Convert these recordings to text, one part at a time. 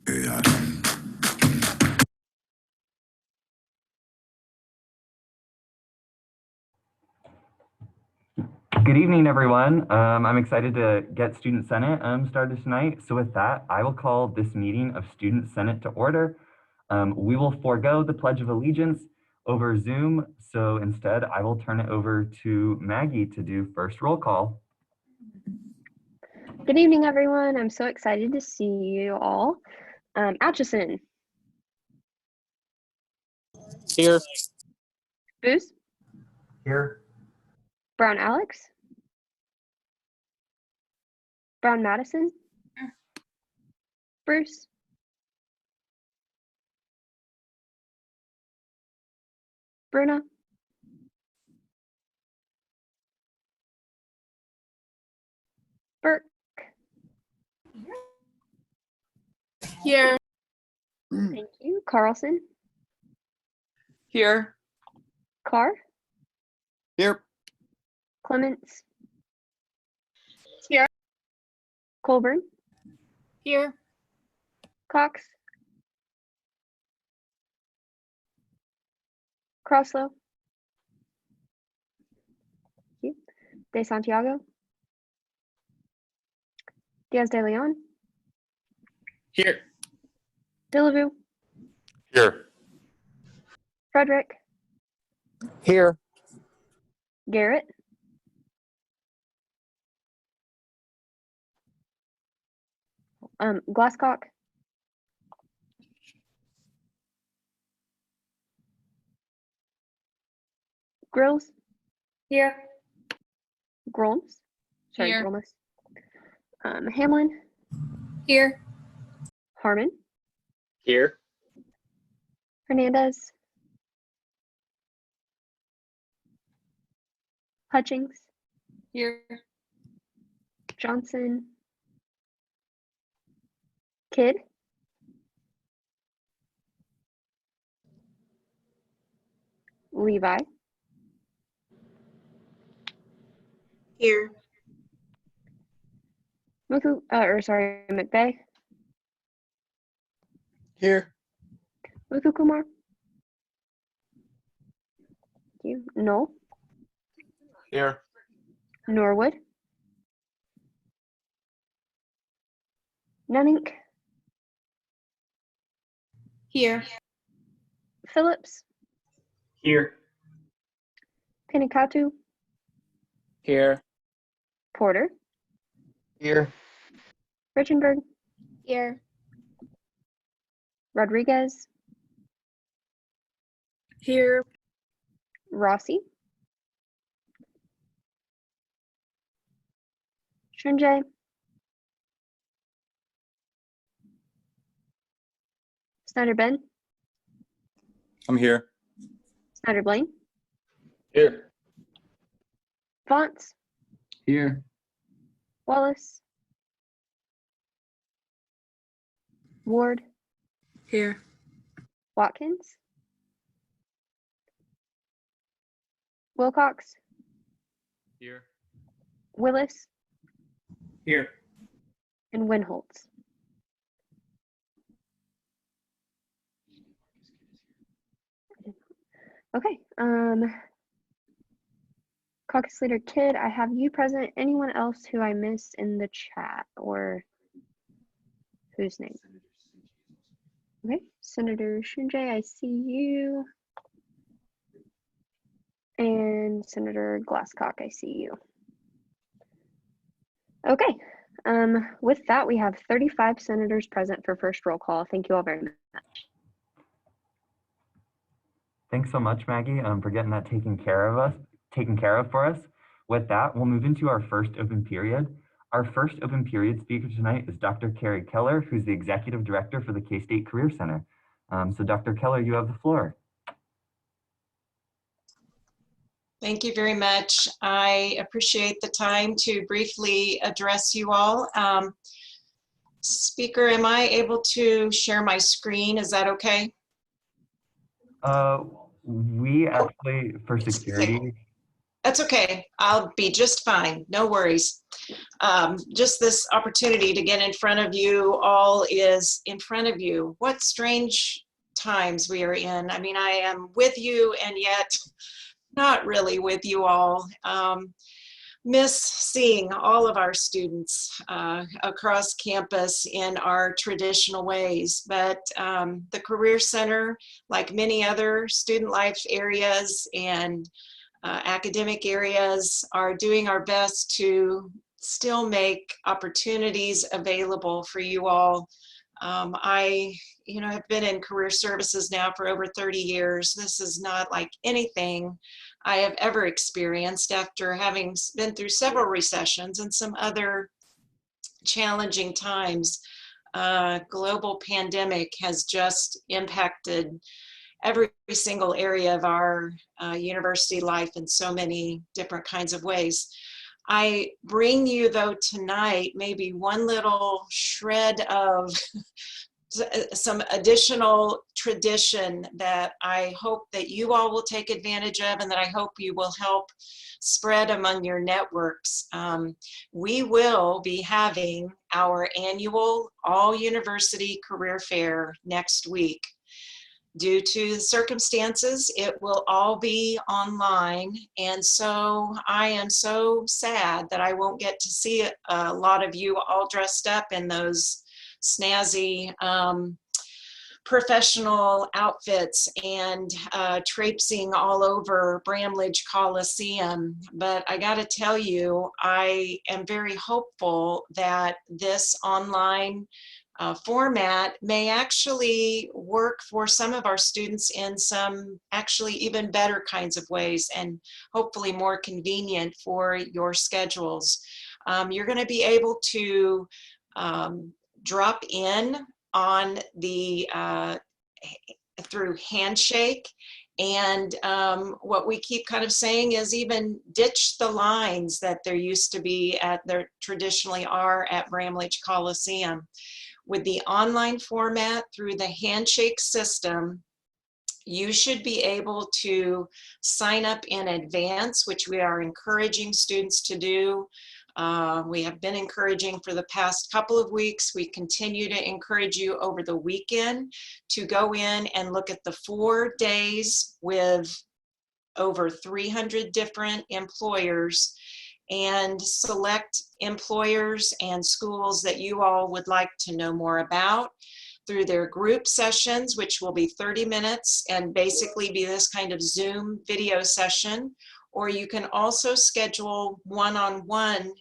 Yeah. Good evening, everyone. I'm excited to get Student Senate started tonight. So with that, I will call this meeting of Student Senate to order. We will forego the Pledge of Allegiance over Zoom. So instead, I will turn it over to Maggie to do first roll call. Good evening, everyone. I'm so excited to see you all. Atchison. Here. Booth. Here. Brown Alex. Brown Madison. Bruce. Bruna. Burke. Here. Thank you. Carlson. Here. Carr. Here. Clements. Here. Colburn. Here. Cox. Croslow. Thank you. De Santiago. Diaz de Leon. Here. Dillevue. Here. Frederick. Here. Garrett. Glasscock. Grills. Here. Grolms. Sorry, Here. Grolmus. Hamlin. Here. Harmon. Here. Hernandez. Hutchings. Here. Johnson. Kidd. Levi. Here. McVeigh. Here. Kumar. Thank you. Knoll. Here. Norwood. Nunink. Here. Phillips. Here. Pinikatu. Here. Porter. Here. Richenberg. Here. Rodriguez. Here. Rossi. Shunjay. Snyder Ben. I'm here. Snyder Blaine. Here. Fonts. Here. Wallace. Ward. Here. Watkins. Wilcox. Here. Willis. Here. And Winholtz. Okay. Caucus Leader Kidd, I have you present. Anyone else who I missed in the chat or whose name? Okay. Senator Shunjay, I see you. And Senator Glasscock, I see you. Okay. With that, we have 35 senators present for first roll call. Thank you all very much. Thanks so much, Maggie, for getting that taken care of for us. With that, we'll move into our first open period. Our first open period speaker tonight is Dr. Carrie Keller, who's the Executive Director for the K-State Career Center. So Dr. Keller, you have the floor. Thank you very much. I appreciate the time to briefly address you all. Speaker, am I able to share my screen? Is that okay? We actually, for security. That's okay. I'll be just fine. No worries. Just this opportunity to get in front of you all is in front of you. What strange times we are in. I mean, I am with you and yet not really with you all. Miss seeing all of our students across campus in our traditional ways, but the Career Center, like many other student life areas and academic areas, are doing our best to still make opportunities available for you all. I have been in career services now for over 30 years. This is not like anything I have ever experienced after having been through several recessions and some other challenging times. Global pandemic has just impacted every single area of our university life in so many different kinds of ways. I bring you, though, tonight maybe one little shred of some additional tradition that I hope that you all will take advantage of and that I hope you will help spread among your networks. We will be having our annual all-university career fair next week. Due to the circumstances, it will all be online, and so I am so sad that I won't get to see a lot of you all dressed up in those snazzy professional outfits and traipsing all over Bramlage Coliseum. But I got to tell you, I am very hopeful that this online format may actually work for some of our students in some actually even better kinds of ways and hopefully more convenient for your schedules. You're going to be able to drop in on the through Handshake, and what we keep kind of saying is even ditch the lines that there used to be there traditionally are at Bramlage Coliseum. With the online format through the Handshake system, you should be able to sign up in advance, which we are encouraging students to do. We have been encouraging for the past couple of weeks. We continue to encourage you over the weekend to go in and look at the 4 days with over 300 different employers and select employers and schools that you all would like to know more about through their group sessions, which will be 30 minutes and basically be this kind of Zoom video session. Or you can also schedule one-on-one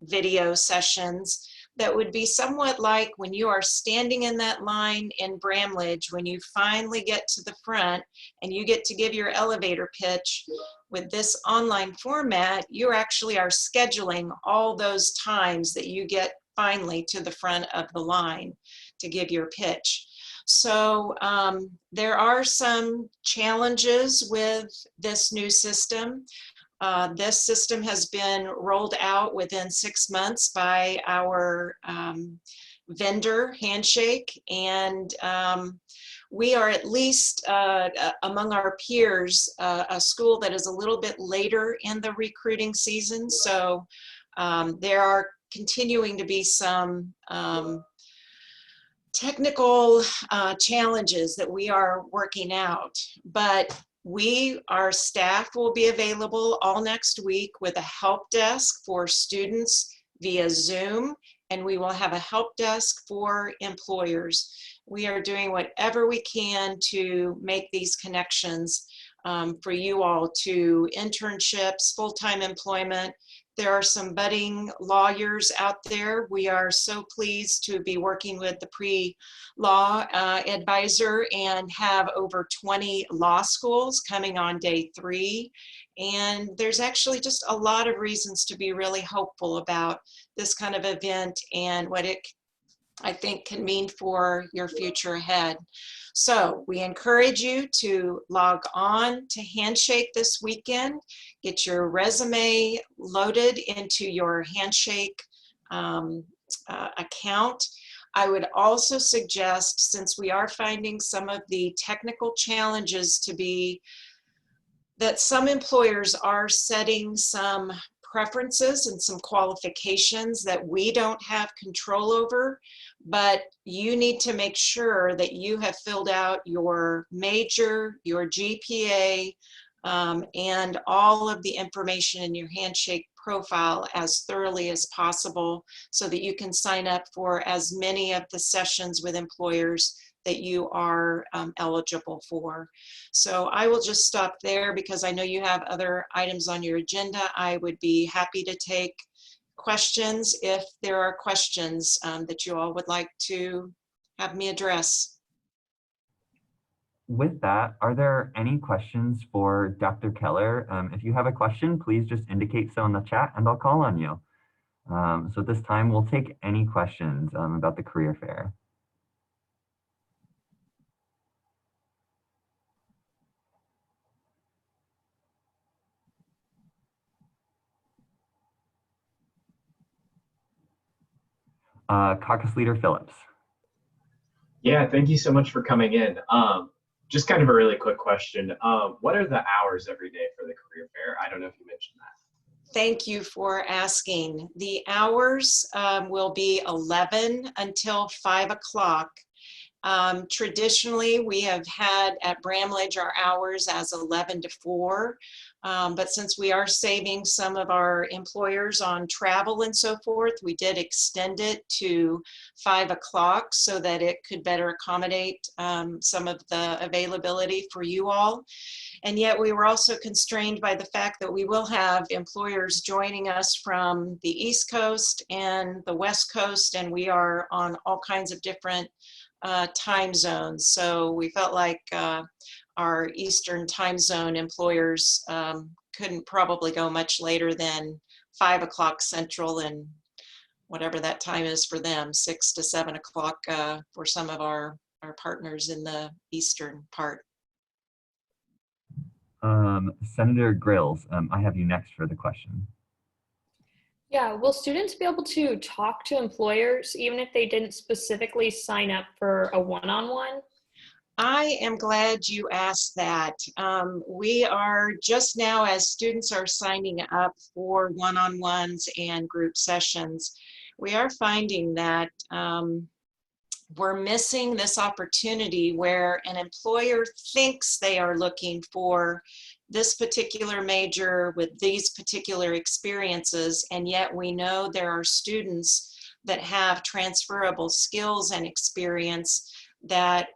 video sessions that would be somewhat like when you are standing in that line in Bramlage, when you finally get to the front and you get to give your elevator pitch. With this online format, you actually are scheduling all those times that you get finally to the front of the line to give your pitch. So there are some challenges with this new system. This system has been rolled out within 6 months by our vendor, Handshake, and we are at least among our peers a school that is a little bit later in the recruiting season. So there are continuing to be some technical challenges that we are working out, but our staff will be available all next week with a help desk for students via Zoom, and we will have a help desk for employers. We are doing whatever we can to make these connections for you all to internships, full-time employment. There are some budding lawyers out there. We are so pleased to be working with the pre-law advisor and have over 20 law schools coming on day 3. And there's actually just a lot of reasons to be really hopeful about this kind of event and what it, I think, can mean for your future ahead. So we encourage you to log on to Handshake this weekend, get your resume loaded into your Handshake account. I would also suggest, since we are finding some of the technical challenges to be that some employers are setting some preferences and some qualifications that we don't have control over, but you need to make sure that you have filled out your major, your GPA, and all of the information in your Handshake profile as thoroughly as possible so that you can sign up for as many of the sessions with employers that you are eligible for. So I will just stop there because I know you have other items on your agenda. I would be happy to take questions if there are questions that you all would like to have me address. With that, are there any questions for Dr. Keller? If you have a question, please just indicate so in the chat and I'll call on you. So at this time, we'll take any questions about the career fair. Caucus Leader Phillips. Yeah, thank you so much for coming in. Just kind of a really quick question. What are the hours every day for the career fair? I don't know if you mentioned that. Thank you for asking. The hours will be 11 until 5 o'clock. Traditionally, we have had at Bramlage our hours as 11 to 4, but since we are saving some of our employers on travel and so forth, we did extend it to 5 o'clock so that it could better accommodate some of the availability for you all. And yet we were also constrained by the fact that we will have employers joining us from the East Coast and the West Coast, and we are on all kinds of different time zones. So we felt like our Eastern time zone employers couldn't probably go much later than 5 o'clock Central and whatever that time is for them, 6 to 7 o'clock for some of our partners in the Eastern part. Senator Grills, I have you next for the question. Yeah, will students be able to talk to employers even if they didn't specifically sign up for a one-on-one? I am glad you asked that. We are just now, as students are signing up for one-on-ones and group sessions, we are finding that we're missing this opportunity where an employer thinks they are looking for this particular major with these particular experiences, and yet we know there are students that have transferable skills and experience that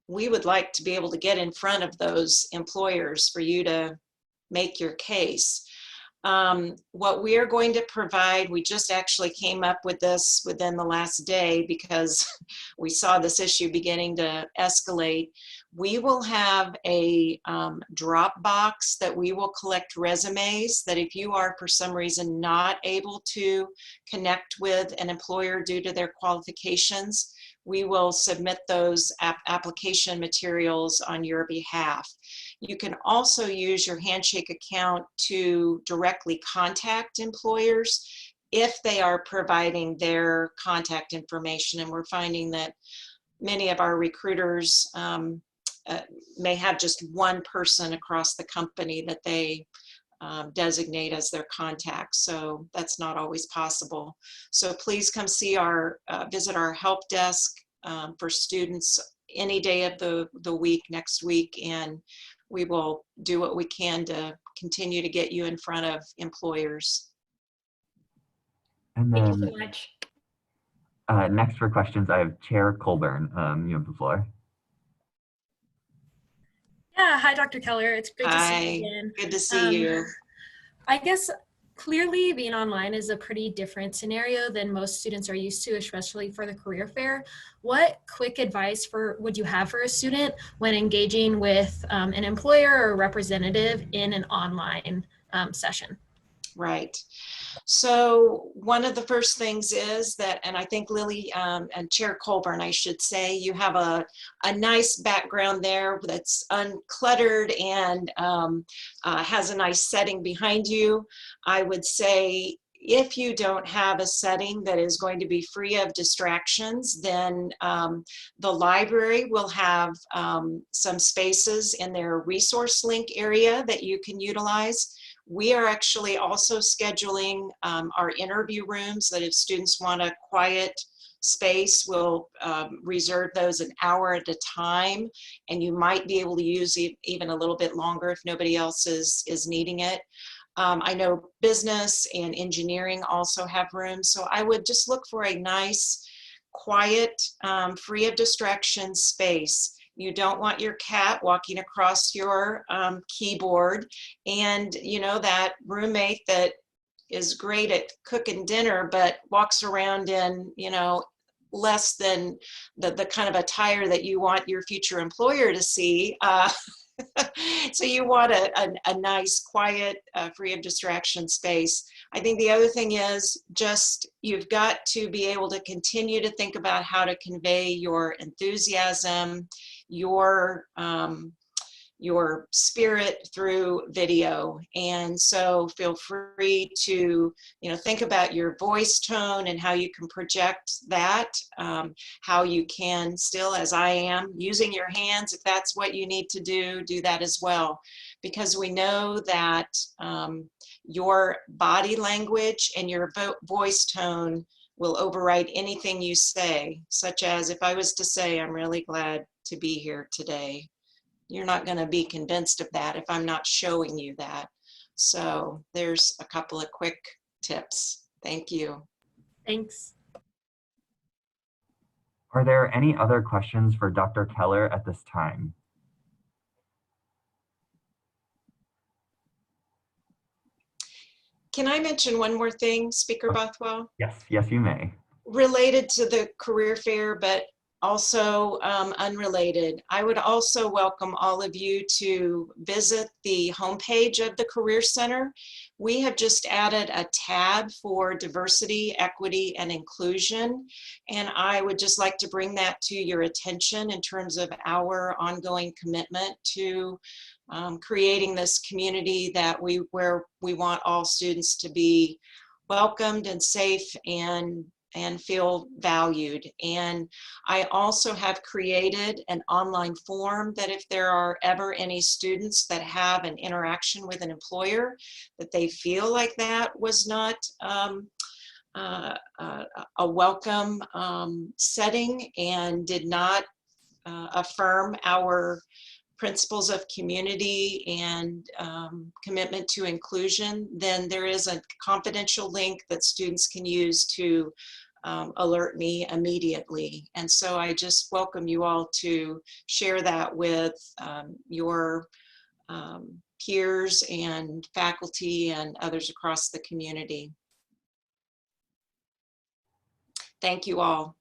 we would like to be able to get in front of those employers for you to make your case. What we are going to provide, we just actually came up with this within the last day because we saw this issue beginning to escalate. We will have a drop box that we will collect resumes that if you are for some reason not able to connect with an employer due to their qualifications, we will submit those application materials on your behalf. You can also use your Handshake account to directly contact employers if they are providing their contact information. And we're finding that many of our recruiters may have just one person across the company that they designate as their contact. So that's not always possible. So please come see visit our help desk for students any day of the week next week, and we will do what we can to continue to get you in front of employers. And Thank then you so much. next for questions, I have Chair Colburn. You have the floor. Yeah, hi, Dr. Keller. It's great to see Hi, you again. good to see you. I guess clearly being online is a pretty different scenario than most students are used to, especially for the career fair. What quick advice would you have for a student when engaging with an employer or representative in an online session? Right. So one of the first things is that, and I think Lily and Chair Colburn, I should say, you have a nice background there that's uncluttered and has a nice setting behind you. I would say if you don't have a setting that is going to be free of distractions, then the library will have some spaces in their resource link area that you can utilize. We are actually also scheduling our interview rooms that if students want a quiet space, we'll reserve those an hour at a time, and you might be able to use even a little bit longer if nobody else is needing it. I know business and engineering also have rooms, so I would just look for a nice, quiet, free of distraction space. You don't want your cat walking across your keyboard, and you know that roommate that is great at cooking dinner but walks around in, you know, less than the kind of attire that you want your future employer to see. So you want a nice, quiet, free of distraction space. I think the other thing is just you've got to be able to continue to think about how to convey your enthusiasm, your spirit through video. And so feel free to, you know, think about your voice tone and how you can project that, how you can still, as I am, using your hands, if that's what you need to do that as well. Because we know that your body language and your voice tone will override anything you say, such as if I was to say, I'm really glad to be here today. You're not going to be convinced of that if I'm not showing you that. So there's a couple of quick tips. Thank you. Thanks. Are there any other questions for Dr. Keller at this time? Can I mention one more thing, Speaker Bothwell? Yes, yes, you may. Related to the career fair, but also unrelated. I would also welcome all of you to visit the homepage of the Career Center. We have just added a tab for diversity, equity, and inclusion. And I would just like to bring that to your attention in terms of our ongoing commitment to creating this community that where we want all students to be welcomed and safe and feel valued. And I also have created an online form that if there are ever any students that have an interaction with an employer that they feel like that was not a welcome setting and did not affirm our principles of community and commitment to inclusion, then there is a confidential link that students can use to alert me immediately. And so I just welcome you all to share that with your peers and faculty and others across the community. Thank you all.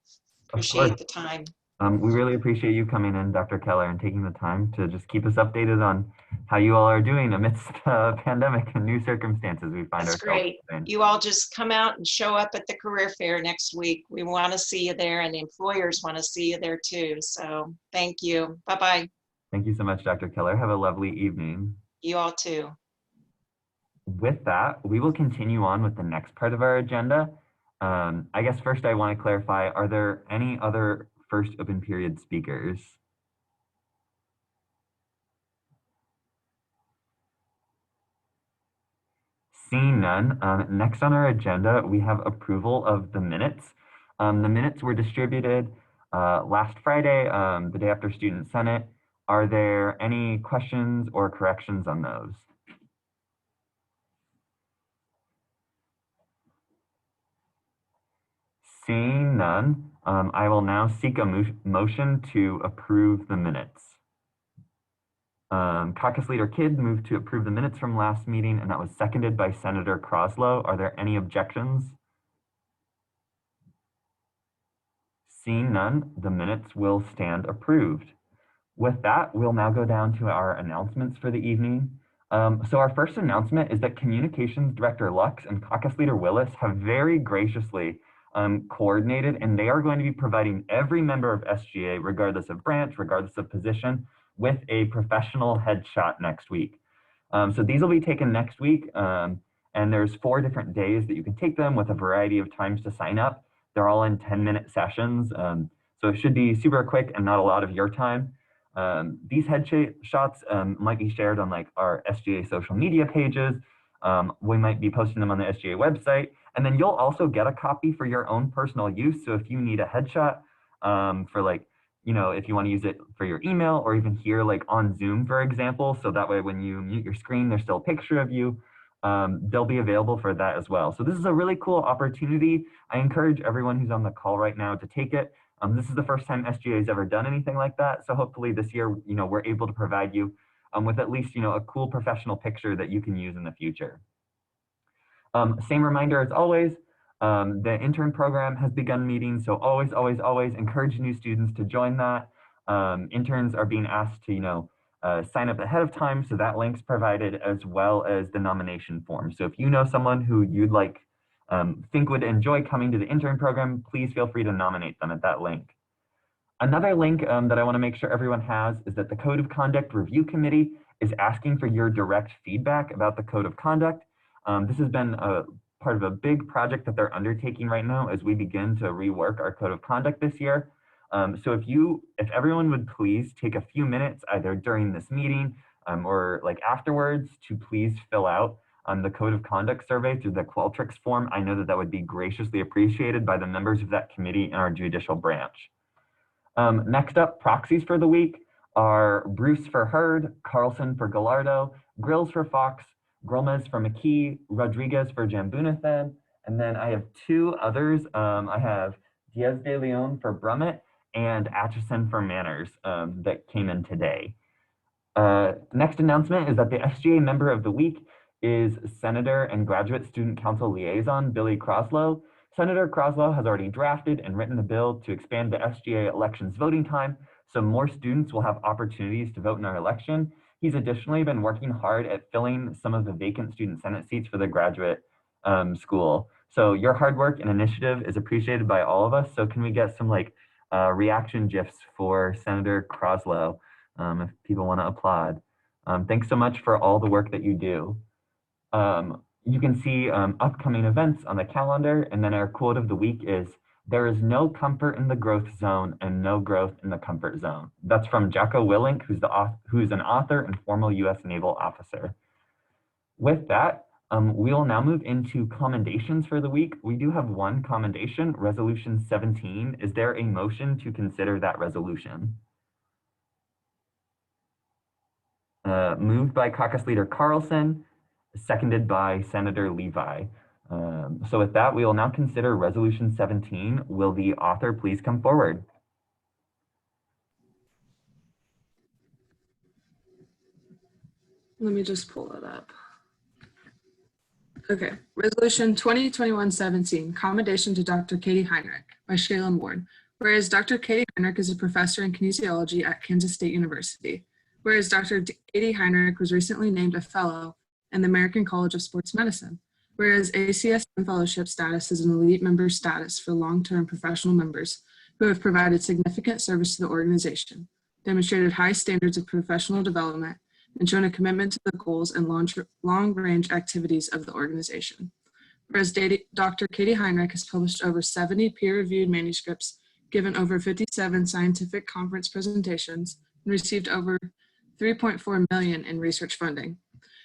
Appreciate the time. We really appreciate you coming in, Dr. Keller, and taking the time to just keep us updated on how you all are doing amidst the pandemic and new circumstances we find That's ourselves great. in. You all just come out and show up at the career fair next week. We want to see you there, and employers want to see you there too. So thank you. Bye-bye. Thank you so much, Dr. Keller. Have a lovely evening. You all too. With that, we will continue on with the next part of our agenda. I guess first I want to clarify, are there any other first open period speakers? Seeing none, next on our agenda, we have approval of the minutes. The minutes were distributed last Friday, the day after Student Senate. Are there any questions or corrections on those? Seeing none, I will now seek a motion to approve the minutes. Caucus Leader Kidd moved to approve the minutes from last meeting, and that was seconded by Senator Croslow. Are there any objections? Seeing none, the minutes will stand approved. With that, we'll now go down to our announcements for the evening. So our first announcement is that Communications Director Lux and Caucus Leader Willis have very graciously coordinated, and they are going to be providing every member of SGA, regardless of branch, regardless of position, with a professional headshot next week. So these will be taken next week, and And there's 4 different days that you can take them with a variety of times to sign up. They're all in 10-minute sessions. So it should be super quick and not a lot of your time. These headshots might be shared on like our SGA social media pages. We might be posting them on the SGA website. And then you'll also get a copy for your own personal use. So if you need a headshot for like, you know, if you want to use it for your email or even here like on Zoom, for example, so that way when you mute your screen, there's still a picture of you. They'll be available for that as well. So this is a really cool opportunity. I encourage everyone who's on the call right now to take it. This is the first time SGA has ever done anything like that. So hopefully this year, you know, we're able to provide you with at least, you know, a cool professional picture that you can use in the future. Same reminder as always, the intern program has begun meeting. So always, always, always encourage new students to join that. Interns are being asked to, you know, sign up ahead of time. So that link's provided as well as the nomination form. So if you know someone who you'd like, think would enjoy coming to the intern program, please feel free to nominate them at that link. Another link that I want to make sure everyone has is that the Code of Conduct Review Committee is asking for your direct feedback about the Code of Conduct. This has been a part of a big project that they're undertaking right now as we begin to rework our Code of Conduct this year. So if everyone would please take a few minutes either during this meeting or like afterwards to please fill out the Code of Conduct survey through the Qualtrics form, I know that that would be graciously appreciated by the members of that committee and our judicial branch. Next up, proxies for the week are Bruce for Hurd, Carlson for Gallardo, Grills for Fox, Gromez for McKee, Rodriguez for Jambunathan, and then I have 2 others. I have Diaz de Leon for Brummett and Atchison for Manners that came in today. Next announcement is that the SGA Member of the Week is Senator and Graduate Student Council Liaison Billy Croslow. Senator Croslow has already drafted and written a bill to expand the SGA elections voting time so more students will have opportunities to vote in our election. He's additionally been working hard at filling some of the vacant student senate seats for the graduate school. So your hard work and initiative is appreciated by all of us. So can we get some like reaction GIFs for Senator Croslow if people want to applaud? Thanks so much for all the work that you do. You can see upcoming events on the calendar, and then our quote of the week is, "There is no comfort in the growth zone and no growth in the comfort zone." That's from Jocko Willink, who's an author and former U.S. naval officer. With that, we will now move into commendations for the week. We do have one commendation, Resolution 17. Is there a motion to consider that resolution? Moved by Caucus Leader Carlson, seconded by Senator Levi. So with that, we will now consider Resolution 17. Will the author please come forward? Let me just pull it up. Okay, Resolution 2021-17, Commendation to Dr. Katie Heinrich by Shaylin Ward. Whereas Dr. Katie Heinrich is a professor in kinesiology at Kansas State University. Whereas Dr. Katie Heinrich was recently named a fellow in the American College of Sports Medicine. Whereas ACSM fellowship status is an elite member status for long-term professional members who have provided significant service to the organization, demonstrated high standards of professional development, and shown a commitment to the goals and long-range activities of the organization. Whereas Dr. Katie Heinrich has published over 70 peer-reviewed manuscripts, given over 57 scientific conference presentations, and received over $3.4 million in research funding.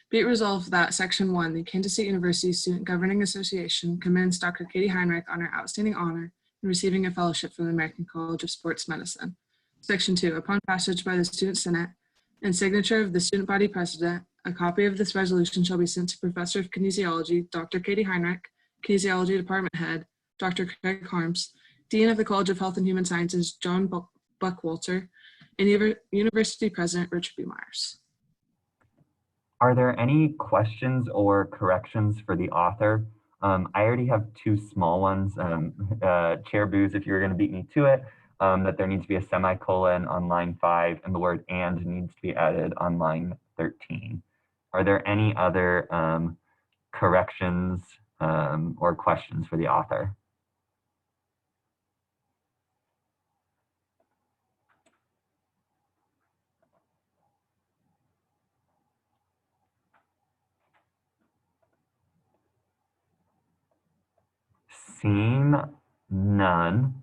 Be it resolved that Section 1, the Kansas State University Student Governing Association commends Dr. Katie Heinrich on her outstanding honor in receiving a fellowship from the American College of Sports Medicine. Section 2, upon passage by the Student Senate and signature of the student body president, a copy of this resolution shall be sent to Professor of Kinesiology, Dr. Katie Heinrich, Kinesiology Department Head, Dr. Craig Harms, Dean of the College of Health and Human Sciences, John Buckwalter, and University President, Richard B. Myers. Are there any questions or corrections for the author? I already have 2 small ones. Chair Booz, if you're going to beat me to it, that there needs to be a semicolon on line 5 and the word "and" needs to be added on line 13. Are there any other corrections or questions for the author? Seeing none,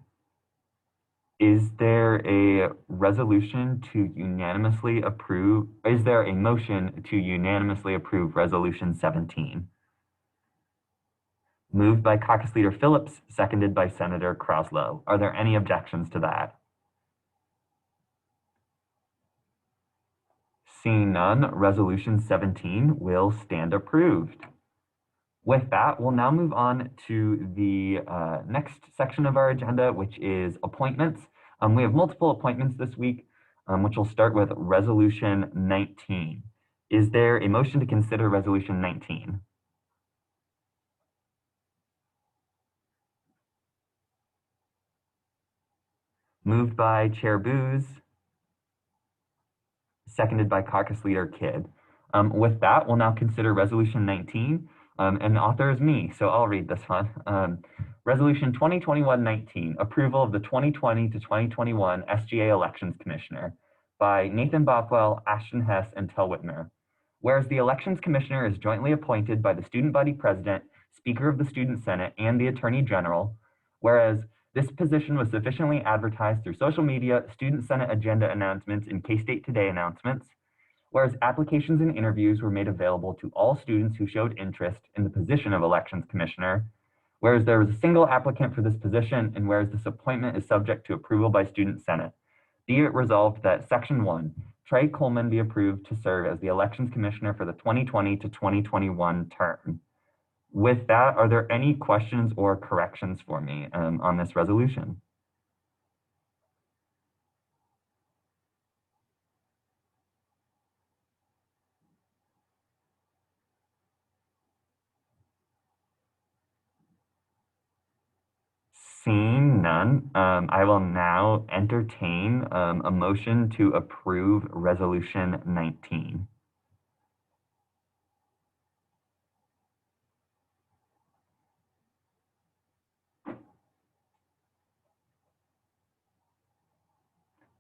is there a resolution to unanimously approve? Is there a motion to unanimously approve Resolution 17? Moved by Caucus Leader Phillips, seconded by Senator Kraslow. Are there any objections to that? Seeing none, Resolution 17 will stand approved. With that, we'll now move on to the next section of our agenda, which is appointments. We have multiple appointments this week, which will start with Resolution 19. Is there a motion to consider Resolution 19? Moved by Chair Booz, seconded by Caucus Leader Kidd. With that, we'll now consider Resolution 19, and the author is me, so I'll read this one. Resolution 2021-19, approval of the 2020 to 2021 SGA Elections Commissioner by Nathan Bothwell, Ashton Hess, and Tel Whitmer. Whereas the Elections Commissioner is jointly appointed by the Student Body President, Speaker of the Student Senate, and the Attorney General, whereas this position was sufficiently advertised through social media, Student Senate agenda announcements, and K-State Today announcements, whereas applications and interviews were made available to all students who showed interest in the position of Elections Commissioner, whereas there was a single applicant for this position, and whereas this appointment is subject to approval by Student Senate. Be it resolved that Section 1, Trey Coleman be approved to serve as the Elections Commissioner for the 2020 to 2021 term. With that, are there any questions or corrections for me on this resolution? Seeing none, I will now entertain a motion to approve Resolution 19.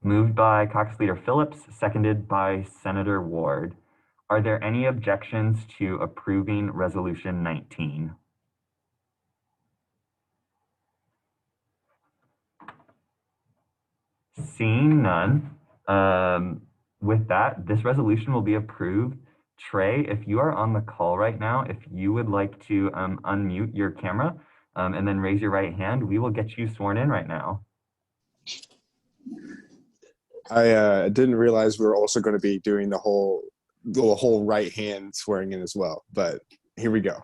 Moved by Caucus Leader Phillips, seconded by Senator Ward. Are there any objections to approving Resolution 19? Seeing none, with that, this resolution will be approved. Trey, if you are on the call right now, if you would like to unmute your camera and then raise your right hand, we will get you sworn in right now. I didn't realize we were also going to be doing the whole right hand swearing in as well, but here we go.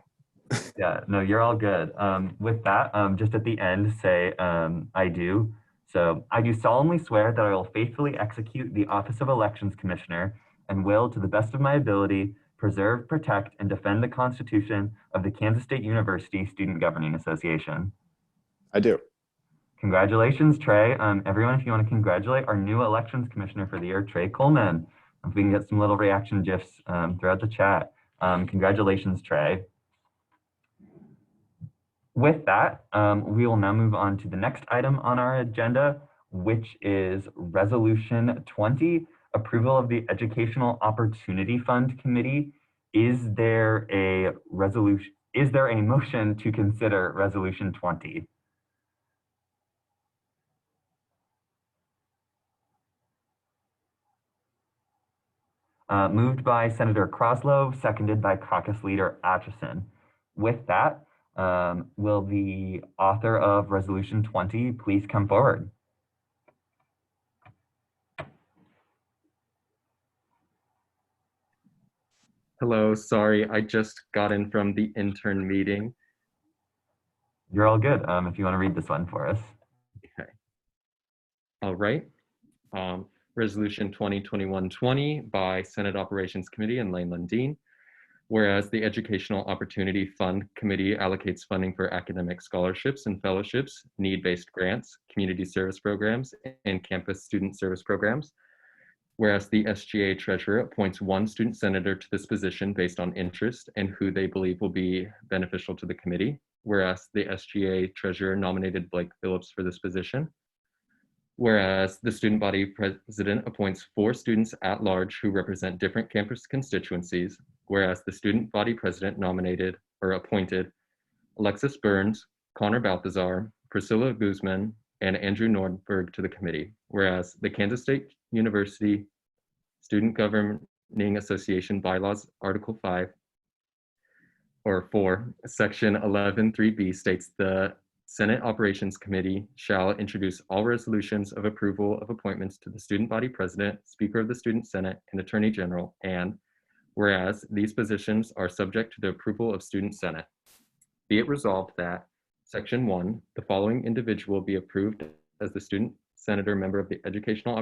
Yeah, no, you're all good. With that, just at the end, say I do. So I do solemnly swear that I will faithfully execute the office of Elections Commissioner and will, to the best of my ability, preserve, protect, and defend the Constitution of the Kansas State University Student Governing Association. I do. Congratulations, Trey. Everyone, if you want to congratulate our new Elections Commissioner for the year, Trey Coleman. If we can get some little reaction GIFs throughout the chat. Congratulations, Trey. With that, we will now move on to the next item on our agenda, which is Resolution 20, approval of the Educational Opportunity Fund Committee. Is there a motion to consider Resolution 20? Moved by Senator Kraslow, seconded by Caucus Leader Atchison. With that, will the author of Resolution 20 please come forward? Hello, sorry, I just got in from the intern meeting. You're all good. If you want to read this one for us. Okay. All right. Resolution 2021-20 by Senate Operations Committee and Lane Lundeen. Whereas the Educational Opportunity Fund Committee allocates funding for academic scholarships and fellowships, need-based grants, community service programs, and campus student service programs. Whereas the SGA Treasurer appoints one student senator to this position based on interest and who they believe will be beneficial to the committee. Whereas the SGA Treasurer nominated Blake Phillips for this position. Whereas the student body president appoints 4 students at large who represent different campus constituencies. Whereas the student body president nominated or appointed Alexis Burns, Connor Balthazar, Priscilla Guzman, and Andrew Nordberg to the committee. Whereas the Kansas State University Student Governing Association Bylaws, Article 5, or 4, Section 11.3b states the Senate Operations Committee shall introduce all resolutions of approval of appointments to the student body president, speaker of the student senate, and attorney general. And whereas these positions are subject to the approval of student senate, be it resolved that Section 1, the following individual be approved as the student senator member of the Educational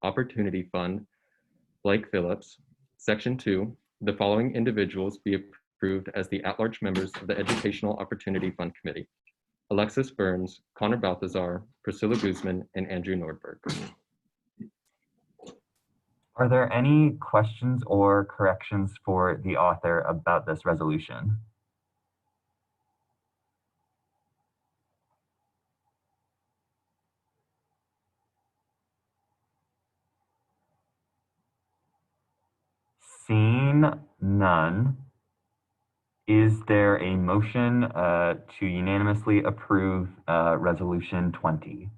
Opportunity Fund, Blake Phillips. Section 2, the following individuals be approved as the at-large members of the Educational Opportunity Fund Committee: Alexis Burns, Connor Balthazar, Priscilla Guzman, and Andrew Nordberg. Are there any questions or corrections for the author about this resolution? Seeing none, is there a motion to unanimously approve Resolution 20?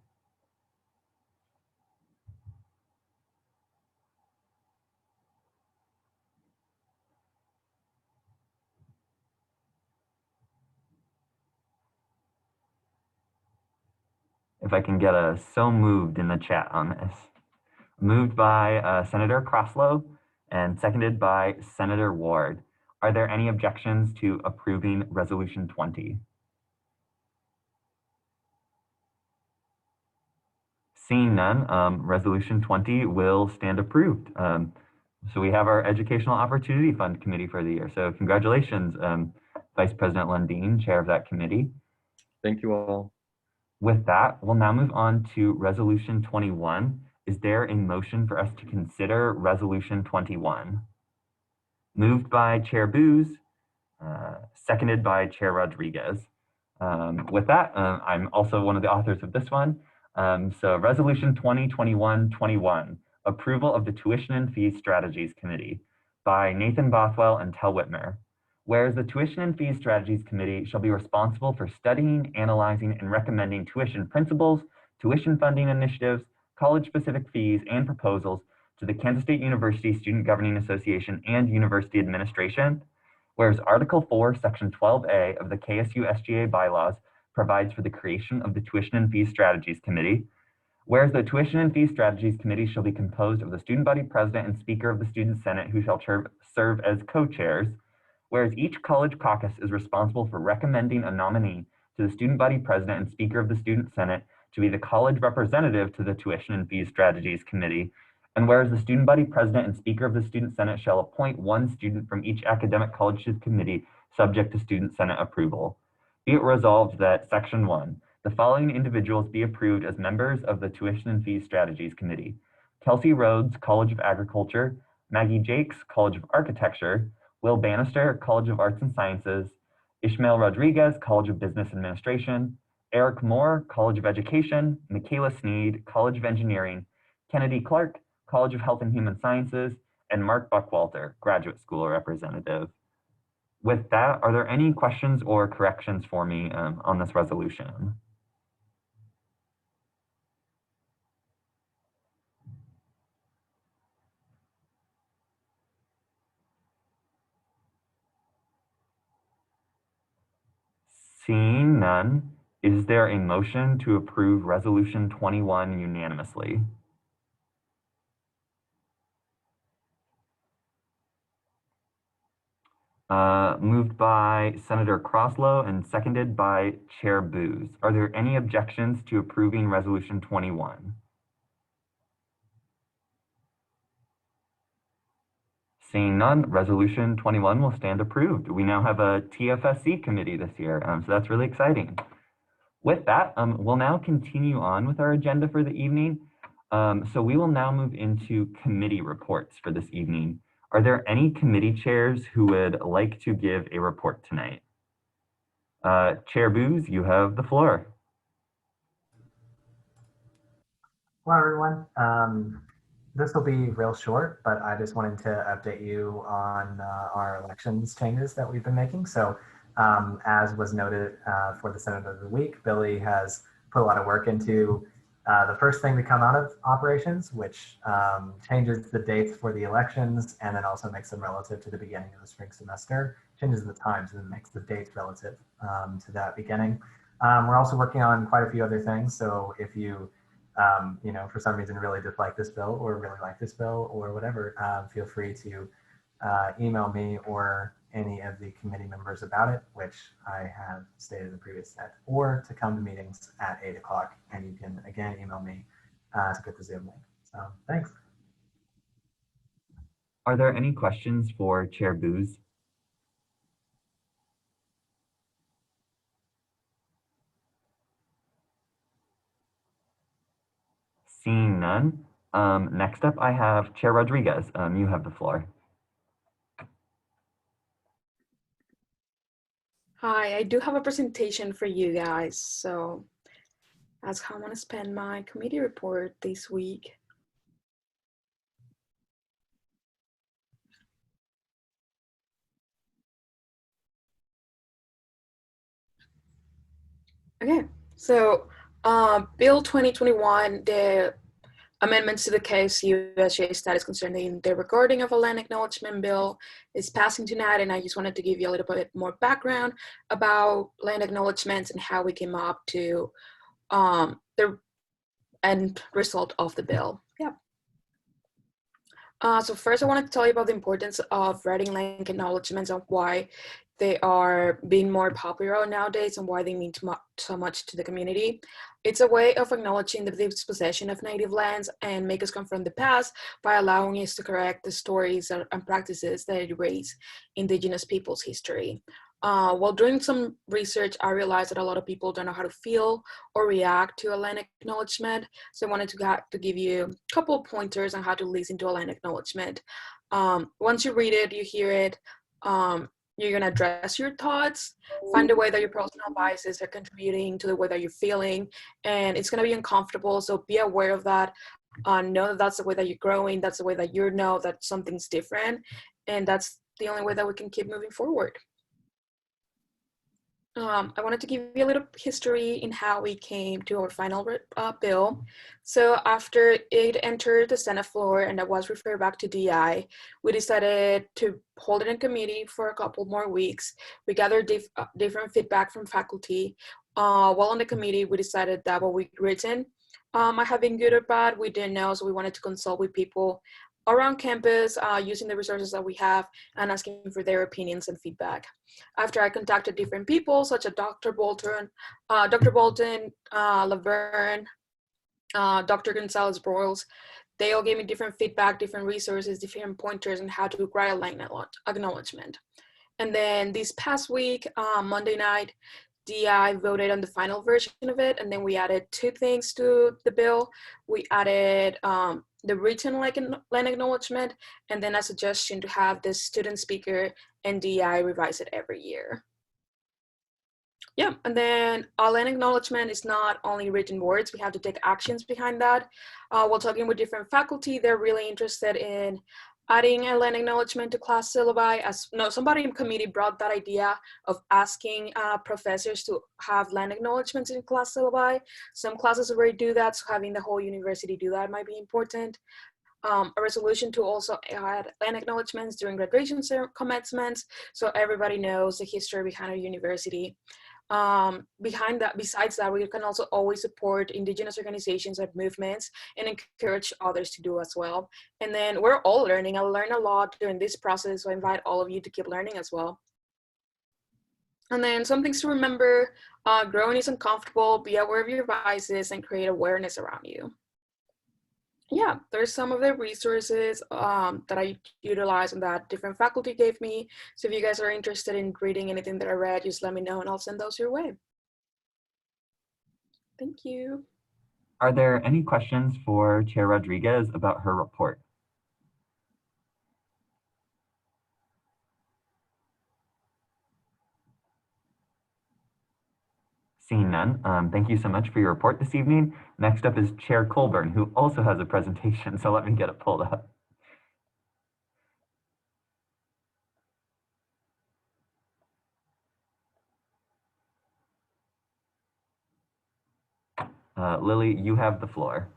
If I can get a so moved in the chat on this. Moved by Senator Croslow and seconded by Senator Ward. Are there any objections to approving Resolution 20? Seeing none, Resolution 20 will stand approved. So we have our Educational Opportunity Fund Committee for the year. So congratulations, Vice President Lundeen, Chair of that committee. Thank you all. With that, we'll now move on to Resolution 21. Is there a motion for us to consider Resolution 21? Moved by Chair Booz, seconded by Chair Rodriguez. With that, I'm also one of the authors of this one. So Resolution 2021-21, Approval of the Tuition and Fees Strategies Committee by Nathan Bothwell and Tel Whitmer. Whereas the Tuition and Fees Strategies Committee shall be responsible for studying, analyzing, and recommending tuition principles, tuition funding initiatives, college-specific fees, and proposals to the Kansas State University Student Governing Association and University Administration. Whereas Article 4, Section 12A of the KSU SGA bylaws provides for the creation of the Tuition and Fees Strategies Committee. Whereas the Tuition and Fees Strategies Committee shall be composed of the student body president and speaker of the student senate, who shall serve as co-chairs. Whereas each college caucus is responsible for recommending a nominee to the student body president and speaker of the student senate to be the college representative to the Tuition and Fees Strategies Committee. And whereas the student body president and speaker of the student senate shall appoint one student from each academic college committee subject to student senate approval. Be it resolved that Section 1, the following individuals be approved as members of the Tuition and Fees Strategies Committee: Kelsey Rhodes, College of Agriculture; Maggie Jakes, College of Architecture; Will Bannister, College of Arts and Sciences; Ishmael Rodriguez, College of Business Administration; Eric Moore, College of Education; Michaela Sneed, College of Engineering; Kennedy Clark, College of Health and Human Sciences; and Mark Buckwalter, Graduate School Representative. With that, are there any questions or corrections for me on this resolution? Seeing none, is there a motion to approve Resolution 21 unanimously? Moved by Senator Croslow and seconded by Chair Booz. Are there any objections to approving Resolution 21? Seeing none, Resolution 21 will stand approved. We now have a TFSC committee this year, so that's really exciting. With that, we'll now continue on with our agenda for the evening. So we will now move into committee reports for this evening. Are there any committee chairs who would like to give a report tonight? Chair Booz, you have the floor. Hello, everyone. This will be real short, but I just wanted to update you on our elections changes that we've been making. So As was noted for the Senate of the Week, Billy has put a lot of work into the first thing to come out of operations, which changes the dates for the elections and then also makes them relative to the beginning of the spring semester, changes the times and then makes the dates relative to that beginning. We're also working on quite a few other things. So if you, for some reason really dislike this bill or really like this bill or whatever, feel free to email me or any of the committee members about it, which I have stated in the previous set, or to come to meetings at 8 o'clock. And you can again email me to get the Zoom link. So thanks. Are there any questions for Chair Booz? Seeing none, next up I have Chair Rodriguez. You have the floor. Hi, I do have a presentation for you guys. So that's how I'm going to spend my committee report this week. Okay, so Bill 2021, the amendments to the KSU-SJ status concerning the recording of a land acknowledgement bill is passing tonight, and I just wanted to give you a little bit more background about land acknowledgements and how we came up to the end result of the bill. Yeah. So first I wanted to tell you about the importance of writing land acknowledgements and why they are being more popular nowadays and why they mean so much to the community. It's a way of acknowledging the dispossession of native lands and make us confront the past by allowing us to correct the stories and practices that erase Indigenous people's history. While doing some research, I realized that a lot of people don't know how to feel or react to a land acknowledgement. So I wanted to give you a couple of pointers on how to listen to a land acknowledgement. Once you read it, you hear it, you're going to address your thoughts, find a way that your personal biases are contributing to the way that you're feeling, and it's going to be uncomfortable. So be aware of that. Know that that's the way that you're growing. That's the way that you know that something's different. And that's the only way that we can keep moving forward. I wanted to give you a little history in how we came to our final bill. So after it entered the Senate floor and that was referred back to DI, we decided to hold it in committee for a couple more weeks. We gathered different feedback from faculty. While on the committee, we decided that what we'd written might have been good or bad. We didn't know, so we wanted to consult with people around campus, using the resources that we have and asking for their opinions and feedback. After I contacted different people, such as Dr. Bolton, Laverne, Dr. Gonzalez-Broyles, they all gave me different feedback, different resources, different pointers on how to write a land acknowledgement. And then this past week, Monday night, DI voted on the final version of it, and then we added 2 things to the bill. We added the written land acknowledgement, and then a suggestion to have the student speaker and DI revise it every year. Yeah, and then our land acknowledgement is not only written words, we have to take actions behind that. While talking with different faculty, they're really interested in adding a land acknowledgement to class syllabi. Somebody in committee brought that idea of asking professors to have land acknowledgements in class syllabi. Some classes already do that, so having the whole university do that might be important. A resolution to also add land acknowledgements during graduation commencements, so everybody knows the history behind our university. Besides that, we can also always support Indigenous organizations and movements and encourage others to do as well. And then we're all learning. I learned a lot during this process, so I invite all of you to keep learning as well. And then some things to remember: growing is uncomfortable, be aware of your biases, and create awareness around you. Yeah, there's some of the resources that I utilize and that different faculty gave me. So if you guys are interested in reading anything that I read, just let me know and I'll send those your way. Thank you. Are there any questions for Chair Rodriguez about her report? Seeing none, thank you so much for your report this evening. Next up is Chair Colburn, who also has a presentation, so let me get it pulled up. Lily, you have the floor.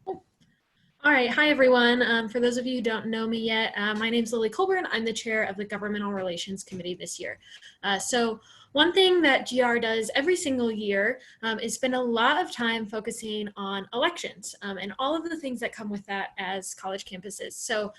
All right, hi everyone. For those of you who don't know me yet, my name is Lily Colburn. I'm the chair of the Governmental Relations Committee this year. So one thing that GR does every single year is spend a lot of time focusing on elections and all of the things that come with that as college campuses. So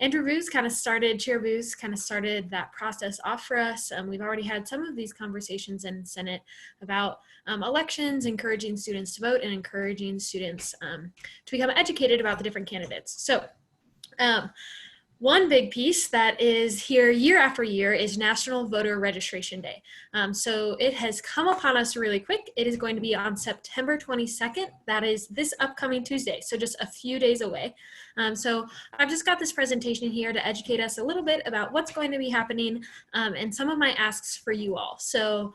Andrew Booz kind of started, Chair Booz kind of started that process off for us. We've already had some of these conversations in Senate about elections, encouraging students to vote and encouraging students to become educated about the different candidates. So one big piece that is here year after year is National Voter Registration Day. So it has come upon us really quick. It is going to be on September 22nd. That is this upcoming Tuesday, so just a few days away. So I've just got this presentation here to educate us a little bit about what's going to be happening and some of my asks for you all. So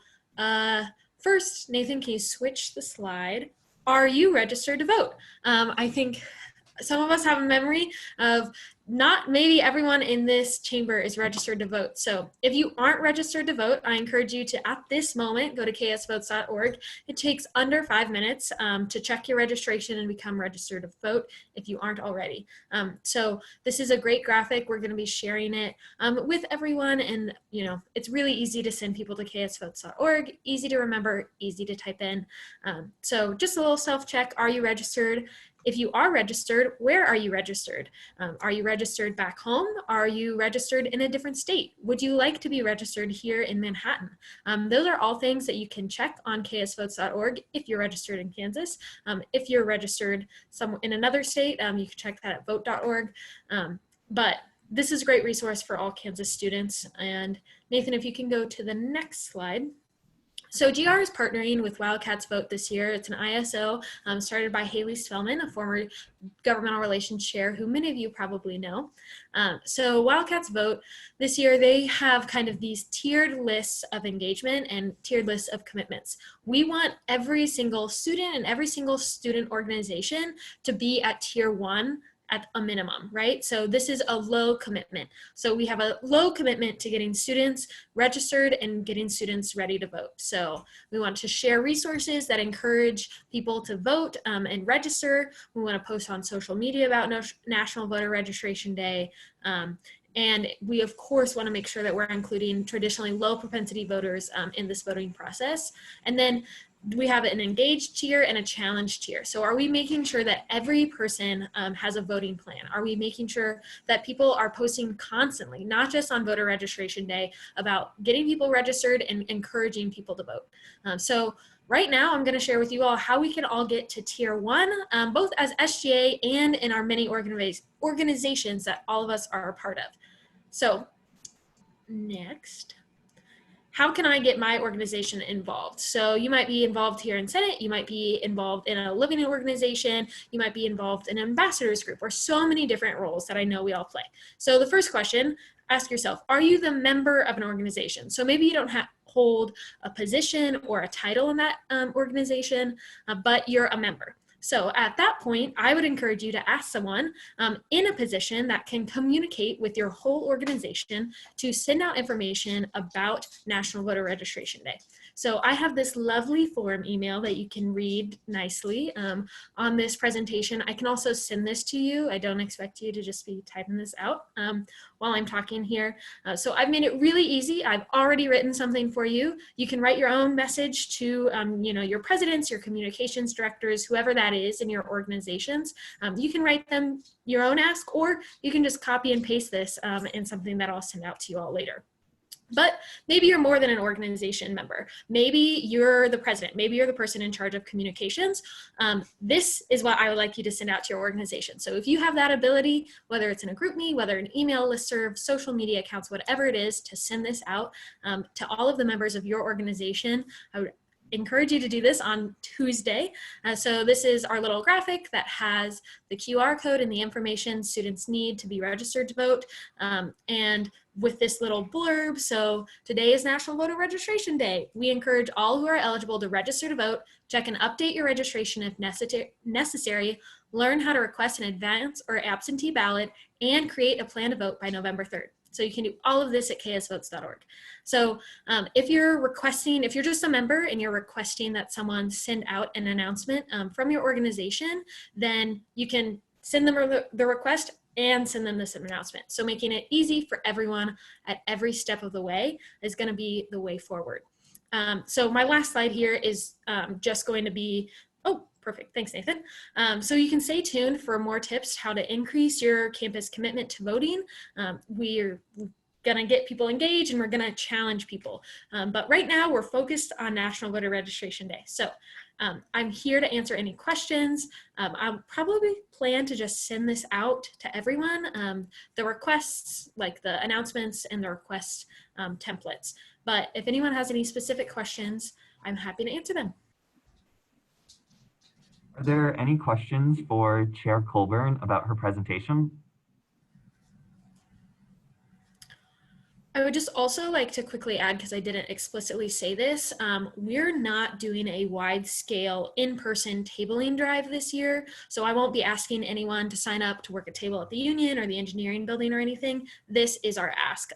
first, Nathan, can you switch the slide? Are you registered to vote? I think some of us have a memory of not maybe everyone in this chamber is registered to vote. So if you aren't registered to vote, I encourage you to, at this moment, go to ksvotes.org. It takes under 5 minutes to check your registration and become registered to vote if you aren't already. So this is a great graphic. We're going to be sharing it with everyone. And, you know, it's really easy to send people to ksvotes.org, easy to remember, easy to type in. So just a little self-check. Are you registered? If you are registered, where are you registered? Are you registered back home? Are you registered in a different state? Would you like to be registered here in Manhattan? Those are all things that you can check on ksvotes.org if you're registered in Kansas. If you're registered in another state, you can check that at vote.org. But this is a great resource for all Kansas students. And Nathan, if you can go to the next slide. So GR is partnering with Wildcats Vote this year. It's an ISO started by Haley Spellman, a former governmental relations chair who many of you probably know. So Wildcats Vote this year, they have kind of these tiered lists of engagement and tiered lists of commitments. We want every single student and every single student organization to be at tier 1 at a minimum, right? So this is a low commitment. So we have a low commitment to getting students registered and getting students ready to vote. So we want to share resources that encourage people to vote and register. We want to post on social media about National Voter Registration Day. And we, of course, want to make sure that we're including traditionally low propensity voters in this voting process. And then we have an engaged tier and a challenge tier. So are we making sure that every person has a voting plan? Are we making sure that people are posting constantly, not just on voter registration day, about getting people registered and encouraging people to vote? So right now, I'm going to share with you all how we can all get to tier 1, both as SGA and in our many organizations that all of us are a part of. So next. How can I get my organization involved? So you might be involved here in Senate, you might be involved in a living organization, you might be involved in an ambassadors group, or so many different roles that I know we all play. So the first question, ask yourself, are you the member of an organization? So maybe you don't hold a position or a title in that organization, but you're a member. So at that point, I would encourage you to ask someone in a position that can communicate with your whole organization to send out information about National Voter Registration Day. So I have this lovely form email that you can read nicely on this presentation. I can also send this to you. I don't expect you to just be typing this out while I'm talking here. So I've made it really easy. I've already written something for you. You can write your own message to your presidents, your communications directors, whoever that is in your organizations. You can write them your own ask, or you can just copy and paste this in something that I'll send out to you all later. But maybe you're more than an organization member. Maybe you're the president. Maybe you're the person in charge of communications. This is what I would like you to send out to your organization. So if you have that ability, whether it's in a GroupMe, whether an email listserv, social media accounts, whatever it is, to send this out to all of the members of your organization, I would encourage you to do this on Tuesday. So this is our little graphic that has the QR code and the information students need to be registered to vote. And with this little blurb, so today is National Voter Registration Day. We encourage all who are eligible to register to vote, check and update your registration if necessary, learn how to request an advance or absentee ballot, and create a plan to vote by November 3rd. So you can do all of this at ksvotes.org. So if you're just a member and you're requesting that someone send out an announcement from your organization, then you can send them the request and send them this announcement. So making it easy for everyone at every step of the way is going to be the way forward. So my last slide here is just going to be, oh, perfect. Thanks, Nathan. So you can stay tuned for more tips how to increase your campus commitment to voting. We're going to get people engaged and we're going to challenge people. But right now we're focused on National Voter Registration Day. So I'm here to answer any questions. I'll probably plan to just send this out to everyone, the requests, like the announcements and the request templates. But if anyone has any specific questions, I'm happy to answer them. Are there any questions for Chair Colburn about her presentation? I would just also like to quickly add, because I didn't explicitly say this, we're not doing a wide scale in-person tabling drive this year. So I won't be asking anyone to sign up to work a table at the union or the engineering building or anything. This is our ask.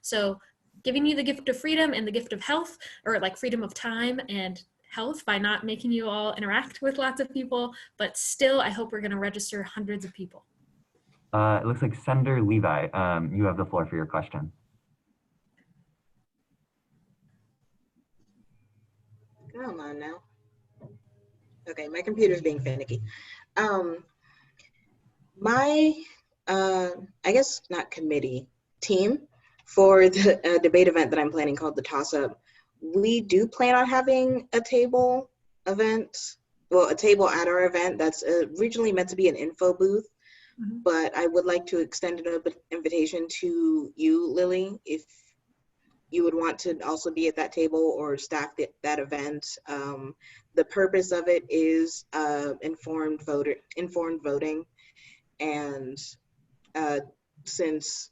So giving you the gift of freedom and the gift of health, or like freedom of time and health by not making you all interact with lots of people, but still I hope we're going to register hundreds of people. It looks like Senator Levi, you have the floor for your question. Come on now. Okay, my computer's being finicky. My, I guess not committee, team for the debate event that I'm planning called the Toss Up, we do plan on having a table event, well, a table at our event that's originally meant to be an info booth, but I would like to extend an invitation to you, Lily, if you would want to also be at that table or staff that event. The purpose of it is informed voting, and since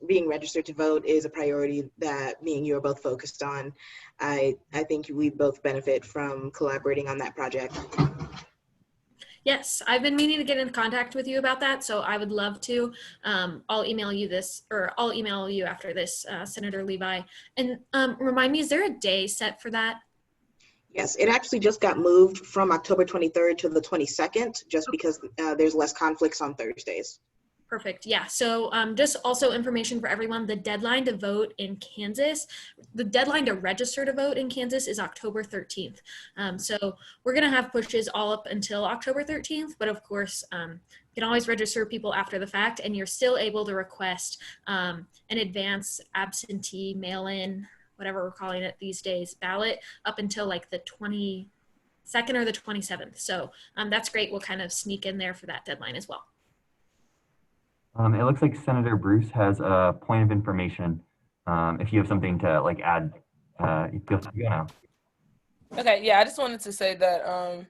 being registered to vote is a priority that me and you are both focused on, I think we both benefit from collaborating on that project. Yes, I've been meaning to get in contact with you about that, so I would love to. I'll email you this, or I'll email you after this, Senator Levi. And remind me, is there a day set for that? Yes, it actually just got moved from October 23rd to the 22nd, just because there's less conflicts on Thursdays. Perfect. Yeah. So just also information for everyone, the deadline to vote in Kansas, the deadline to register to vote in Kansas is October 13th. So we're going to have pushes all up until October 13th, but of course, you can always register people after the fact, and you're still able to request an advance absentee mail-in, whatever we're calling it these days, ballot up until like the 22nd or the 27th. So that's great. We'll kind of sneak in there for that deadline as well. It looks like Senator Bruce has a point of information. If you have something to like add, you feel free to go now. Okay, yeah, I just wanted to say that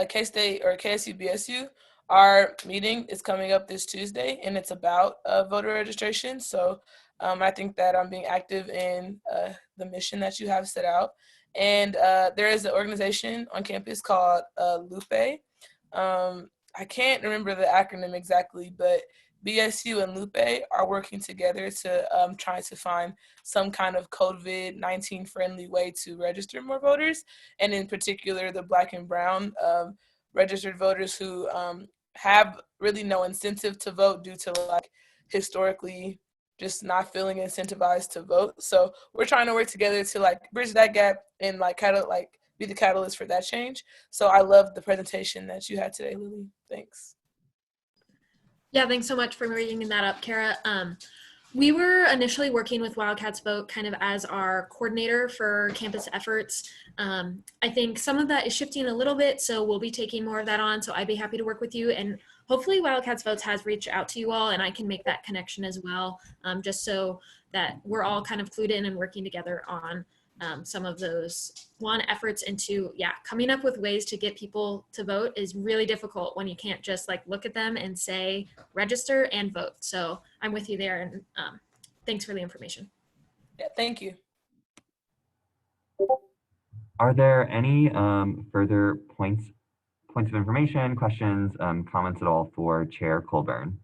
K-State or KSU-BSU, our meeting is coming up this Tuesday, and it's about voter registration. So I think that I'm being active in the mission that you have set out. And there is an organization on campus called Lupe. I can't remember the acronym exactly, but BSU and Lupe are working together to try to find some kind of COVID-19 friendly way to register more voters, and in particular the Black and Brown registered voters who have really no incentive to vote due to like historically just not feeling incentivized to vote. So we're trying to work together to like bridge that gap and like kind of like be the catalyst for that change. So I love the presentation that you had today, Lily. Thanks. Yeah, thanks so much for bringing that up, Kara. We were initially working with Wildcats Vote kind of as our coordinator for campus efforts. I think some of that is shifting a little bit, so we'll be taking more of that on. So I'd be happy to work with you, and hopefully Wildcats Votes has reached out to you all, and I can make that connection as well, just so that we're all kind of clued in and working together on some of those efforts into, coming up with ways to get people to vote is really difficult when you can't just like look at them and say register and vote. So I'm with you there, and thanks for the information. Yeah, thank you. Are there any further points of information, questions, comments at all for Chair Colburn?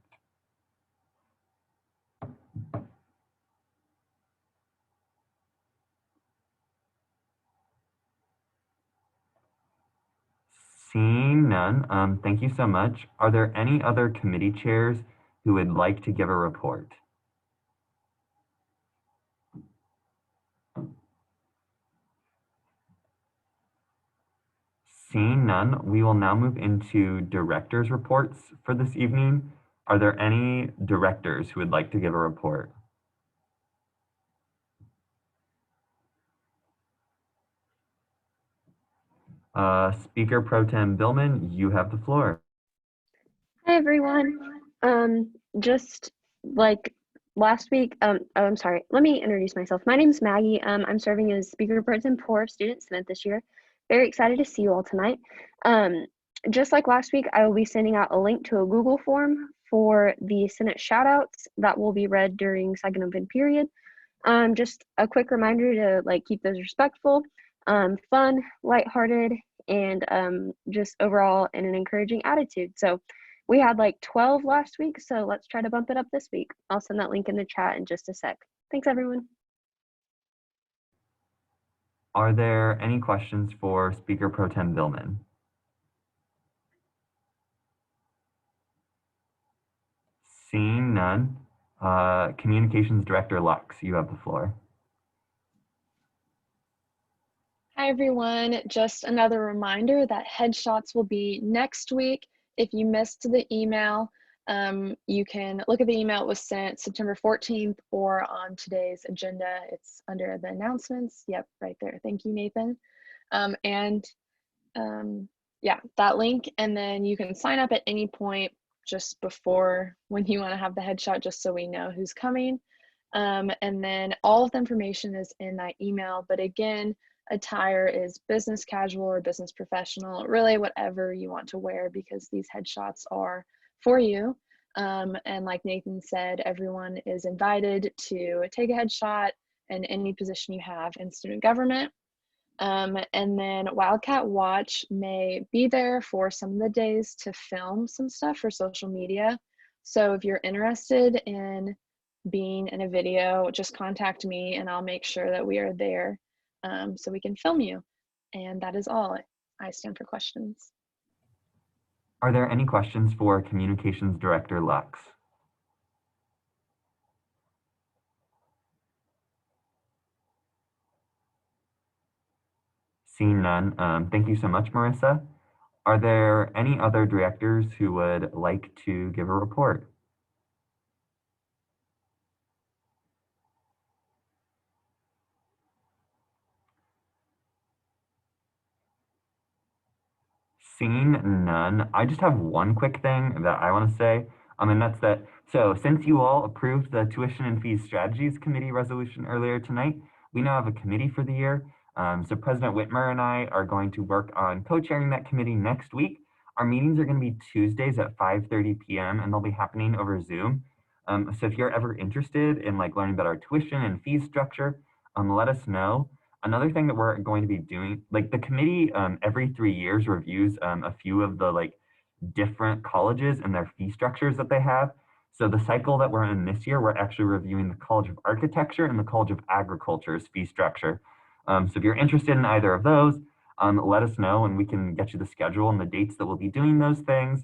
Seeing none, thank you so much. Are there any other committee chairs who would like to give a report? Seeing none, we will now move into directors' reports for this evening. Are there any directors who would like to give a report? Speaker Pro Tem Billman, you have the floor. Hi everyone. Just like last week, oh, I'm sorry. Let me introduce myself. My name is Maggie. I'm serving as Speaker Pro Tem for Student Senate this year. Very excited to see you all tonight. Just like last week, I will be sending out a link to a Google form for the Senate shoutouts that will be read during second open period. Just a quick reminder to like keep those respectful, fun, lighthearted, and just overall in an encouraging attitude. So we had like 12 last week, so let's try to bump it up this week. I'll send that link in the chat in just a sec. Thanks, everyone. Are there any questions for Speaker Pro Tem Billman? Seeing none, Communications Director Lux, you have the floor. Hi everyone, just another reminder that headshots will be next week. If you missed the email, you can look at the email. It was sent September 14th or on today's agenda. It's under the announcements. Yep, right there. Thank you, Nathan. Yeah, that link. And then you can sign up at any point just before when you want to have the headshot, just so we know who's coming. And then all of the information is in that email. But again, attire is business casual or business professional, really whatever you want to wear, because these headshots are for you. And like Nathan said, everyone is invited to take a headshot in any position you have in student government. And then Wildcat Watch may be there for some of the days to film some stuff for social media. So if you're interested in being in a video, just contact me and I'll make sure that we are there so we can film you. And that is all. I stand for questions. Are there any questions for Communications Director Lux? Seeing none, thank you so much, Marissa. Are there any other directors who would like to give a report? Seeing none, I just have one quick thing that I want to say, and that's that, so since you all approved the Tuition and Fees Strategies Committee resolution earlier tonight, we now have a committee for the year. So President Whitmer and I are going to work on co-chairing that committee next week. Our meetings are going to be Tuesdays at 5:30 p.m. and they'll be happening over Zoom. So if you're ever interested in like learning about our tuition and fees structure, let us know. Another thing that we're going to be doing, like the committee every 3 years reviews a few of the like different colleges and their fee structures that they have. So the cycle that we're in this year, we're actually reviewing the College of Architecture and the College of Agriculture's fee structure. So if you're interested in either of those, let us know and we can get you the schedule and the dates that we'll be doing those things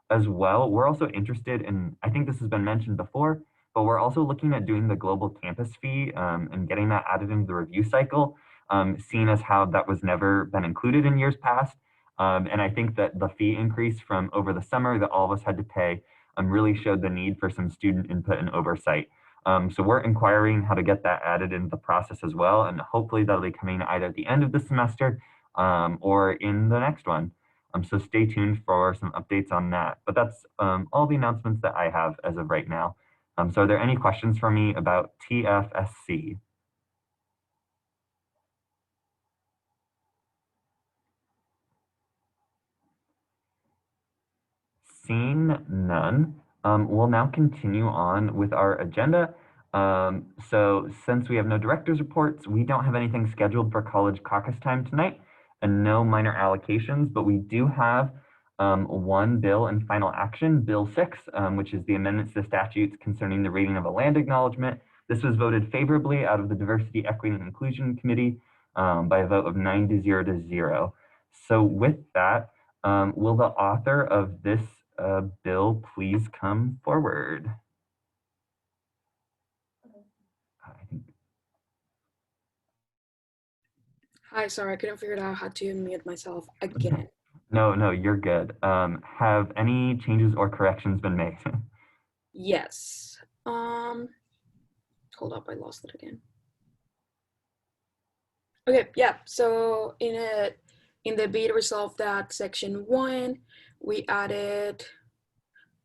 as well. We're also interested in, I think this has been mentioned before, but we're also looking at doing the global campus fee and getting that added into the review cycle, seeing as how that was never been included in years past. And I think that the fee increase from over the summer that all of us had to pay really showed the need for some student input and oversight. So we're inquiring how to get that added into the process as well. And hopefully that'll be coming either at the end of the semester or in the next one. So stay tuned for some updates on that. But that's all the announcements that I have as of right now. So are there any questions for me about TFSC? Seeing none, we'll now continue on with our agenda. So since we have no director's reports, we don't have anything scheduled for college caucus time tonight and no minor allocations, but we do have one bill in final action, Bill 6, which is the amendments to statutes concerning the rating of a land acknowledgement. This was voted favorably out of the Diversity, Equity, and Inclusion Committee by a vote of 9-0 to 0. So with that, Will the author of this bill please come forward? Hi, sorry, I couldn't figure out how to mute myself again. No, you're good. Have any changes or corrections been made? Yes. Hold up, I lost it again. Okay, yeah. So in the be it resolved that section 1, we added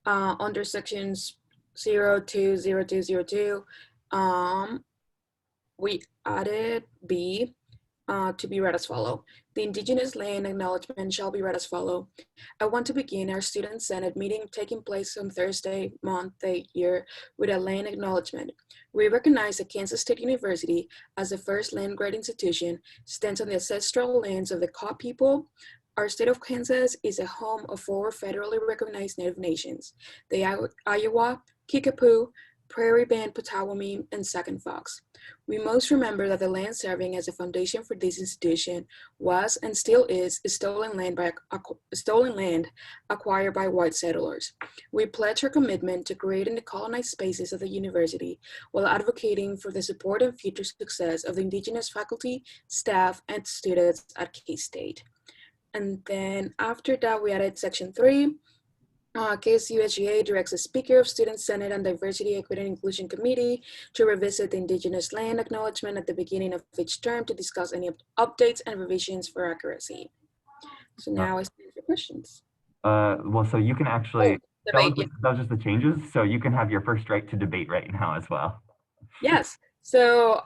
under sections 020202, we added B to be read as follow. The Indigenous Land Acknowledgement shall be read as follow. I want to begin our Student Senate meeting taking place on Thursday, month, day, year, with a land acknowledgement. We recognize that Kansas State University, as the first land-grant institution, stands on the ancestral lands of the Kaw people. Our state of Kansas is a home of 4 federally recognized Native nations, the Iowa, Kickapoo, Prairie Band Potawatomi, and Second Fox. We most remember that the land serving as a foundation for this institution was and still is stolen land acquired by white settlers. We pledge our commitment to creating the colonized spaces of the university while advocating for the support and future success of the Indigenous faculty, staff, and students at K-State. And then after that, we added section 3. KSU-SGA directs the Speaker of Student Senate and Diversity, Equity, and Inclusion Committee to revisit the Indigenous Land Acknowledgement at the beginning of each term to discuss any updates and revisions for accuracy. So now I stand for questions. Well, so you can actually, debate, that was just the changes, so you can have your first right to debate right now as well. Yes, so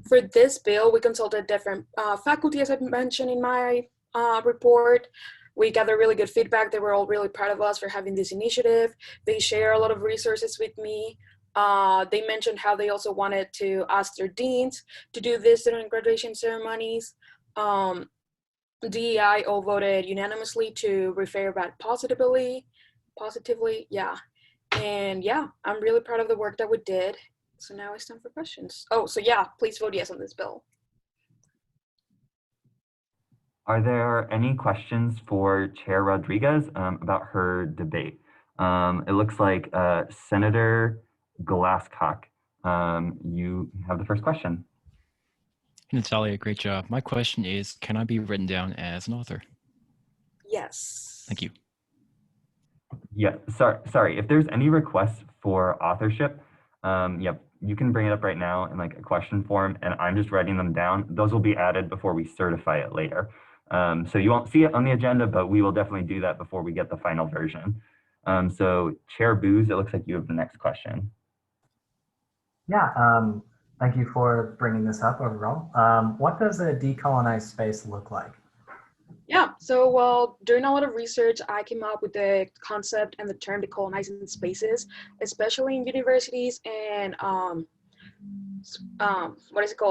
for this bill, we consulted different faculty, as I mentioned in my report. We gathered really good feedback. They were all really proud of us for having this initiative. They share a lot of resources with me. They mentioned how they also wanted to ask their deans to do this during graduation ceremonies. DEI all voted unanimously to refer back positively, yeah. And yeah, I'm really proud of the work that we did. So now it's time for questions. Oh, so yeah, please vote yes on this bill. Are there any questions for Chair Rodriguez about her debate? It looks like Senator Glasscock, you have the first question. Natalia, great job. My question is, can I be written down as an author? Yes. Thank you. Yeah, sorry. If there's any requests for authorship, yep, you can bring it up right now in like a question form, and I'm just writing them down. Those will be added before we certify it later. So you won't see it on the agenda, but we will definitely do that before we get the final version. So Chair Booz, it looks like you have the next question. Yeah, thank you for bringing this up overall. What does a decolonized space look like? Yeah, so well, doing a lot of research, I came up with the concept and the term decolonizing spaces, especially in universities and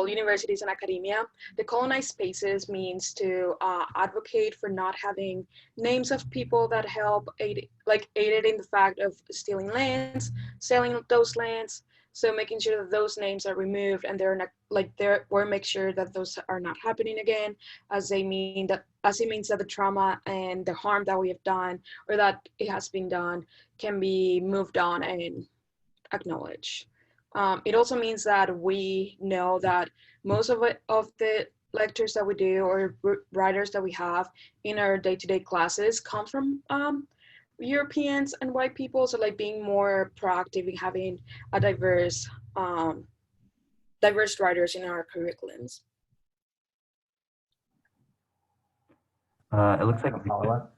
universities and academia. Decolonized spaces means to advocate for not having names of people that help aided in the fact of stealing lands, selling those lands. So making sure that those names are removed and they're not or make sure that those are not happening again, as it means that the trauma and the harm that we have done or that it has been done can be moved on and acknowledged. It also means that we know that most of the lectures that we do or writers that we have in our day-to-day classes come from Europeans and white people, so like being more proactive in having a diverse writers in our curriculums. It looks like a follow-up.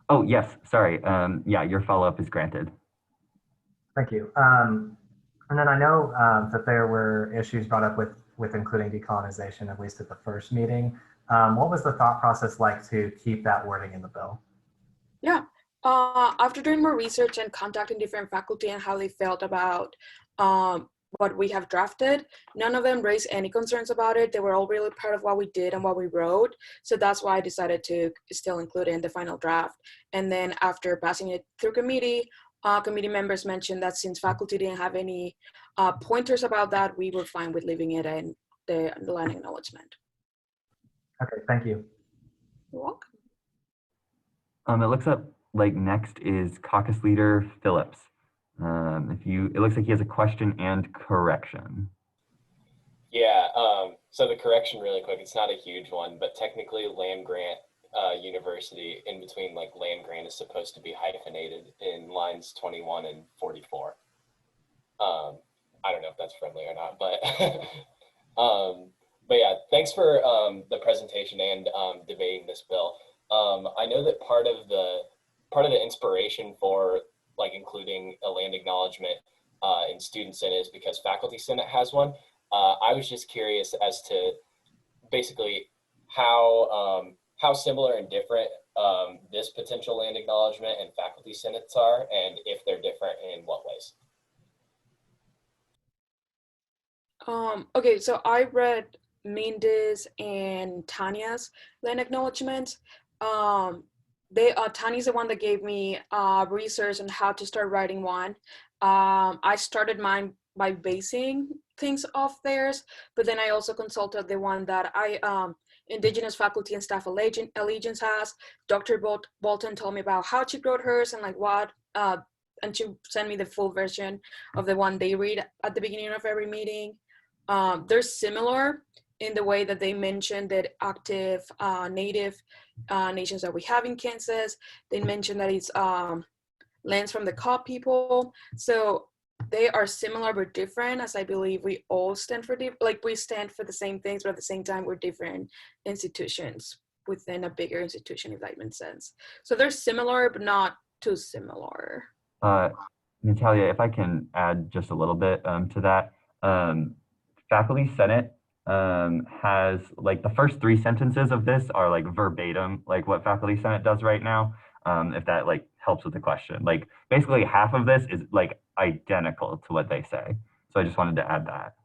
Oh yes, sorry. Yeah, your follow-up is granted. Thank you. And then I know that there were issues brought up with including decolonization, at least at the first meeting. What was the thought process like to keep that wording in the bill? Yeah. After doing more research and contacting different faculty and how they felt about what we have drafted, none of them raised any concerns about it. They were all really proud of what we did and what we wrote. So that's why I decided to still include it in the final draft. And then after passing it through committee, committee members mentioned that since faculty didn't have any pointers about that, we were fine with leaving it in the land acknowledgement. Okay, thank you. You're welcome. It looks like next is Caucus Leader Phillips. It looks like he has a question and correction. Yeah, so the correction really quick, it's not a huge one, but technically land grant university in between like land grant is supposed to be hyphenated in lines 21 and 44. I don't know if that's friendly or not, but but yeah, thanks for the presentation and debating this bill. I know that part of the inspiration for like including a land acknowledgement in Student Senate is because Faculty Senate has one. I was just curious as to basically how similar and different this potential land acknowledgement and Faculty Senates are, and if they're different in what ways. Okay, so I read Mindy's and Tanya's land acknowledgements. Tanya's the one that gave me research on how to start writing one. I started mine by basing things off theirs, but then I also consulted the one that Indigenous Faculty and Staff Allegiance has. Dr. Bolton told me about how she wrote hers and like what, and she sent me the full version of the one they read at the beginning of every meeting. They're similar in the way that they mentioned that active native nations that we have in Kansas. They mentioned that it's lands from the Kaw people. So they are similar but different, as I believe we all stand for, we stand for the same things, but at the same time, we're different institutions within a bigger institution, if that makes sense. So they're similar, but not too similar. Natalia, if I can add just a little bit to that. Faculty Senate has like the first 3 sentences of this are like verbatim, like what Faculty Senate does right now. If that like helps with the question, like basically half of this is like identical to what they say. So I just wanted to add that.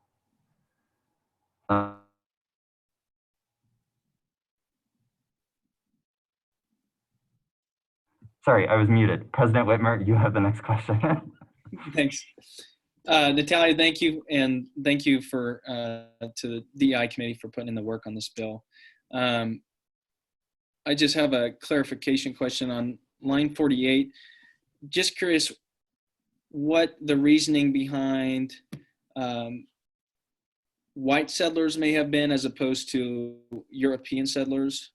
Sorry, I was muted. President Whitmer, you have the next question. Thanks. Natalia, thank you. And thank you for to the DEI committee for putting in the work on this bill. I just have a clarification question on line 48. Just curious what the reasoning behind white settlers may have been as opposed to European settlers?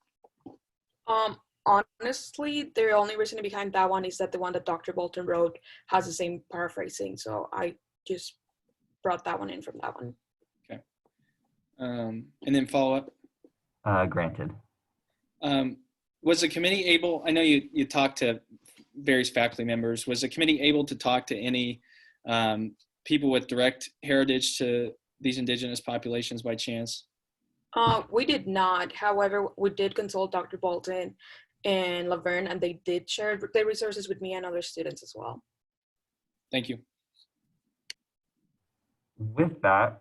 Honestly, the only reason behind that one is that the one that Dr. Bolton wrote has the same paraphrasing. So I just brought that one in from that one. Okay. And then follow up? Granted. Was the committee able, I know you talked to various faculty members, was the committee able to talk to any people with direct heritage to these indigenous populations by chance? We did not. However, we did consult Dr. Bolton and Laverne, and they did share their resources with me and other students as well. Thank you. With that,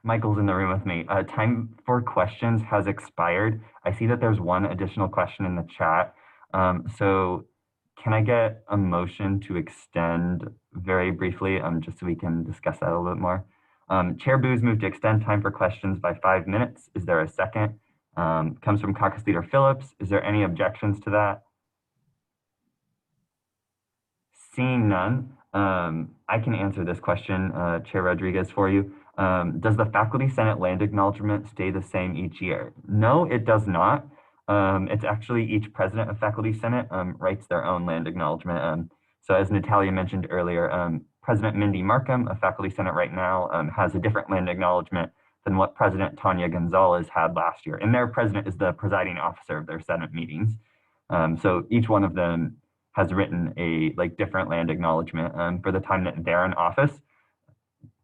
Michael's in the room with me. Time for questions has expired. I see that there's one additional question in the chat. So can I get a motion to extend very briefly, just so we can discuss that a little bit more? Chair Booz moved to extend time for questions by 5 minutes. Is there a second? Comes from Caucus Leader Phillips. Is there any objections to that? Seeing none, I can answer this question, Chair Rodriguez, for you. Does the Faculty Senate land acknowledgement stay the same each year? No, it does not. It's actually each president of Faculty Senate writes their own land acknowledgement. So as Natalia mentioned earlier, President Mindy Markham of Faculty Senate right now has a different land acknowledgement than what President Tanya Gonzalez had last year. And their president is the presiding officer of their Senate meetings. So each one of them has written a different land acknowledgement for the time that they're in office.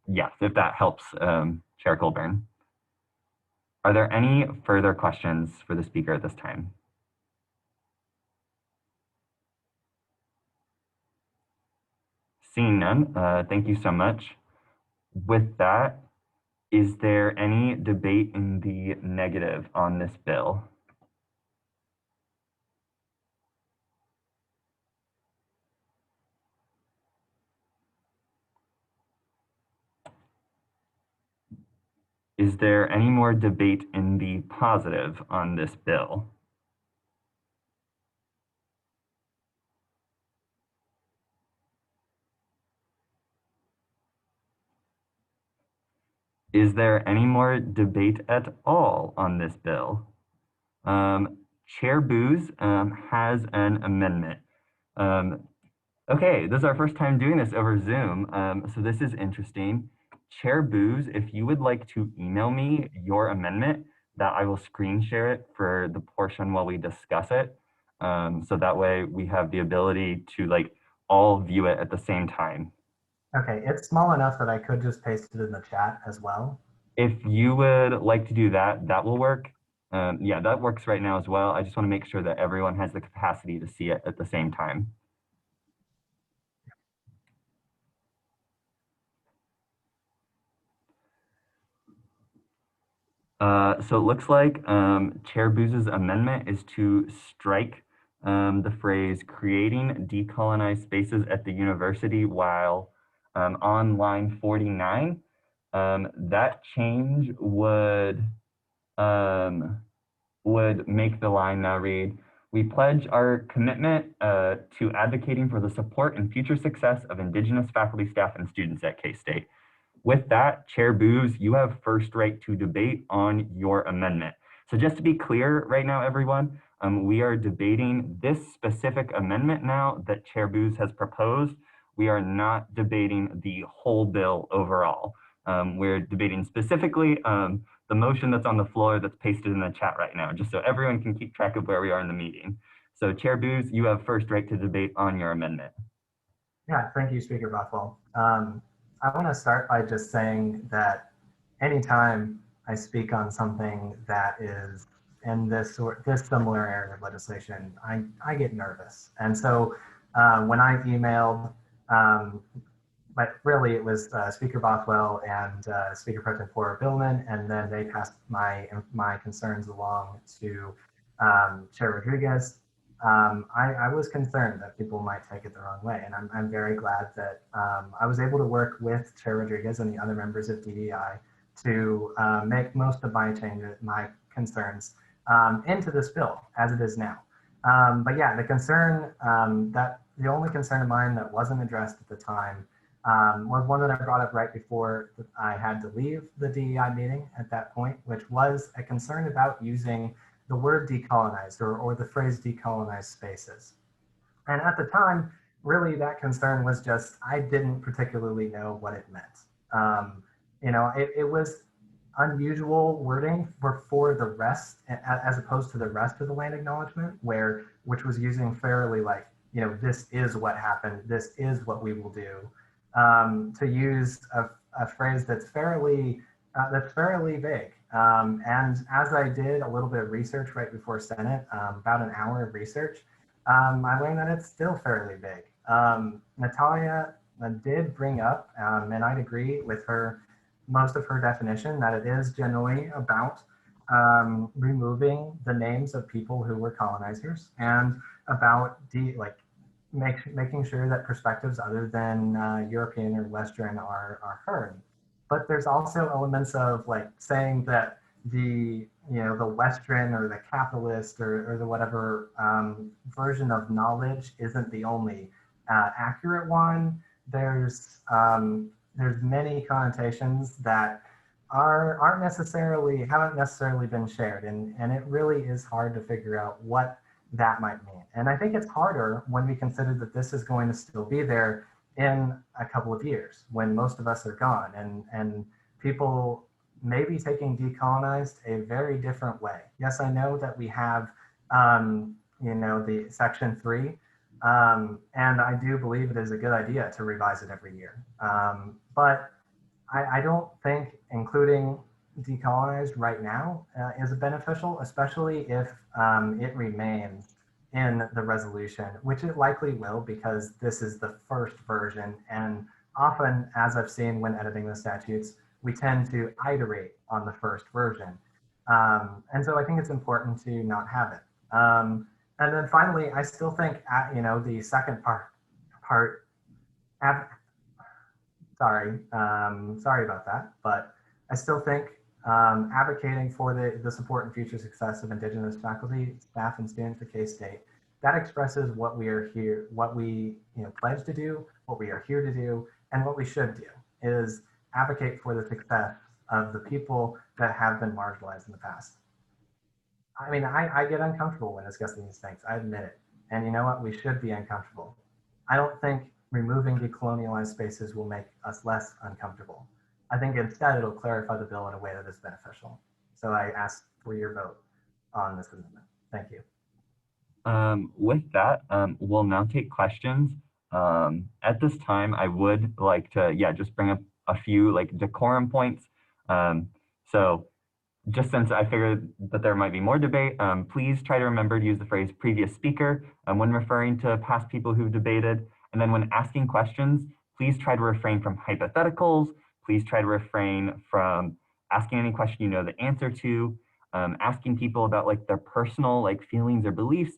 Yes, if that helps, Chair Colburn. Are there any further questions for the speaker at this time? Seeing none, thank you so much. With that, is there any debate in the negative on this bill? Is there any more debate in the positive on this bill? Is there any more debate at all on this bill? Chair Booz has an amendment. Okay, this is our first time doing this over Zoom, so this is interesting. Chair Booz, if you would like to email me your amendment, that I will screen share it for the portion while we discuss it. So that way we have the ability to like all view it at the same time. Okay, it's small enough that I could just paste it in the chat as well. If you would like to do that, that will work. Yeah, that works right now as well. I just want to make sure that everyone has the capacity to see it at the same time. So it looks like Chair Booz's amendment is to strike the phrase creating decolonized spaces at the university while on line 49. That change would make the line now read, "We pledge our commitment to advocating for the support and future success of Indigenous faculty, staff, and students at K-State." With that, Chair Booz, you have first right to debate on your amendment. So just to be clear right now, everyone, we are debating this specific amendment now that Chair Booz has proposed. We are not debating the whole bill overall. We're debating specifically the motion that's on the floor that's pasted in the chat right now, just so everyone can keep track of where we are in the meeting. So Chair Booz, you have first right to debate on your amendment. Yeah, thank you, Speaker Bothwell. I want to start by just saying that anytime I speak on something that is in this similar area of legislation, I get nervous. And so when I emailed, but really it was Speaker Bothwell and Speaker Pro Tem Billman, and then they passed my concerns along to Chair Rodriguez. I was concerned that people might take it the wrong way, and I'm very glad that I was able to work with Chair Rodriguez and the other members of DEI to make most of my changes, my concerns into this bill as it is now. But yeah, the concern the only concern of mine that wasn't addressed at the time was one that I brought up right before I had to leave the DEI meeting at that point, which was a concern about using the word decolonized or the phrase decolonized spaces. And at the time, really that concern was just, I didn't particularly know what it meant. You know, it was unusual wording for the rest, as opposed to the rest of the land acknowledgement, which was using fairly like, you know, this is what happened, this is what we will do. To use a phrase that's fairly vague. And as I did a little bit of research right before Senate, about an hour of research, I learned that it's still fairly vague. Natalia did bring up, and I'd agree with her, most of her definition, that it is generally about removing the names of people who were colonizers and about making sure that perspectives other than European or Western are heard. But there's also elements of like saying that the Western or the capitalist or the whatever version of knowledge isn't the only accurate one. There's many connotations that haven't necessarily been shared, and it really is hard to figure out what that might mean. And I think it's harder when we consider that this is going to still be there in a couple of years when most of us are gone, and people may be taking decolonized a very different way. Yes, I know that we have the Section 3, and I do believe it is a good idea to revise it every year. But I don't think including decolonized right now is beneficial, especially if it remains in the resolution, which it likely will, because this is the first version. And often, as I've seen when editing the statutes, we tend to iterate on the first version. And so I think it's important to not have it. And then finally, I still think, the second part, sorry about that, but I still think advocating for the support and future success of Indigenous faculty, staff, and students at K-State, that expresses what we are here, what we pledge to do, what we are here to do, and what we should do is advocate for the success of the people that have been marginalized in the past. I mean, I get uncomfortable when discussing these things. I admit it. And you know what? We should be uncomfortable. I don't think removing decolonialized spaces will make us less uncomfortable. I think instead it'll clarify the bill in a way that is beneficial. So I ask for your vote on this amendment. Thank you. With that, we'll now take questions. At this time, I would like to, just bring up a few like decorum points. So just since I figured that there might be more debate, please try to remember to use the phrase previous speaker when referring to past people who've debated. And then when asking questions, please try to refrain from hypotheticals. Please try to refrain from asking any question you know the answer to, asking people about like their personal like feelings or beliefs.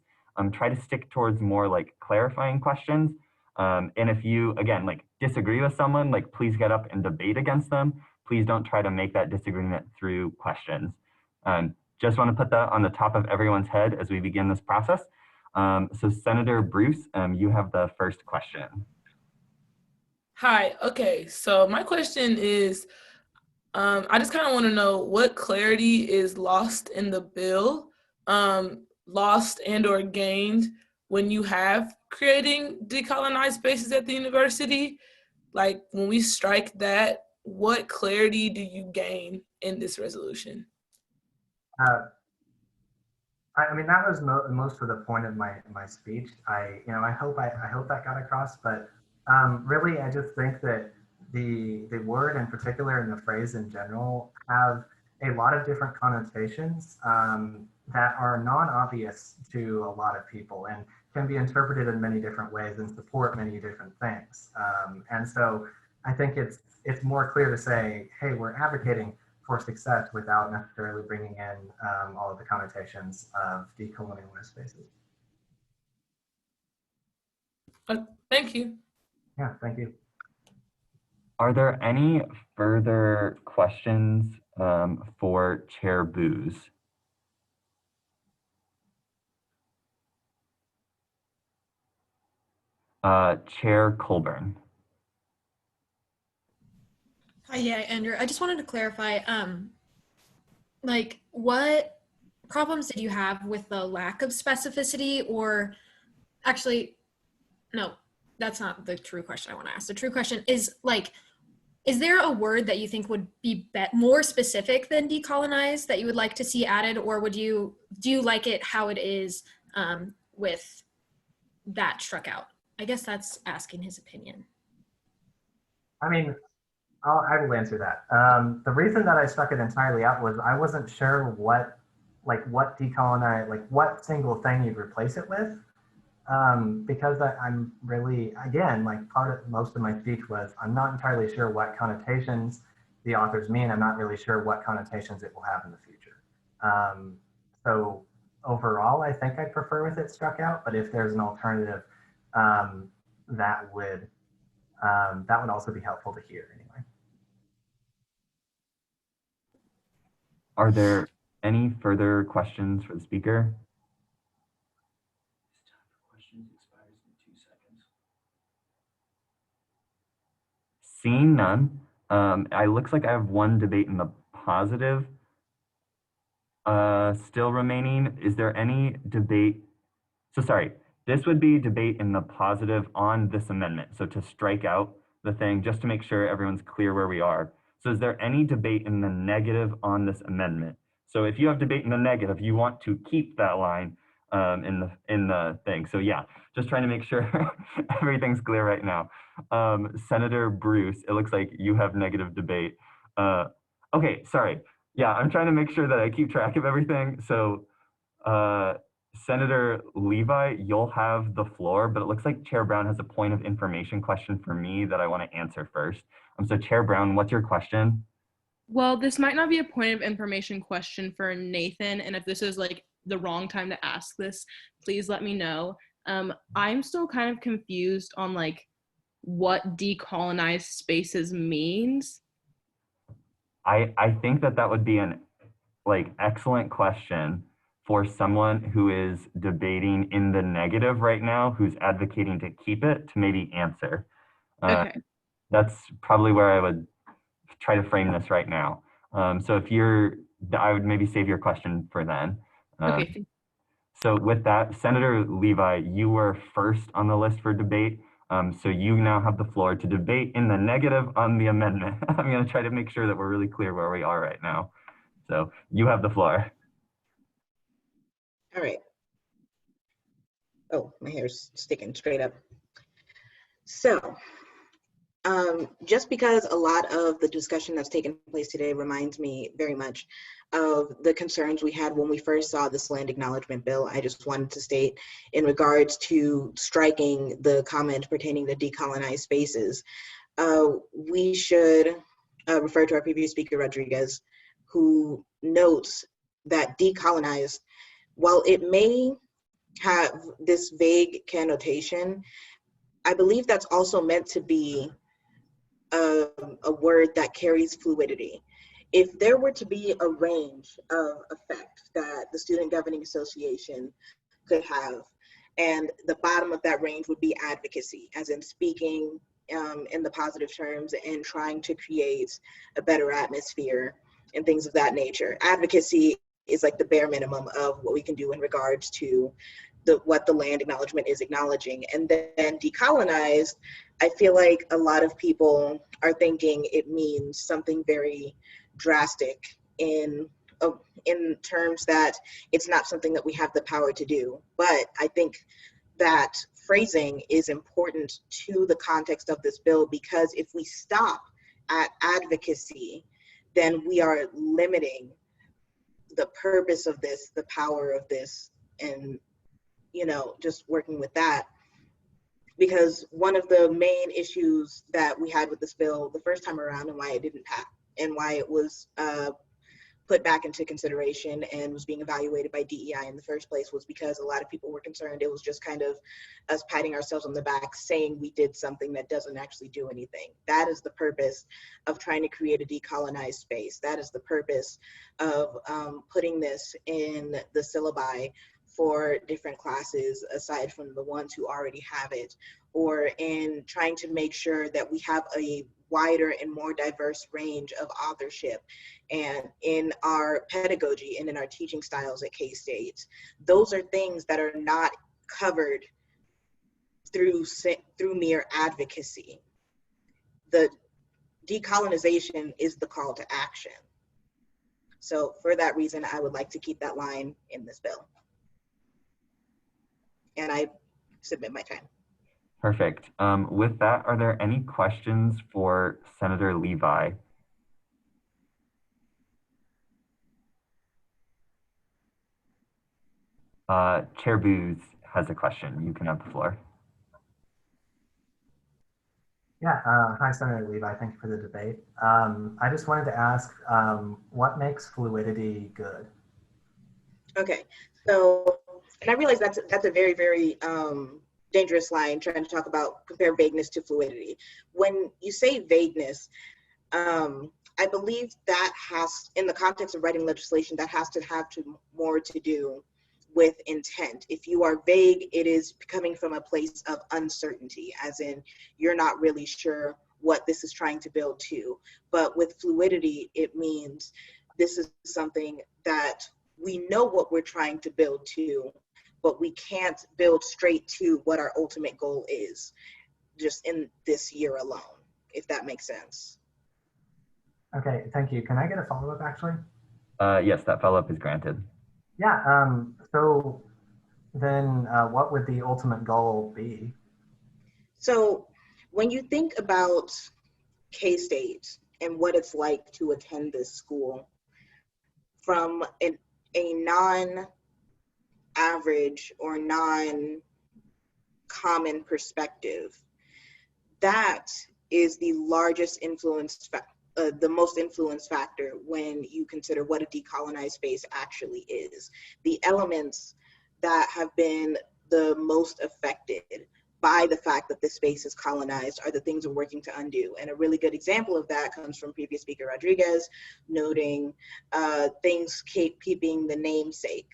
Try to stick towards more like clarifying questions. And if you, again, like disagree with someone, like please get up and debate against them. Please don't try to make that disagreement through questions. Just want to put that on the top of everyone's head as we begin this process. So Senator Bruce, you have the first question. Hi, okay, so my question is, I just kind of want to know what clarity is lost in the bill, lost and or gained when you have creating decolonized spaces at the university. Like when we strike that, what clarity do you gain in this resolution? I mean, that was most of the point of my speech. I hope that got across, but really, I just think that the word in particular and the phrase in general have a lot of different connotations that are non-obvious to a lot of people and can be interpreted in many different ways and support many different things. And so I think it's more clear to say, hey, we're advocating for success without necessarily bringing in all of the connotations of decolonialized spaces. Thank you. Yeah, thank you. Are there any further questions for Chair Booz? Chair Colburn. Hi, yeah, Andrew. I just wanted to clarify, like, what problems did you have with the lack of specificity, or actually, no, that's not the true question I want to ask. The true question is, like, is there a word that you think would be more specific than decolonize that you would like to see added, or do you like it how it is with that struck out? I guess that's asking his opinion. I mean, I will answer that. The reason that I struck it entirely out was I wasn't sure what decolonize, like what single thing you'd replace it with. Because I'm really, again, like most of my speech was, I'm not entirely sure what connotations the authors mean. I'm not really sure what connotations it will have in the future. So overall, I think I prefer with it struck out, but if there's an alternative, that would also be helpful to hear anyway. Are there any further questions for the speaker? Seeing none, it looks like I have one debate in the positive still remaining. Is there any debate? So sorry, this would be debate in the positive on this amendment. So to strike out the thing, just to make sure everyone's clear where we are. So is there any debate in the negative on this amendment? So if you have debate in the negative, you want to keep that line in the thing. So yeah, just trying to make sure everything's clear right now. Senator Bruce, it looks like you have negative debate. Okay, sorry. Yeah, I'm trying to make sure that I keep track of everything. So Senator Levi, you'll have the floor, but it looks like Chair Brown has a point of information question for me that I want to answer first. So Chair Brown, what's your question? Well, this might not be a point of information question for Nathan, and if this is like the wrong time to ask this, please let me know. I'm still kind of confused on like what decolonized spaces means. I think that would be an excellent question for someone who is debating in the negative right now, who's advocating to keep it, to maybe answer. Okay. That's probably where I would try to frame this right now. So I would maybe save your question for then. Okay. So with that, Senator Levi, you were first on the list for debate. So you now have the floor to debate in the negative on the amendment. I'm going to try to make sure that we're really clear where we are right now. So you have the floor. All right. Oh, my hair's sticking straight up. So just because a lot of the discussion that's taken place today reminds me very much of the concerns we had when we first saw this land acknowledgement bill, I just wanted to state in regards to striking the comment pertaining to decolonized spaces, we should refer to our previous speaker, Rodriguez, who notes that decolonized, while it may have this vague connotation, I believe that's also meant to be a word that carries fluidity. If there were to be a range of effect that the Student Governing Association could have, and the bottom of that range would be advocacy, as in speaking in the positive terms and trying to create a better atmosphere and things of that nature. Advocacy is like the bare minimum of what we can do in regards to what the land acknowledgement is acknowledging. And then decolonized, I feel like a lot of people are thinking it means something very drastic in terms that it's not something that we have the power to do. But I think that phrasing is important to the context of this bill, because if we stop at advocacy, then we are limiting the purpose of this, the power of this, and just working with that. Because one of the main issues that we had with this bill the first time around, and why it didn't pass, and why it was put back into consideration and was being evaluated by DEI in the first place, was because a lot of people were concerned it was just kind of us patting ourselves on the back saying we did something that doesn't actually do anything. That is the purpose of trying to create a decolonized space. That is the purpose of putting this in the syllabi for different classes aside from the ones who already have it, or in trying to make sure that we have a wider and more diverse range of authorship and in our pedagogy and in our teaching styles at K-State. Those are things that are not covered through mere advocacy. The decolonization is the call to action. So for that reason, I would like to keep that line in this bill. And I submit my time. Perfect. With that, are there any questions for Senator Levi? Chair Booth has a question. You can have the floor. Yeah, hi, Senator Levi. Thank you for the debate. I just wanted to ask, what makes fluidity good? Okay, so, and I realize that's a very, very dangerous line, trying to talk about compare vagueness to fluidity. When you say vagueness, I believe that has, in the context of writing legislation, that has to have more to do with intent. If you are vague, it is coming from a place of uncertainty, as in you're not really sure what this is trying to build to. But with fluidity, it means this is something that we know what we're trying to build to, but we can't build straight to what our ultimate goal is just in this year alone, if that makes sense. Okay, thank you. Can I get a follow-up actually? Yes, that follow-up is granted. Yeah, so then what would the ultimate goal be? So when you think about K-State and what it's like to attend this school from a non-average or non-common perspective, that is the largest influence, the most influence factor when you consider what a decolonized space actually is. The elements that have been the most affected by the fact that this space is colonized are the things we're working to undo. And a really good example of that comes from previous speaker Rodriguez, noting things keeping the namesake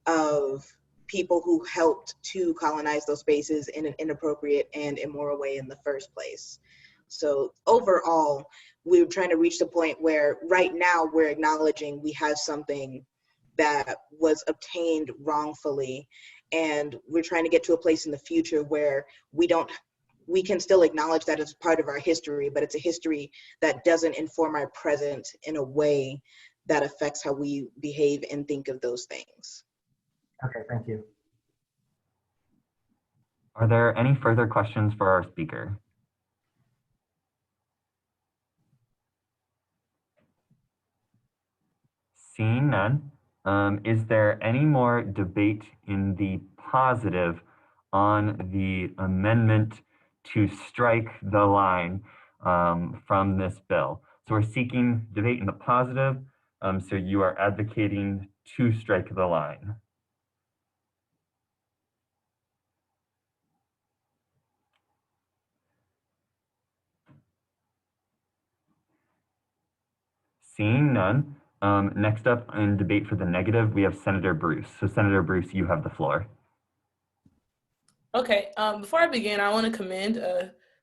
of people who helped to colonize those spaces in an inappropriate and immoral way in the first place. So overall, we were trying to reach the point where right now we're acknowledging we have something that was obtained wrongfully, and we're trying to get to a place in the future where we can still acknowledge that it's part of our history, but it's a history that doesn't inform our present in a way that affects how we behave and think of those things. Okay, thank you. Are there any further questions for our speaker? Seeing none, is there any more debate in the positive on the amendment to strike the line from this bill? So we're seeking debate in the positive, so you are advocating to strike the line. Seeing none, next up in debate for the negative, we have Senator Bruce. So Senator Bruce, you have the floor. Okay, before I begin, I want to commend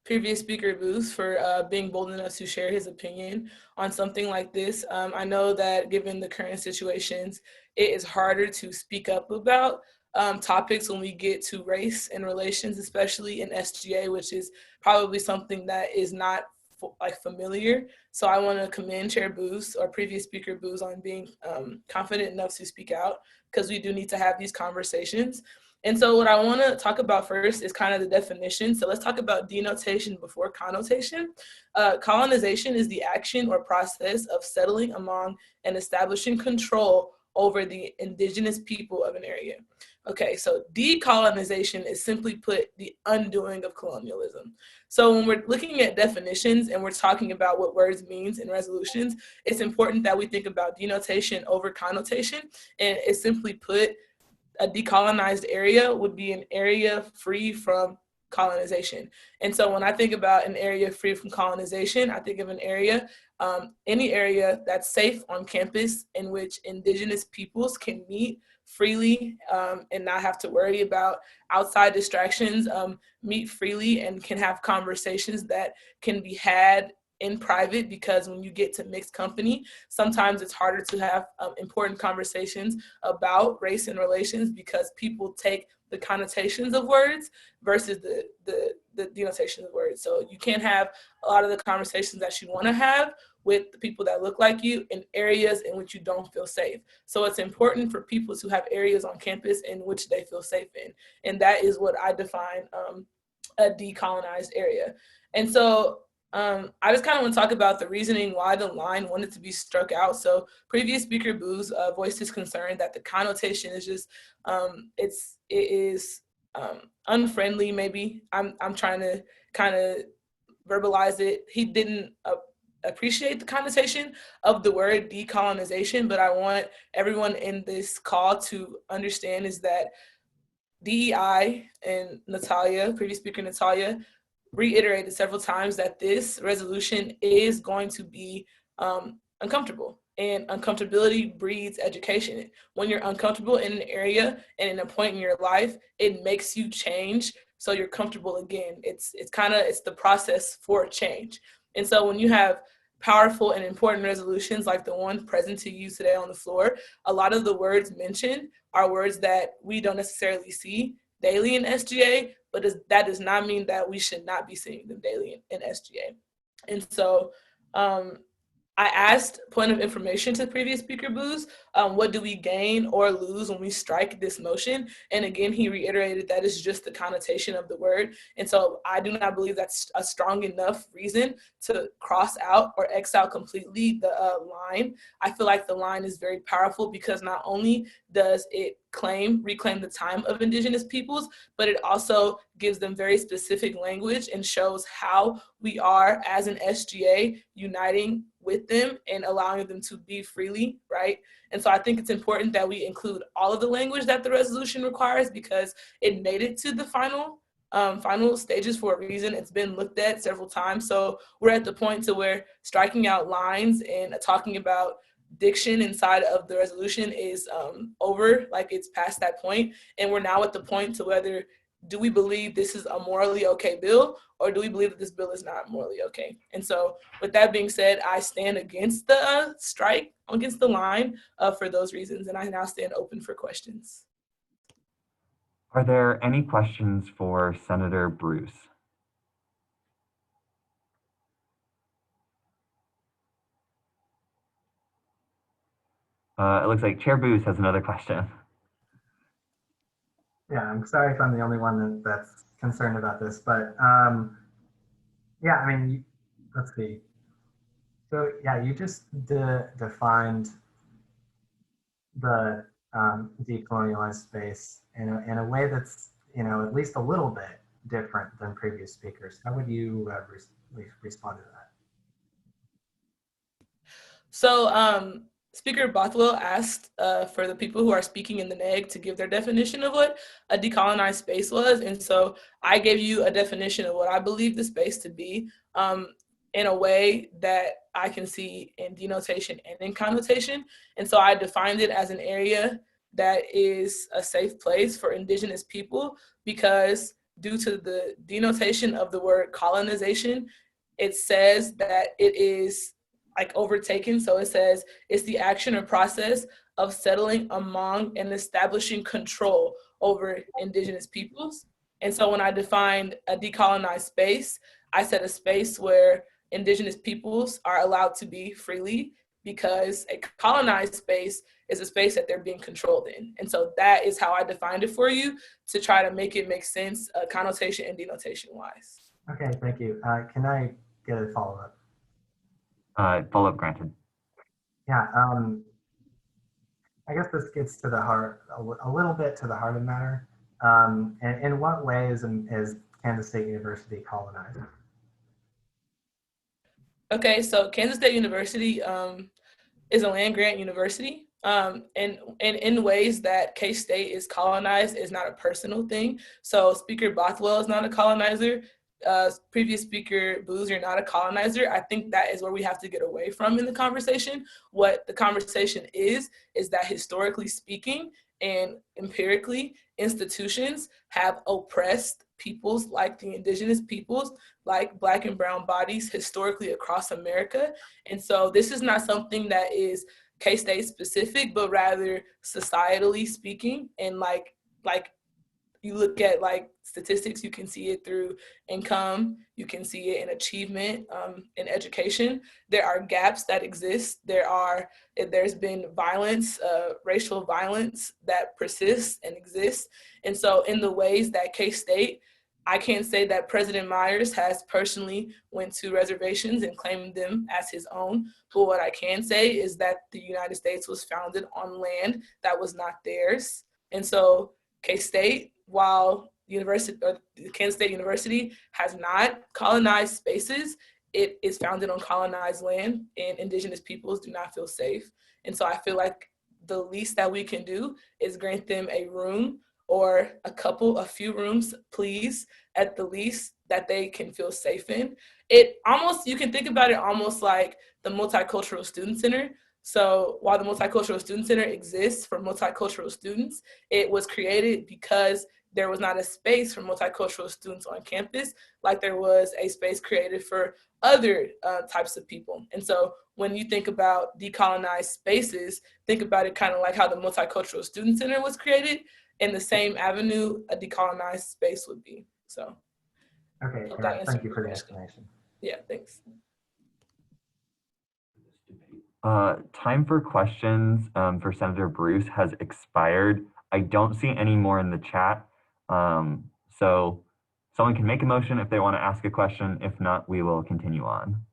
previous speaker Booth for being bold enough to share his opinion on something like this. I know that given the current situations, it is harder to speak up about topics when we get to race and relations, especially in SGA, which is probably something that is not familiar. So I want to commend Chair Booth or previous speaker Booth on being confident enough to speak out, because we do need to have these conversations. And so what I want to talk about first is kind of the definition. So let's talk about denotation before connotation. Colonization is the action or process of settling among and establishing control over the indigenous people of an area. Okay, so decolonization is simply put the undoing of colonialism. So when we're looking at definitions and we're talking about what words means in resolutions, it's important that we think about denotation over connotation. And it's simply put, a decolonized area would be an area free from colonization. And so when I think about an area free from colonization, I think of an area, any area that's safe on campus in which indigenous peoples can meet freely and not have to worry about outside distractions, meet freely and can have conversations that can be had in private, because when you get to mixed company, sometimes it's harder to have important conversations about race and relations, because people take the connotations of words versus the denotation of words. So you can't have a lot of the conversations that you want to have with the people that look like you in areas in which you don't feel safe. So it's important for people to have areas on campus in which they feel safe in. And that is what I define a decolonized area. And so I just kind of want to talk about the reasoning why the line wanted to be struck out. So previous speaker Booz voiced his concern that the connotation is just, it is unfriendly maybe. I'm trying to kind of verbalize it. He didn't appreciate the connotation of the word decolonization, but I want everyone in this call to understand is that DEI and Natalia, previous speaker Natalia, reiterated several times that this resolution is going to be uncomfortable, and uncomfortability breeds education. When you're uncomfortable in an area and in a point in your life, it makes you change so you're comfortable again. It's the process for change. And so when you have powerful and important resolutions like the one present to you today on the floor, a lot of the words mentioned are words that we don't necessarily see daily in SGA, but that does not mean that we should not be seeing them daily in SGA. And so I asked point of information to previous speaker Booz, what do we gain or lose when we strike this motion? And again, he reiterated that it's just the connotation of the word. And so I do not believe that's a strong enough reason to cross out or X out completely the line. I feel like the line is very powerful because not only does it reclaim the time of indigenous peoples, but it also gives them very specific language and shows how we are as an SGA uniting with them and allowing them to be freely, right? And so I think it's important that we include all of the language that the resolution requires because it made it to the final stages for a reason. It's been looked at several times. So we're at the point to where striking out lines and talking about diction inside of the resolution is over, like it's past that point. And we're now at the point to whether do we believe this is a morally okay bill, or do we believe that this bill is not morally okay? And so with that being said, I stand against the strike, against the line for those reasons, and I now stand open for questions. Are there any questions for Senator Bruce? It looks like Chair Booth has another question. Yeah, I'm sorry if I'm the only one that's concerned about this, but yeah, I mean, let's see. So yeah, you just defined the decolonialized space in a way that's, you know, at least a little bit different than previous speakers. How would you respond to that? So Speaker Bothwell asked for the people who are speaking in the NEG to give their definition of what a decolonized space was. And so I gave you a definition of what I believe the space to be in a way that I can see in denotation and in connotation. And so I defined it as an area that is a safe place for Indigenous people, because due to the denotation of the word colonization, it says that it is like overtaken. So it says it's the action or process of settling among and establishing control over Indigenous peoples. And so when I defined a decolonized space, I said a space where Indigenous peoples are allowed to be freely, because a colonized space is a space that they're being controlled in. And so that is how I defined it for you, to try to make it make sense connotation and denotation wise. Okay, thank you. Can I get a follow-up? Follow-up granted. Yeah, I guess this gets to the heart, a little bit to the heart of the matter. And in what way is Kansas State University colonized? Okay, so Kansas State University is a land-grant university. And in ways that K-State is colonized is not a personal thing. So Speaker Bothwell is not a colonizer. Previous speaker Booz, you're not a colonizer. I think that is where we have to get away from in the conversation. What the conversation is that historically speaking and empirically, institutions have oppressed peoples like the Indigenous peoples, like Black and brown bodies historically across America. And so this is not something that is K-State specific, but rather societally speaking. And like you look at like statistics, you can see it through income, you can see it in achievement, in education. There are gaps that exist. There's been violence, racial violence that persists and exists. And so in the ways that K-State, I can't say that President Myers has personally went to reservations and claimed them as his own, but what I can say is that the United States was founded on land that was not theirs. And so K-State, while Kansas State University has not colonized spaces, it is founded on colonized land, and Indigenous peoples do not feel safe. And so I feel like the least that we can do is grant them a room or a few rooms, please, at the least, that they can feel safe in. You can think about it almost like the Multicultural Student Center. So while the Multicultural Student Center exists for multicultural students, it was created because there was not a space for multicultural students on campus, like there was a space created for other types of people. And so when you think about decolonized spaces, think about it kind of like how the Multicultural Student Center was created. In the same avenue, a decolonized space would be. So, okay, thank you for the explanation. Yeah, thanks. Time for questions for Senator Bruce has expired. I don't see any more in the chat. So someone can make a motion if they want to ask a question. If not, we will continue on.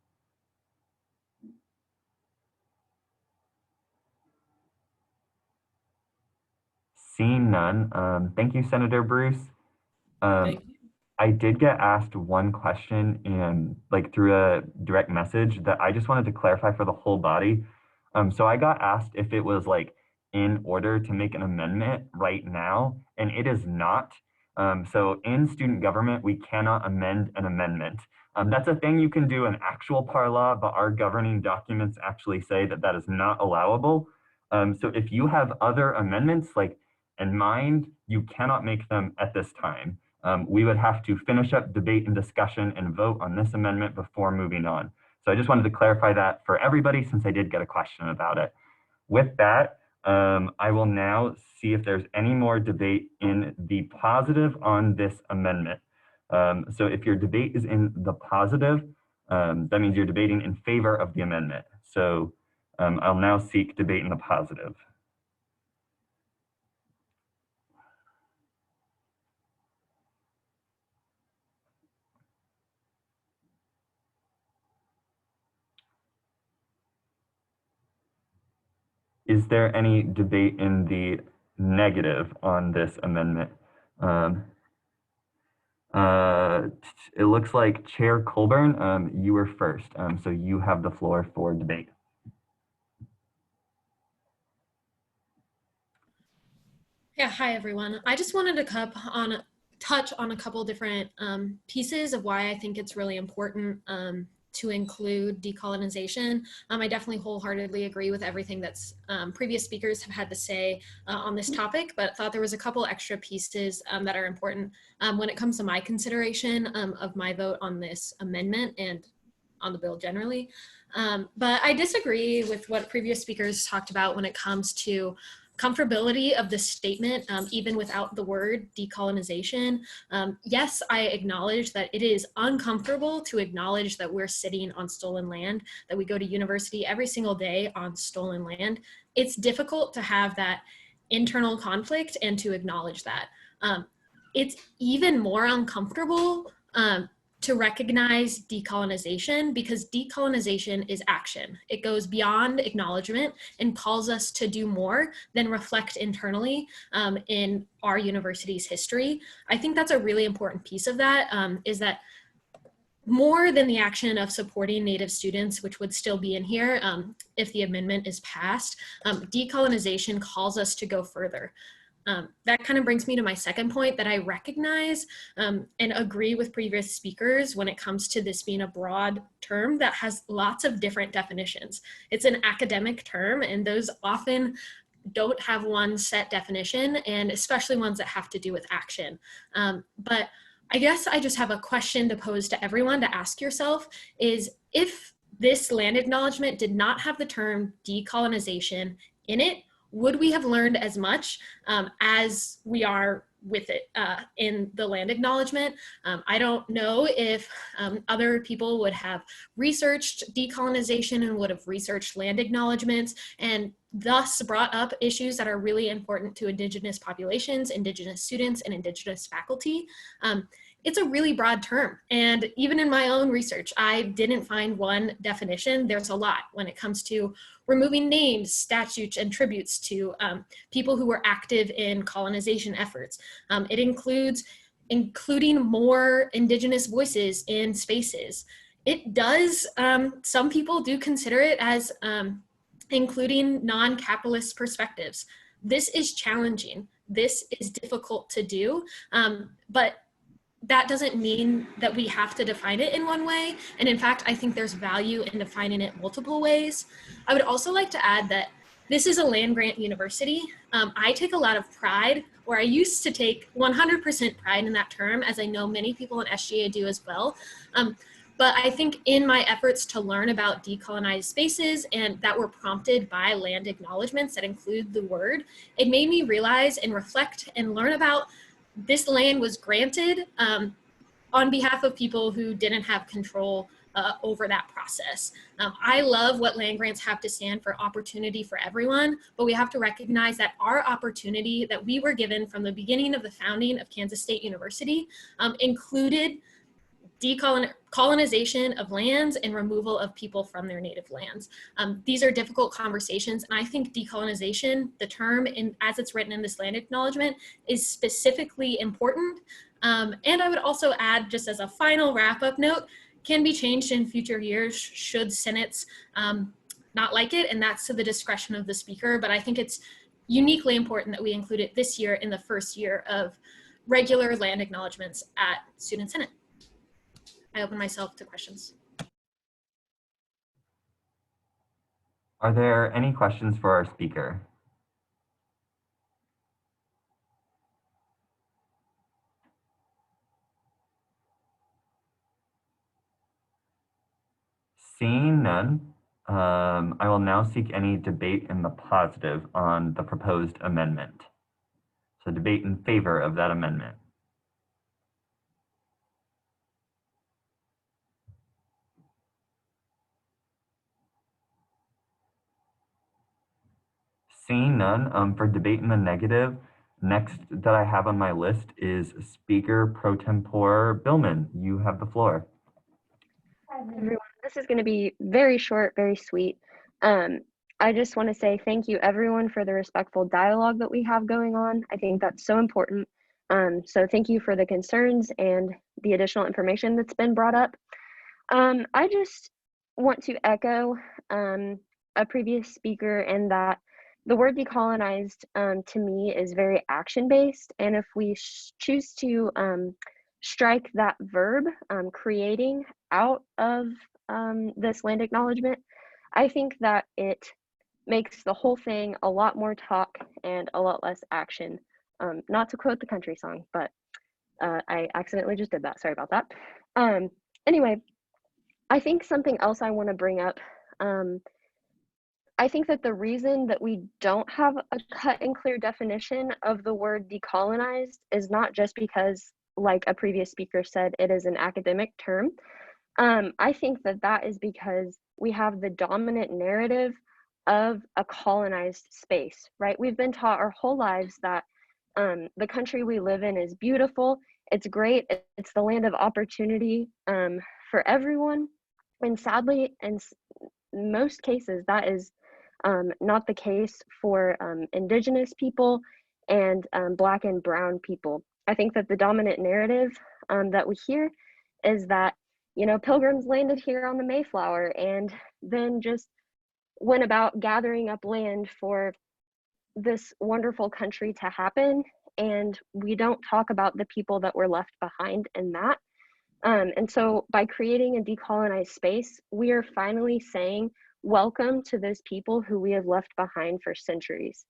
Seeing none, thank you, Senator Bruce. Thank you. I did get asked one question through a direct message that I just wanted to clarify for the whole body. So I got asked if it was in order to make an amendment right now, and it is not. So in student government, we cannot amend an amendment. That's a thing you can do in actual par law, but our governing documents actually say that that is not allowable. So if you have other amendments in mind, you cannot make them at this time. we would have to finish up debate and discussion and vote on this amendment before moving on. So I just wanted to clarify that for everybody since I did get a question about it. With that, I will now see if there's any more debate in the positive on this amendment. So if your debate is in the positive, that means you're debating in favor of the amendment. So I'll now seek debate in the positive. Is there any debate in the negative on this amendment? It looks like Chair Colburn, you were first, so you have the floor for debate. Yeah, hi everyone. I just wanted to touch on a couple different pieces of why I think it's really important to include decolonization. I definitely wholeheartedly agree with everything that's previous speakers have had to say on this topic, but thought there was a couple extra pieces that are important when it comes to my consideration of my vote on this amendment and on the bill generally. But I disagree with what previous speakers talked about when it comes to comfortability of the statement, even without the word decolonization. Yes, I acknowledge that it is uncomfortable to acknowledge that we're sitting on stolen land, that we go to university every single day on stolen land. It's difficult to have that internal conflict and to acknowledge that. It's even more uncomfortable to recognize decolonization because decolonization is action. It goes beyond acknowledgement and calls us to do more than reflect internally in our university's history. I think that's a really important piece of that, is that more than the action of supporting Native students, which would still be in here if the amendment is passed, decolonization calls us to go further. That kind of brings me to my second point that I recognize and agree with previous speakers when it comes to this being a broad term that has lots of different definitions. It's an academic term and those often don't have one set definition, and especially ones that have to do with action. But I guess I just have a question to pose to everyone to ask yourself is, if this land acknowledgement did not have the term decolonization in it, would we have learned as much as we are with it in the land acknowledgement? I don't know if other people would have researched decolonization and would have researched land acknowledgements and thus brought up issues that are really important to Indigenous populations, Indigenous students, and Indigenous faculty. It's a really broad term. And even in my own research, I didn't find one definition. There's a lot when it comes to removing names, statutes, and tributes to people who were active in colonization efforts. It includes including more Indigenous voices in spaces. It does, some people do consider it as including non-capitalist perspectives. This is challenging. This is difficult to do, but that doesn't mean that we have to define it in one way. And in fact, I think there's value in defining it multiple ways. I would also like to add that this is a land-grant university. I take a lot of pride, or I used to take 100% pride in that term, as I know many people in SGA do as well. But I think in my efforts to learn about decolonized spaces and that were prompted by land acknowledgements that include the word, it made me realize and reflect and learn about this land was granted on behalf of people who didn't have control over that process. I love what land grants have to stand for: opportunity for everyone, but we have to recognize that our opportunity that we were given from the beginning of the founding of Kansas State University included colonization of lands and removal of people from their native lands. These are difficult conversations, and I think decolonization, the term as it's written in this land acknowledgement, is specifically important. And I would also add, just as a final wrap-up note, can be changed in future years should senates not like it, and that's to the discretion of the speaker, but I think it's uniquely important that we include it this year in the first year of regular land acknowledgements at Student Senate. I open myself to questions. Are there any questions for our speaker? Seeing none, I will now seek any debate in the positive on the proposed amendment. So debate in favor of that amendment. Seeing none, for debate in the negative, next that I have on my list is Speaker Pro Tempore Billman. You have the floor. Hi, everyone. This is going to be very short, very sweet. I just want to say thank you, everyone, for the respectful dialogue that we have going on. I think that's so important. So thank you for the concerns and the additional information that's been brought up. I just want to echo a previous speaker in that the word decolonized to me is very action-based. And if we choose to strike that verb, creating, out of this land acknowledgement, I think that it makes the whole thing a lot more talk and a lot less action. Not to quote the country song, but I accidentally just did that. Sorry about that. Anyway, I think something else I want to bring up, I think that the reason that we don't have a cut and clear definition of the word decolonized is not just because, like a previous speaker said, it is an academic term. I think that that is because we have the dominant narrative of a colonized space, right? We've been taught our whole lives that the country we live in is beautiful, it's great, it's the land of opportunity for everyone. And sadly, in most cases, that is not the case for Indigenous people and Black and Brown people. I think that the dominant narrative that we hear is that, you know, pilgrims landed here on the Mayflower and then just went about gathering up land for this wonderful country to happen. And we don't talk about the people that were left behind in that. And so by creating a decolonized space, we are finally saying, welcome to those people who we have left behind for centuries.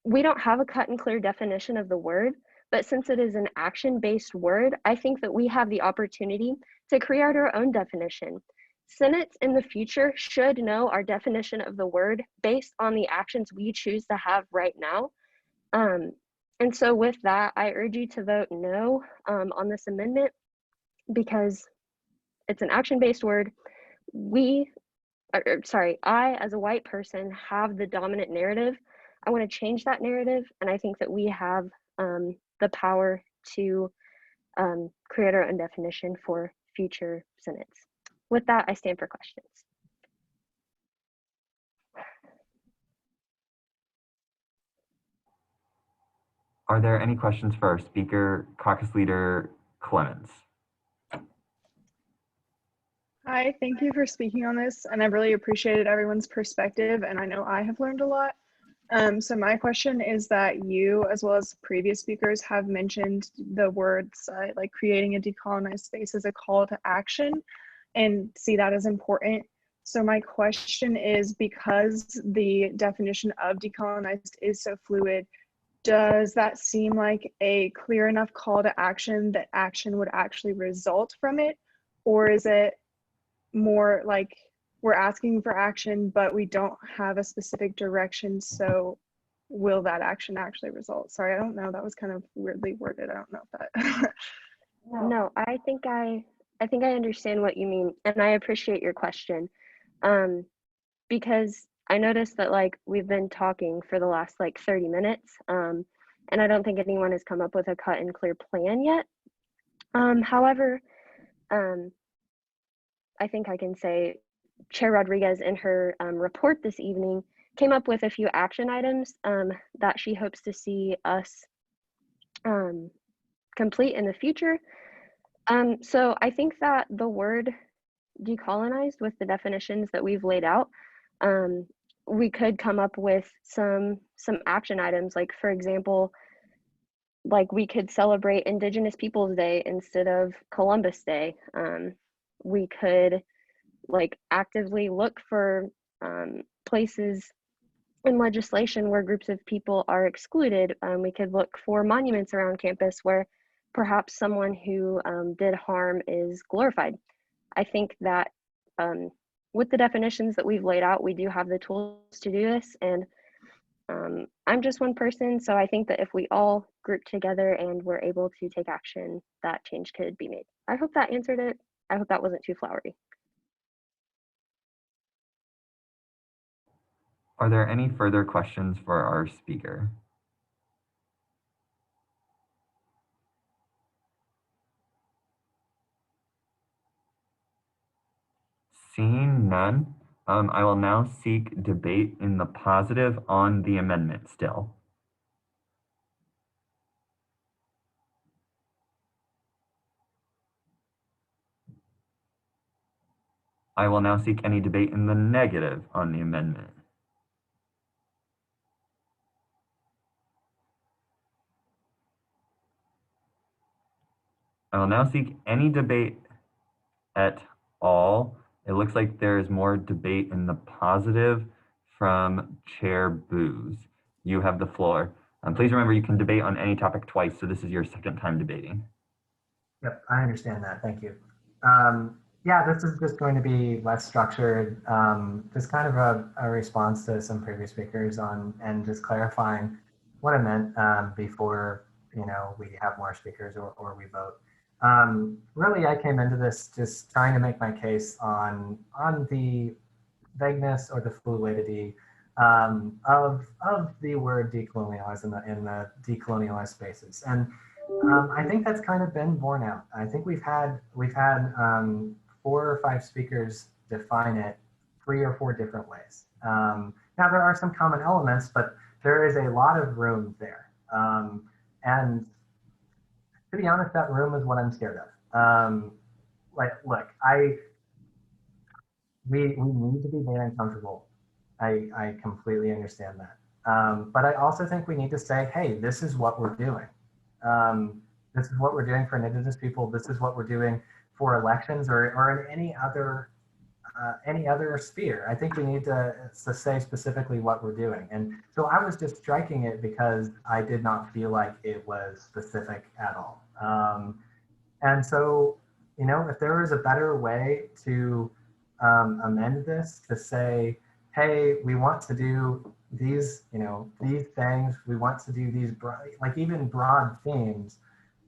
We don't have a cut and clear definition of the word, but since it is an action-based word, I think that we have the opportunity to create our own definition. Senates in the future should know our definition of the word based on the actions we choose to have right now. And so with that, I urge you to vote no on this amendment because it's an action-based word. I, as a white person, have the dominant narrative. I want to change that narrative, and I think that we have the power to create our own definition for future senates. With that, I stand for questions. Are there any questions for our speaker, Caucus Leader Clemens? Hi, thank you for speaking on this, and I've really appreciated everyone's perspective, and I know I have learned a lot. So my question is that you, as well as previous speakers, have mentioned the words like creating a decolonized space as a call to action and see that as important. So my question is, because the definition of decolonized is so fluid, does that seem like a clear enough call to action that action would actually result from it? Or is it more like we're asking for action, but we don't have a specific direction, so will that action actually result? Sorry, I don't know. That was kind of weirdly worded. I don't know if that. No, I think I understand what you mean, and I appreciate your question. Because I noticed that like we've been talking for the last like 30 minutes, and I don't think anyone has come up with a cut and clear plan yet. However, I think I can say Chair Rodriguez in her report this evening came up with a few action items that she hopes to see us complete in the future. So I think that the word decolonized, with the definitions that we've laid out, we could come up with some action items, like for example, like we could celebrate Indigenous Peoples Day instead of Columbus Day. We could like actively look for places in legislation where groups of people are excluded. We could look for monuments around campus where perhaps someone who did harm is glorified. I think that with the definitions that we've laid out, we do have the tools to do this. And I'm just one person, so I think that if we all group together and we're able to take action, that change could be made. I hope that answered it. I hope that wasn't too flowery. Are there any further questions for our speaker? Seeing none, I will now seek debate in the positive on the amendment still. I will now seek any debate in the negative on the amendment. I will now seek any debate at all. It looks like there is more debate in the positive from Chair Booz. You have the floor. Please remember you can debate on any topic twice, so this is your second time debating. Yep, I understand that. Thank you. Yeah, this is just going to be less structured, just kind of a response to some previous speakers on and just clarifying what I meant before we have more speakers or we vote. Really, I came into this just trying to make my case on the vagueness or the fluidity of the word decolonialize in the decolonialized spaces, and I think that's kind of been borne out. I think we've had 4 or 5 speakers define it 3 or 4 different ways. Now there are some common elements, but there is a lot of room there, and to be honest, that room is what I'm scared of. Look, we need to be very uncomfortable. I completely understand that. But I also think we need to say, hey, this is what we're doing. This is what we're doing for Indigenous people. This is what we're doing for elections or in any other sphere. I think we need to say specifically what we're doing. And so I was just striking it because I did not feel like it was specific at all. And so, if there is a better way to amend this to say, hey, we want to do these, these things, we want to do these, even broad themes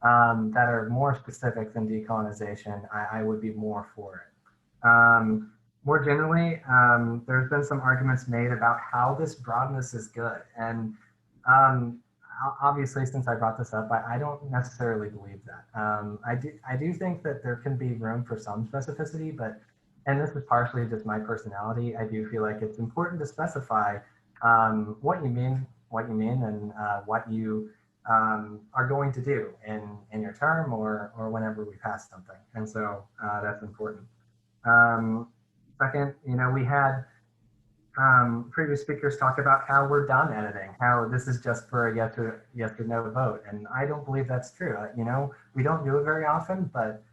that are more specific than decolonization, I would be more for it. More generally, there's been some arguments made about how this broadness is good. And obviously, since I brought this up, I don't necessarily believe that. I do think that there can be room for some specificity, but, and this is partially just my personality, I do feel like it's important to specify what you mean, and what you are going to do in your term or whenever we pass something. And so that's important. Second, we had previous speakers talk about how we're done editing, how this is just for a yes or no vote. And I don't believe that's true. We don't do it very often, but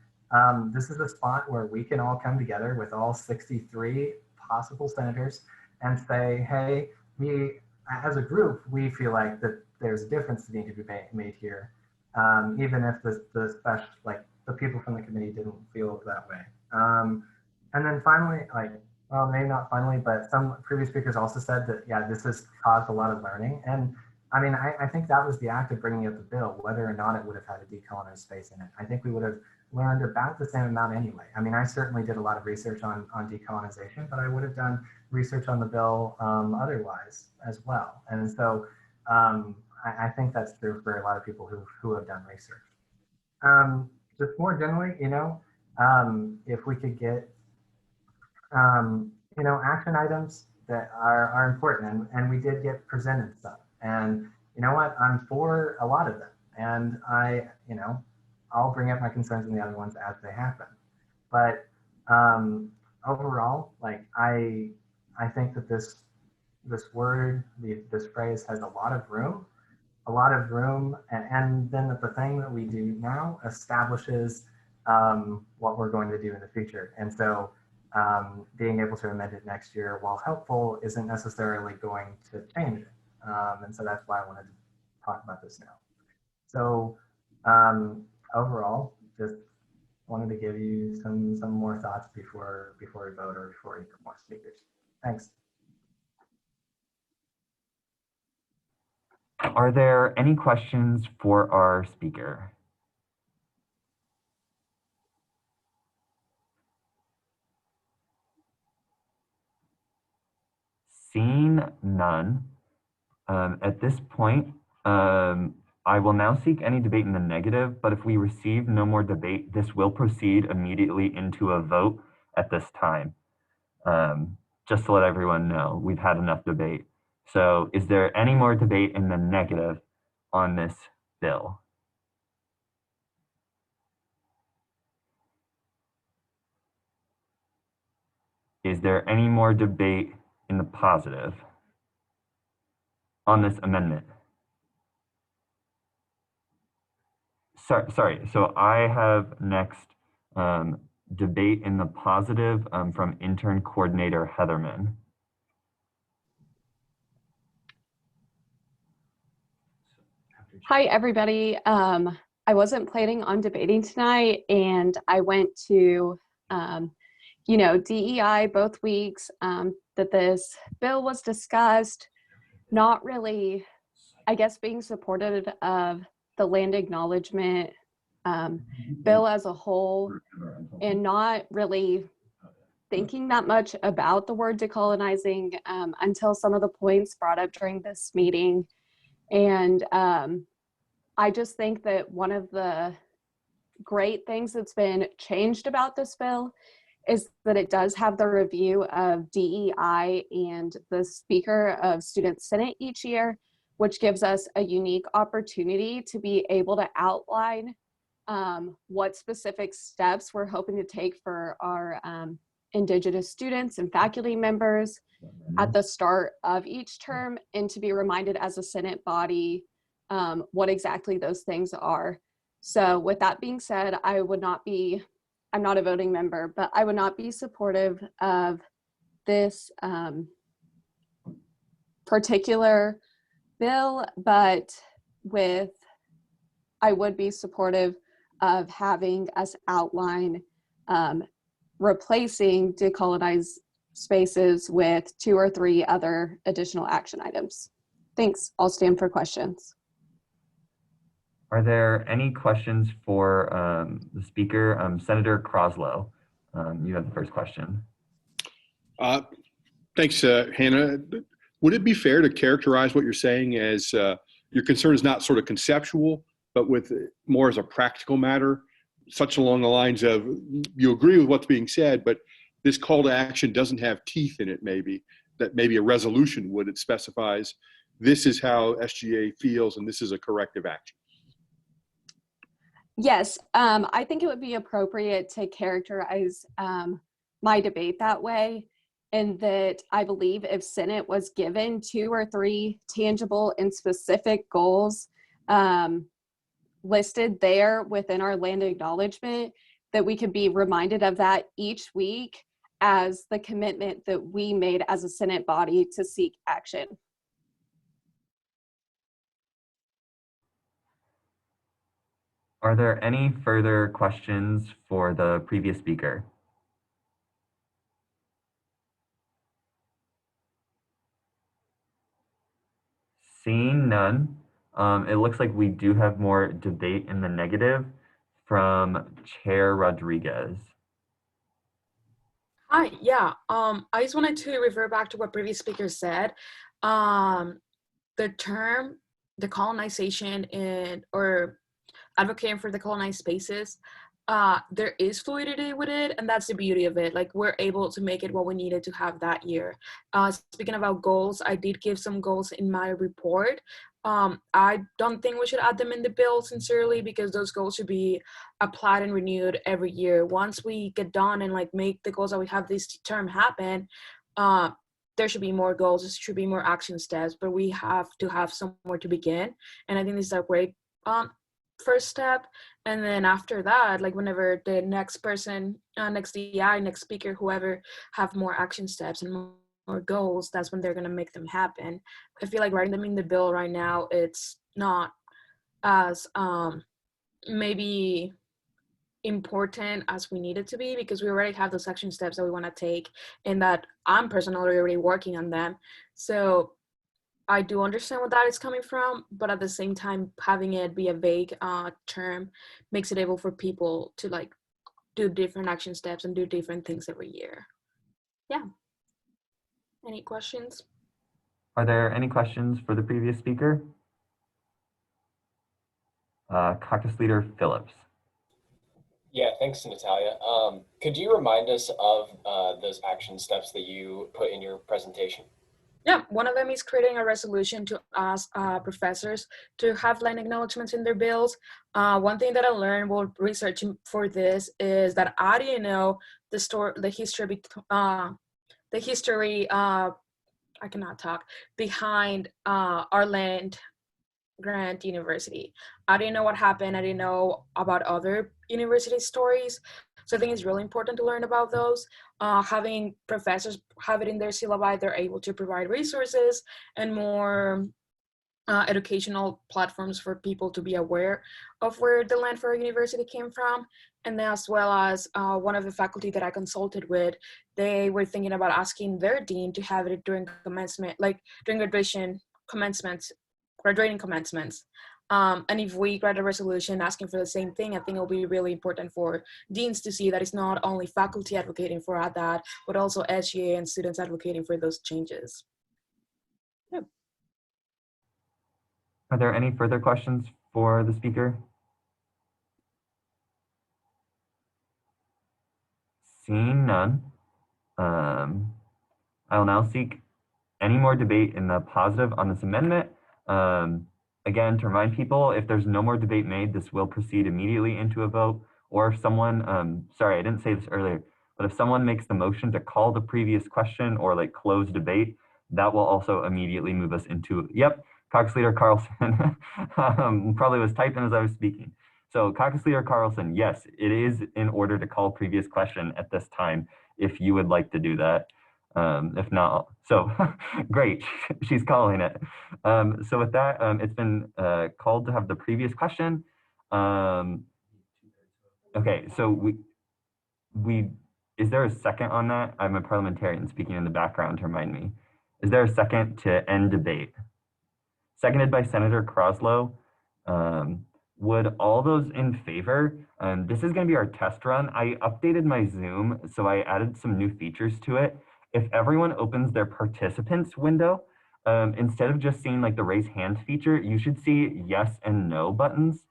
this is a spot where we can all come together with all 63 possible senators and say, hey, we, as a group, we feel like that there's a difference that needs to be made here, even if the people from the committee didn't feel that way. And then finally, well, maybe not finally, but some previous speakers also said that, yeah, this has caused a lot of learning. And I mean, I think that was the act of bringing up the bill, whether or not it would have had a decolonized space in it. I think we would have learned about the same amount anyway. I mean, I certainly did a lot of research on decolonization, but I would have done research on the bill otherwise as well. And so I think that's true for a lot of people who have done research. Just more generally, if we could get action items that are important, and we did get presented stuff. And you know what? I'm for a lot of them, and I'll bring up my concerns and the other ones as they happen. But overall, I think that this word, this phrase has a lot of room, and then the thing that we do now establishes what we're going to do in the future. And so being able to amend it next year, while helpful, isn't necessarily going to change it. And so that's why I wanted to talk about this now. So overall, just wanted to give you some more thoughts before we vote or before we get more speakers. Thanks. Are there any questions for our speaker? Seeing none, at this point, I will now seek any debate in the negative, but if we receive no more debate, this will proceed immediately into a vote at this time. Just to let everyone know, we've had enough debate. So is there any more debate in the negative on this bill? Is there any more debate in the positive on this amendment? Sorry, so I have next debate in the positive from intern coordinator Heatherman. Hi, everybody. I wasn't planning on debating tonight, and I went to, DEI both weeks that this bill was discussed, not really, I guess, being supportive of the land acknowledgement bill as a whole, and not really thinking that much about the word decolonizing until some of the points brought up during this meeting. And I just think that one of the great things that's been changed about this bill is that it does have the review of DEI and the Speaker of Student Senate each year, which gives us a unique opportunity to be able to outline what specific steps we're hoping to take for our Indigenous students and faculty members at the start of each term, and to be reminded as a Senate body what exactly those things are. So with that being said, I'm not a voting member, but I would not be supportive of this particular bill, but I would be supportive of having us outline replacing decolonized spaces with 2 or 3 other additional action items. Thanks. I'll stand for questions. Are there any questions for the speaker? Senator Croslow, you have the first question. Thanks, Hannah. Would it be fair to characterize what you're saying as your concern is not sort of conceptual, but with more as a practical matter, such along the lines of you agree with what's being said, but this call to action doesn't have teeth in it, maybe, that maybe a resolution would. It specifies this is how SGA feels and this is a corrective action. Yes, I think it would be appropriate to characterize my debate that way, and that I believe if Senate was given 2 or 3 tangible and specific goals listed there within our land acknowledgement, that we could be reminded of that each week as the commitment that we made as a Senate body to seek action. Are there any further questions for the previous speaker? Seeing none, it looks like we do have more debate in the negative from Chair Rodriguez. Hi, yeah. I just wanted to refer back to what previous speakers said. The term decolonization or advocating for the colonized spaces, there is fluidity with it, and that's the beauty of it. Like, we're able to make it what we needed to have that year. Speaking about goals, I did give some goals in my report. I don't think we should add them in the bill, sincerely, because those goals should be applied and renewed every year. Once we get done and like make the goals that we have this term happen, there should be more goals, there should be more action steps, but we have to have somewhere to begin. And I think this is a great first step. And then after that, like whenever the next person, next DEI, next speaker, whoever have more action steps and more goals, that's when they're going to make them happen. I feel like writing them in the bill right now, it's not as maybe important as we need it to be, because we already have those action steps that we want to take and that I'm personally already working on them. So I do understand where that is coming from, but at the same time, having it be a vague term makes it able for people to like do different action steps and do different things every year. Yeah. Any questions? Are there any questions for the previous speaker? Caucus Leader Phillips. Yeah, thanks, Natalia. Could you remind us of those action steps that you put in your presentation? Yeah, one of them is creating a resolution to ask professors to have line acknowledgements in their bills. One thing that I learned while researching for this is that I didn't know the history, I cannot talk, behind our land grant university. I didn't know what happened. I didn't know about other university stories. So I think it's really important to learn about those. Having professors have it in their syllabi, they're able to provide resources and more educational platforms for people to be aware of where the land for a university came from. And then as well as one of the faculty that I consulted with, they were thinking about asking their dean to have it during commencement, like during graduating commencements. And if we write a resolution asking for the same thing, I think it'll be really important for deans to see that it's not only faculty advocating for that, but also SGA and students advocating for those changes. Yeah. Are there any further questions for the speaker? Seeing none, I will now seek any more debate in the positive on this amendment. Again, to remind people, if there's no more debate made, this will proceed immediately into a vote. Or if someone, sorry, I didn't say this earlier, but if someone makes the motion to call the previous question or like close debate, that will also immediately move us into, yep, Caucus Leader Carlson probably was typing as I was speaking. So Caucus Leader Carlson, yes, it is in order to call previous question at this time, if you would like to do that. If not, so great, she's calling it. So with that, it's been called to have the previous question. Okay, so is there a second on that? I'm a parliamentarian speaking in the background to remind me. Is there a second to end debate? Seconded by Senator Kroslow. Would all those in favor, this is gonna be our test run. I updated my Zoom, so I added some new features to it. If everyone opens their participants window, instead of just seeing like the raise hand feature, you should see yes and no buttons.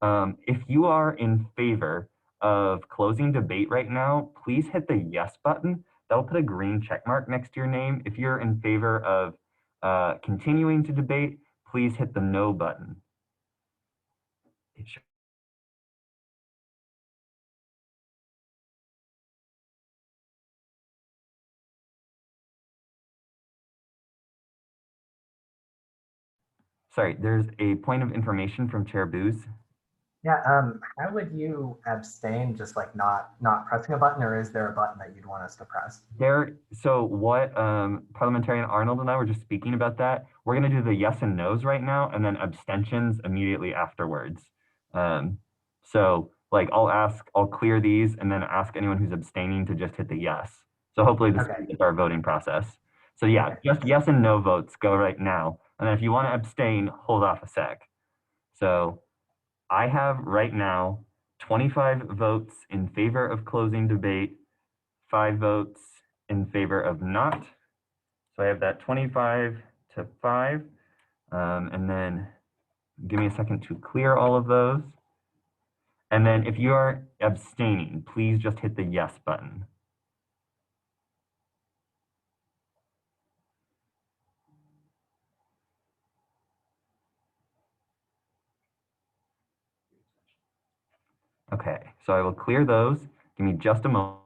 If you are in favor of closing debate right now, please hit the yes button. That'll put a green check mark next to your name. If you're in favor of continuing to debate, please hit the no button. Sorry, there's a point of information from Chair Booz. Yeah, how would you abstain, just like not pressing a button, or is there a button that you'd want us to press? So what Parliamentarian Arnold and I were just speaking about that. We're gonna do the yes and no's right now and then abstentions immediately afterwards. So like I'll clear these and then ask anyone who's abstaining to just hit the yes. So hopefully this is our voting process. So yeah, just yes and no votes go right now. And then if you want to abstain, hold off a sec. So I have right now 25 votes in favor of closing debate, 5 votes in favor of not. So I have that 25 to 5. And then give me a second to clear all of those. And then if you are abstaining, please just hit the yes button. Okay, so I will clear those. Give me just a moment.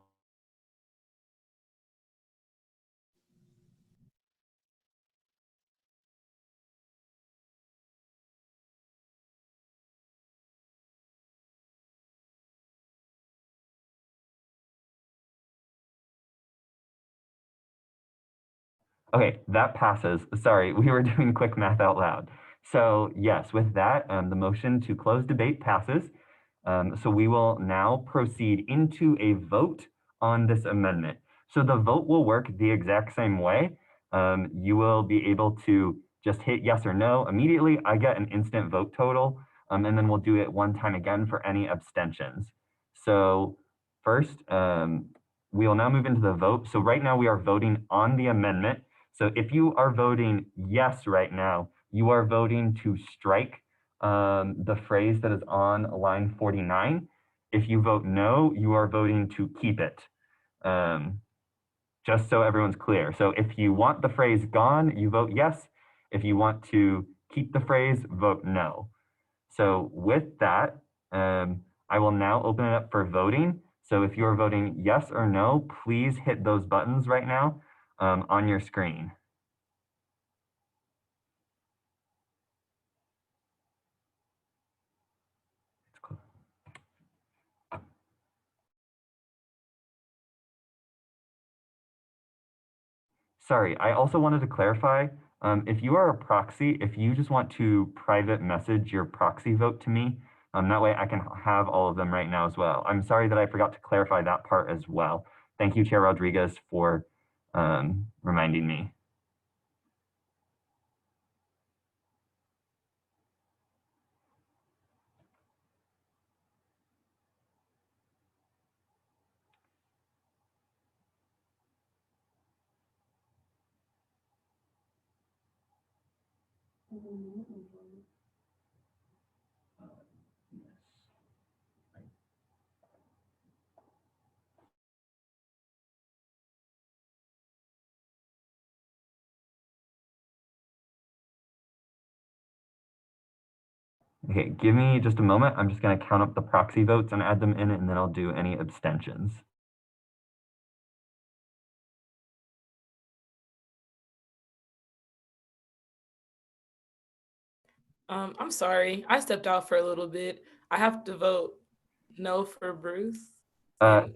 Okay, that passes. Sorry, we were doing quick math out loud. So yes, with that, the motion to close debate passes. So we will now proceed into a vote on this amendment. So the vote will work the exact same way. You will be able to just hit yes or no immediately. I get an instant vote total, and then we'll do it one time again for any abstentions. So first, we will now move into the vote. So right now we are voting on the amendment. So if you are voting yes right now, you are voting to strike the phrase that is on line 49. If you vote no, you are voting to keep it. Just so everyone's clear. So if you want the phrase gone, you vote yes. If you want to keep the phrase, vote no. So with that, I will now open it up for voting. So if you're voting yes or no, please hit those buttons right now on your screen. Sorry, I also wanted to clarify, if you are a proxy, if you just want to private message your proxy vote to me, that way I can have all of them right now as well. I'm sorry that I forgot to clarify that part as well. Thank you, Chair Rodriguez, for reminding me. Okay, give me just a moment. I'm just going to count up the proxy votes and add them in, and then I'll do any abstentions. I'm sorry. I stepped out for a little bit. I have to vote no for Bruce. Oh,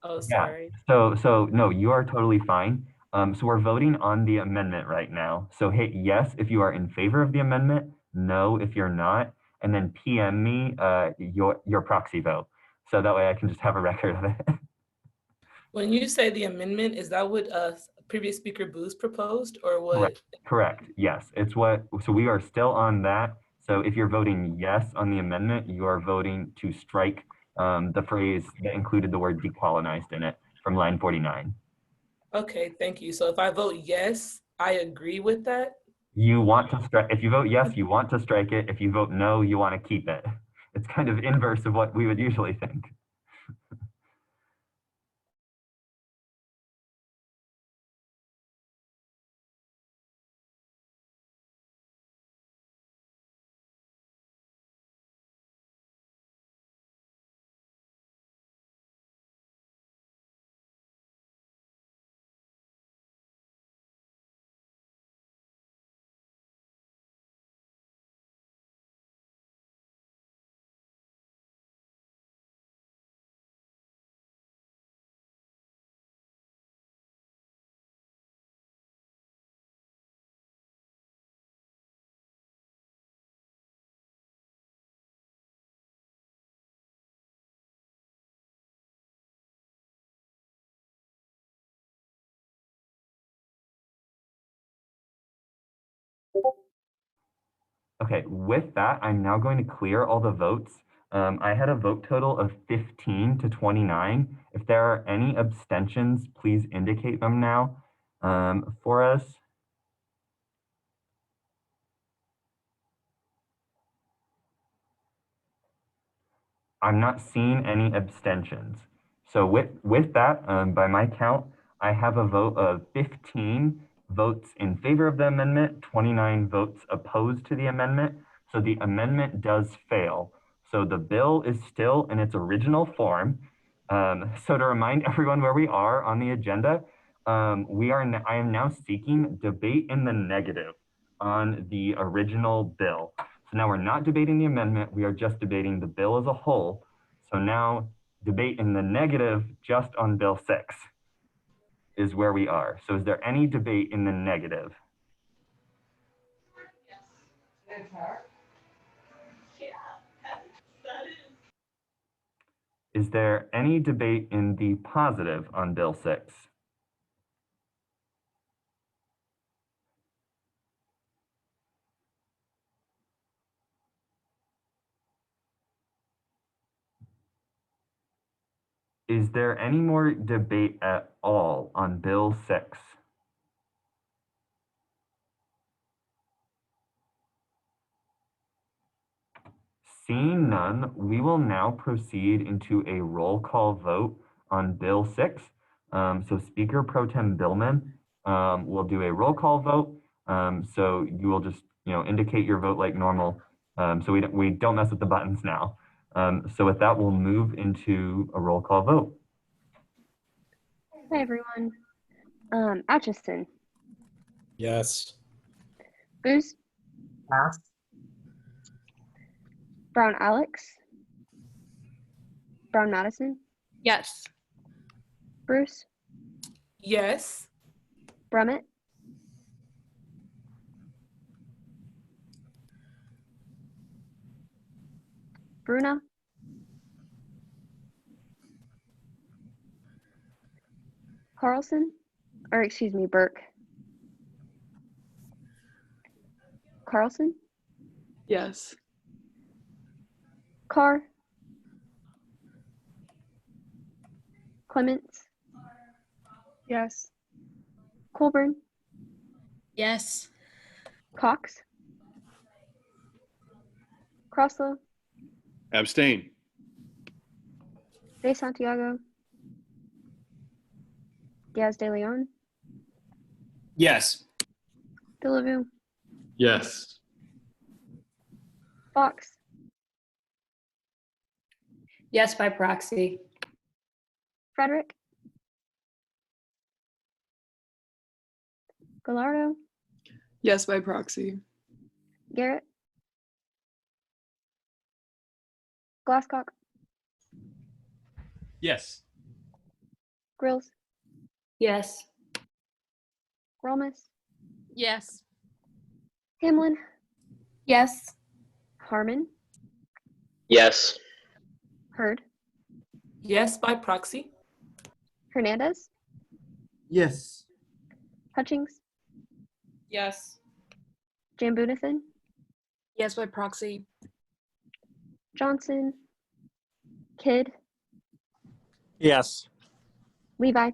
Yeah, sorry. so no, you are totally fine. So we're voting on the amendment right now. So hit yes if you are in favor of the amendment, no if you're not, and then PM me your proxy vote. So that way I can just have a record of it. When you say the amendment, is that what previous speaker Booth proposed, or what? Correct. Yes, it's what. So we are still on that. So if you're voting yes on the amendment, you are voting to strike the phrase that included the word decolonized in it from line 49. Okay, thank you. So if I vote yes, I agree with that. You want to strike, if you vote yes, you want to strike it. If you vote no, you want to keep it. It's kind of inverse of what we would usually think. Okay, with that, I'm now going to clear all the votes. I had a vote total of 15 to 29. If there are any abstentions, please indicate them now for us. I'm not seeing any abstentions. So with that, by my count, I have a vote of 15 votes in favor of the amendment, 29 votes opposed to the amendment. So the amendment does fail. So the bill is still in its original form. So to remind everyone where we are on the agenda, I am now seeking debate in the negative on the original bill. So now we're not debating the amendment, we are just debating the bill as a whole. So now debate in the negative just on Bill 6 is where we are. So is there any debate in the negative? Is there any debate in the positive on Bill 6? Is there any more debate at all on Bill 6? Seeing none, we will now proceed into a roll call vote on Bill 6. So Speaker Pro Tem Billman will do a roll call vote. So you will just indicate your vote like normal. So we don't mess with the buttons now. So with that, we'll move into a roll call vote. Hi, everyone. Atchison. Yes. Booz. Pass. Brown Alex. Brown Madison. Yes. Bruce. Yes. Brummett. Bruna. Carlson, or excuse me, Burke. Carlson. Yes. Carr. Clements. Yes. Colburn. Yes. Cox. Crosslow. Abstain. De Santiago. Diaz de Leon. Yes. Delavu. Yes. Fox. Yes, by proxy. Frederick. Gallardo. Yes, by proxy. Garrett. Glasscock. Yes. Grills. Yes. Romas. Yes. Hamlin. Yes. Harmon. Yes. Hurd. Yes, by proxy. Hernandez. Yes. Hutchings. Yes. Jambunathan. Yes, by proxy. Johnson. Kidd. Yes. Levi.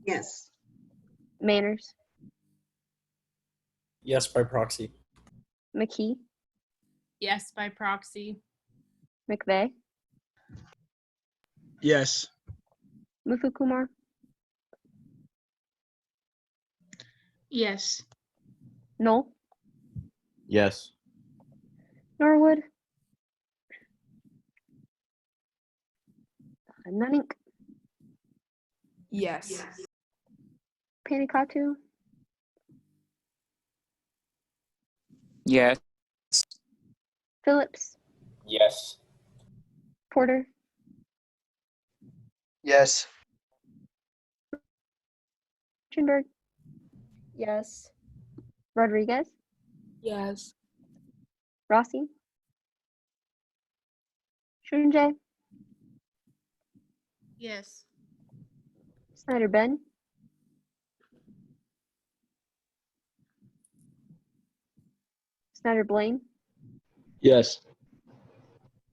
Yes. Manners. Yes, by proxy. McKee. Yes, by proxy. McVeigh. Yes. Muthukumar. Yes. Knoll. Yes. Norwood. Nunink. Yes. Panikatu. Yes. Phillips. Yes. Porter. Yes. Schönberg. Yes. Rodriguez. Yes. Rossi. Shunjay. Yes. Snyder Ben. Snyder Blaine. Yes.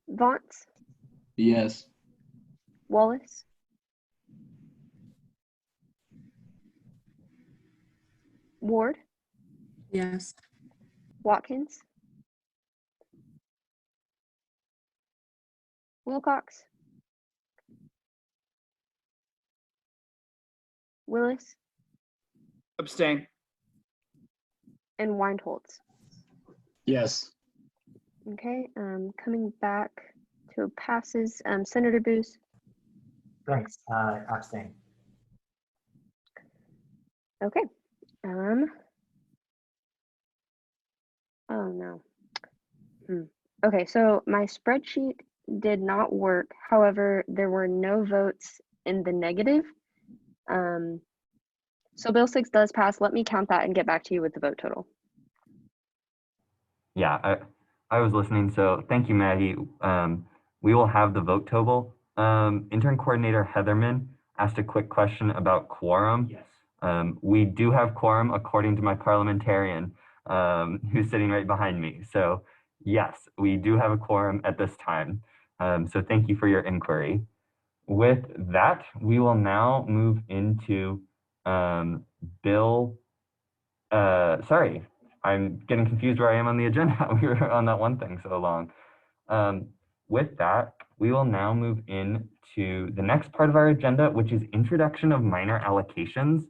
Vance. Yes. Wallace. Ward. Yes. Watkins. Wilcox. Willis. Abstain. And Windholtz. Yes. Okay, coming back to passes, Senator Booth. Thanks. Abstain. Okay. Oh no. Okay, so my spreadsheet did not work. However, there were no votes in the negative. So Bill 6 does pass. Let me count that and get back to you with the vote total. Yeah, I was listening. So thank you, Maggie. We will have the vote Intern coordinator Heatherman asked a quick question about quorum. Yes. We do have quorum according to my parliamentarian, who's sitting right behind me. So yes, we do have a quorum at this time. So thank you for your inquiry. With that, we will now move into sorry, I'm getting confused where I am on the agenda. We were on that one thing so long. With that, we will now move into the next part of our agenda, which is introduction of minor allocations.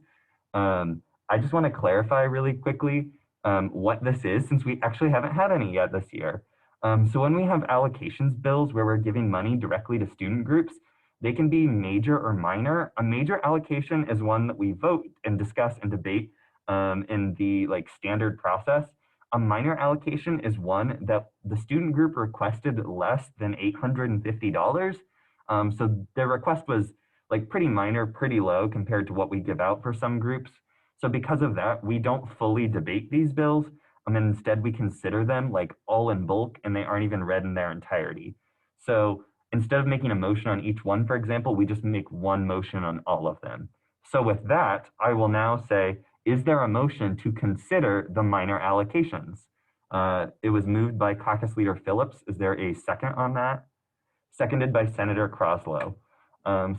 I just want to clarify really quickly what this is, since we actually haven't had any yet this year. So when we have allocations bills where we're giving money directly to student groups, they can be major or minor. A major allocation is one that we vote and discuss and debate in the standard process. A minor allocation is one that the student group requested less than $850. So their request was pretty minor, pretty low compared to what we give out for some groups. So because of that, we don't fully debate these bills. And instead we consider them all in bulk, and they aren't even read in their entirety. So instead of making a motion on each one, for example, we just make one motion on all of them. So with that, I will now say, is there a motion to consider the minor allocations? It was moved by Caucus Leader Phillips. Is there a second on that? Seconded by Senator Croslow.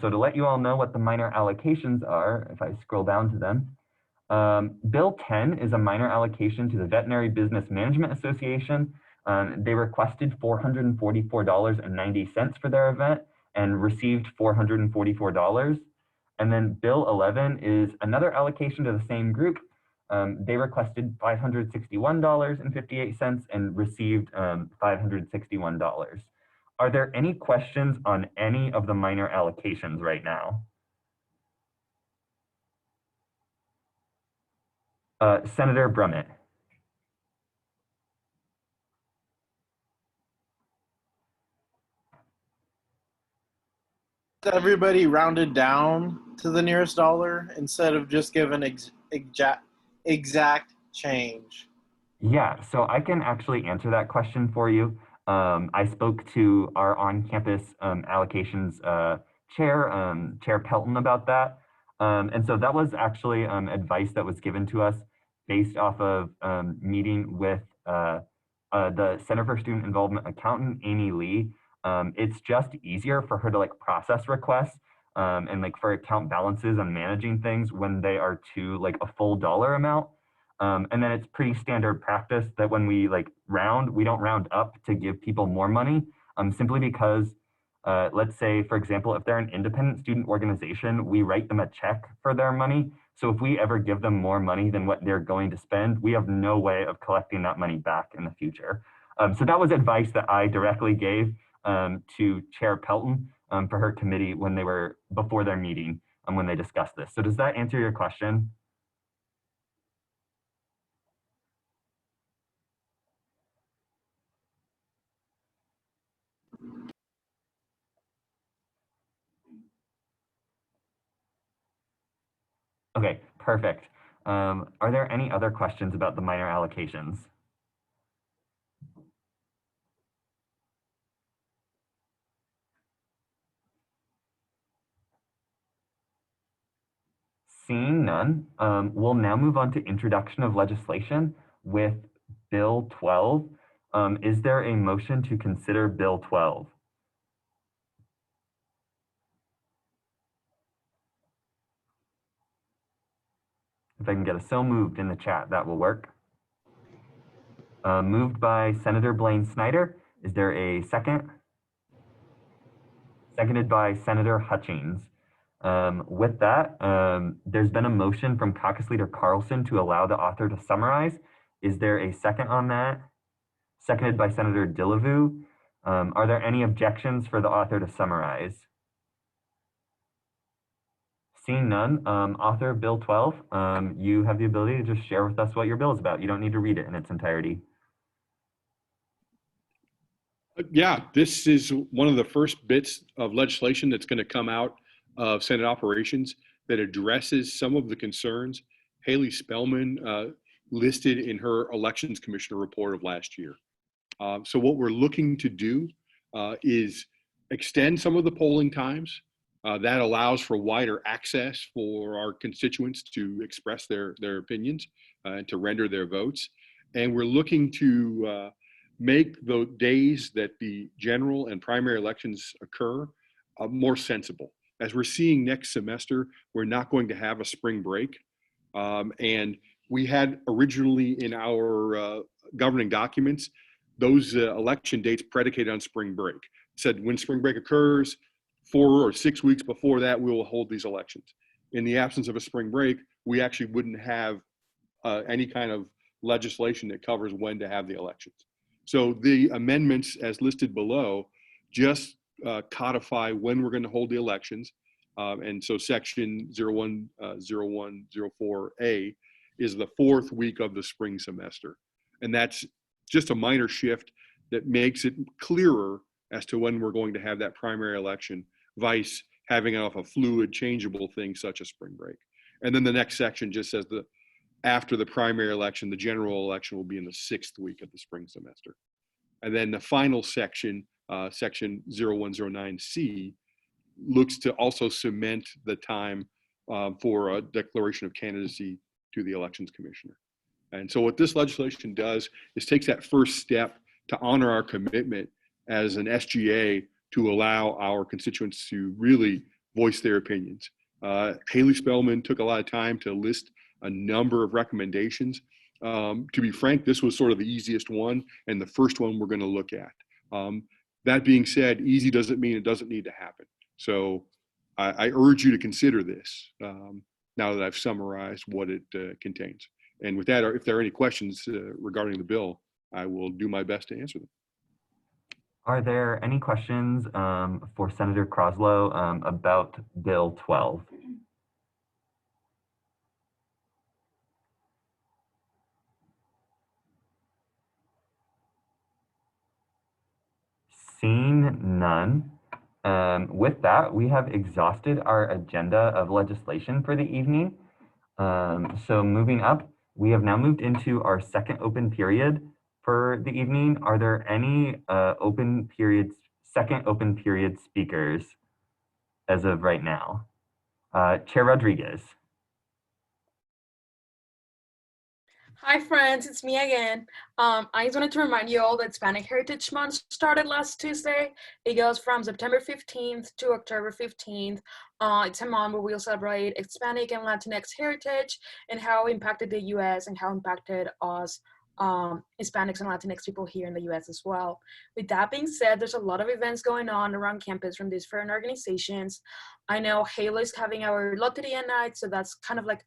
So to let you all know what the minor allocations are, if I scroll down to them, Bill 10 is a minor allocation to the Veterinary Business Management Association. They requested $444.90 for their event and received $444. And then Bill 11 is another allocation to the same group. They requested $561.58 and received $561. Are there any questions on any of the minor allocations right now? Senator Brummett. Everybody rounded down to the nearest dollar instead of just given exact change? Yeah, so I can actually answer that question for you. I spoke to our on-campus allocations chair, Chair Pelton, about that. And so that was actually advice that was given to us based off of meeting with the Center for Student Involvement accountant, Amy Lee. It's just easier for her to process requests and for account balances and managing things when they are to a full dollar amount. And then it's pretty standard practice that when we round, we don't round up to give people more money, simply because let's say, for example, if they're an independent student organization, we write them a check for their money. So if we ever give them more money than what they're going to spend, we have no way of collecting that money back in the future. So that was advice that I directly gave to Chair Pelton for her committee when they were before their meeting when they discussed this. So does that answer your question? Okay, perfect. Are there any other questions about the minor allocations? Seeing none, we'll now move on to introduction of legislation with Bill 12. Is there a motion to consider Bill 12? If I can get a so moved in the chat, that will work. Moved by Senator Blaine Snyder. Is there a second? Seconded by Senator Hutchings. With that, there's been a motion from Caucus Leader Carlson to allow the author to summarize. Is there a second on that? Seconded by Senator Dillevu. Are there any objections for the author to summarize? Seeing none, author of Bill 12, you have the ability to just share with us what your bill is about. You don't need to read it in its entirety. Yeah, this is one of the first bits of legislation that's going to come out of Senate Operations that addresses some of the concerns Haley Spellman listed in her Elections Commissioner report of last year. So what we're looking to do is extend some of the polling times. That allows for wider access for our constituents to express their opinions and to render their votes. And we're looking to make the days that the general and primary elections occur more sensible. As we're seeing next semester, we're not going to have a spring break. And we had originally in our governing documents, those election dates predicated on spring break. It said when spring break occurs, 4 or 6 weeks before that, we will hold these elections. In the absence of a spring break, we actually wouldn't have any kind of legislation that covers when to have the elections. So the amendments as listed below just codify when we're going to hold the elections. And so section 010104A is the 4th week of the spring semester. And that's just a minor shift that makes it clearer as to when we're going to have that primary election, vice having off a fluid, changeable thing such as spring break. And then the next section just says that after the primary election, the general election will be in the 6th week of the spring semester. And then the final section, section 0109C, looks to also cement the time for a declaration of candidacy to the elections commissioner. And so what this legislation does is takes that first step to honor our commitment as an SGA to allow our constituents to really voice their opinions. Haley Spellman took a lot of time to list a number of recommendations. To be frank, this was sort of the easiest one and the first one we're going to look at. That being said, easy doesn't mean it doesn't need to happen. So I urge you to consider this now that I've summarized what it contains. And with that, if there are any questions regarding the bill, I will do my best to answer them. Are there any questions for Senator Kraslow about Bill 12? Seeing none, with that, we have exhausted our agenda of legislation for the evening. So moving up, we have now moved into our second open period for the evening. Are there any second open period speakers as of right now? Chair Rodriguez. Hi friends, it's me again. I just wanted to remind you all that Hispanic Heritage Month started last Tuesday. It goes from September 15th to October 15th. It's a month where we'll celebrate Hispanic and Latinx heritage and how it impacted the US and how it impacted us Hispanics and Latinx people here in the US as well. With that being said, there's a lot of events going on around campus from different organizations. I know Halo is having our Loteria night, so that's kind of like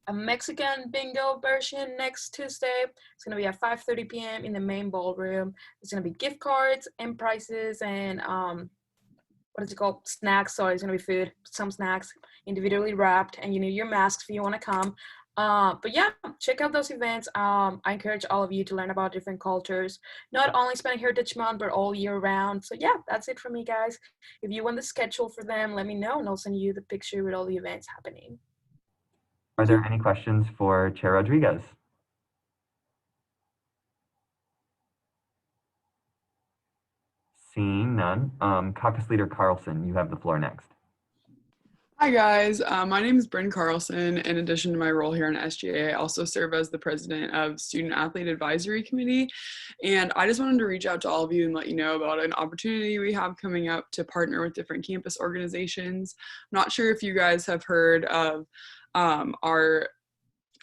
a Mexican bingo version next Tuesday. It's gonna be at 5:30 p.m. in the main ballroom. There's gonna be gift cards and prizes and what is it called? Snacks. So it's gonna be food, some snacks, individually wrapped, and you need your masks if you wanna come. But yeah, check out those events. I encourage all of you to learn about different cultures, not only Hispanic Heritage Month, but all year round. So yeah, that's it for me, guys. If you want the schedule for them, let me know and I'll send you the picture with all the events happening. Are there any questions for Chair Rodriguez? Seeing none, Caucus Leader Carlson, you have the floor next. Hi guys, my name is Bryn Carlson. In addition to my role here on SGA, I also serve as the president of Student Athlete Advisory Committee. And I just wanted to reach out to all of you and let you know about an opportunity we have coming up to partner with different campus organizations. I'm not sure if you guys have heard of our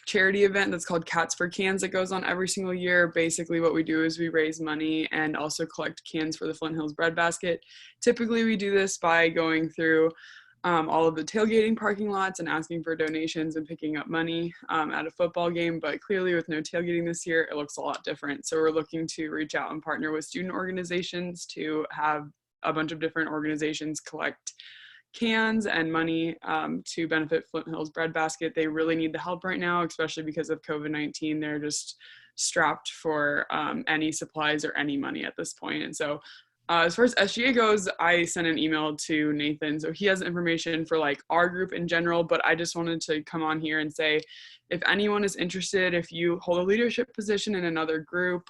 charity event that's called Cats for Cans that goes on every single year. Basically what we do is we raise money and also collect cans for the Flint Hills Breadbasket. Typically we do this by going through all of the tailgating parking lots and asking for donations and picking up money at a football game, but clearly with no tailgating this year, it looks a lot different. So we're looking to reach out and partner with student organizations to have a bunch of different organizations collect cans and money to benefit Flint Hills Breadbasket. They really need the help right now, especially because of COVID-19. They're just strapped for any supplies or any money at this point. And so as far as SGA goes, I sent an email to Nathan, so he has information for like our group in general, but I just wanted to come on here and say if anyone is interested, if you hold a leadership position in another group,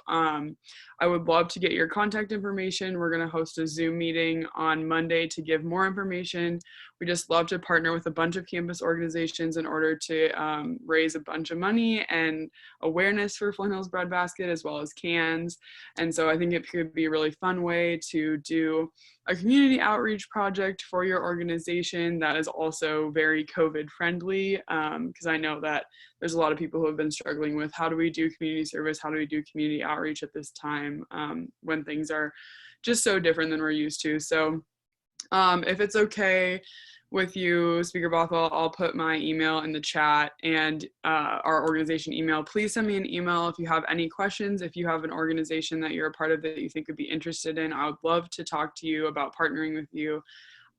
I would love to get your contact information. We're going to host a Zoom meeting on Monday to give more information. We just love to partner with a bunch of campus organizations in order to raise a bunch of money and awareness for Flint Hills Breadbasket, as well as CANS. And so I think it could be a really fun way to do a community outreach project for your organization that is also very COVID friendly, because I know that there's a lot of people who have been struggling with how do we do community service, how do we do community outreach at this time when things are just so different than we're used to. So if it's okay with you, Speaker Bothwell, I'll put my email in the chat and our organization email. Please send me an email if you have any questions. If you have an organization that you're a part of that you think would be interested in, I would love to talk to you about partnering with you.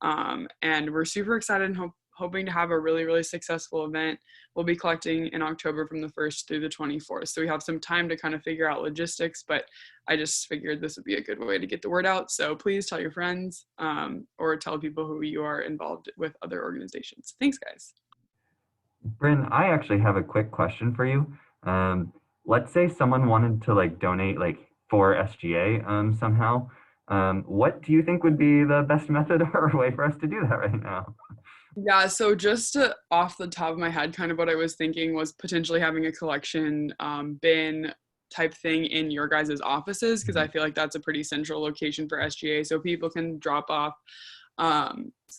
And we're super excited and hoping to have a really, really successful event. We'll be collecting in October from the 1st through the 24th. So we have some time to kind of figure out logistics, but I just figured this would be a good way to get the word out. So please tell your friends or tell people who you are involved with other organizations. Thanks, guys. Bryn, I actually have a quick question for you. Let's say someone wanted to like donate like for SGA somehow. What do you think would be the best method or way for us to do that right now? Yeah, so just off the top of my head, kind of what I was thinking was potentially having a collection bin type thing in your guys' offices, because I feel like that's a pretty central location for SGA, so people can drop off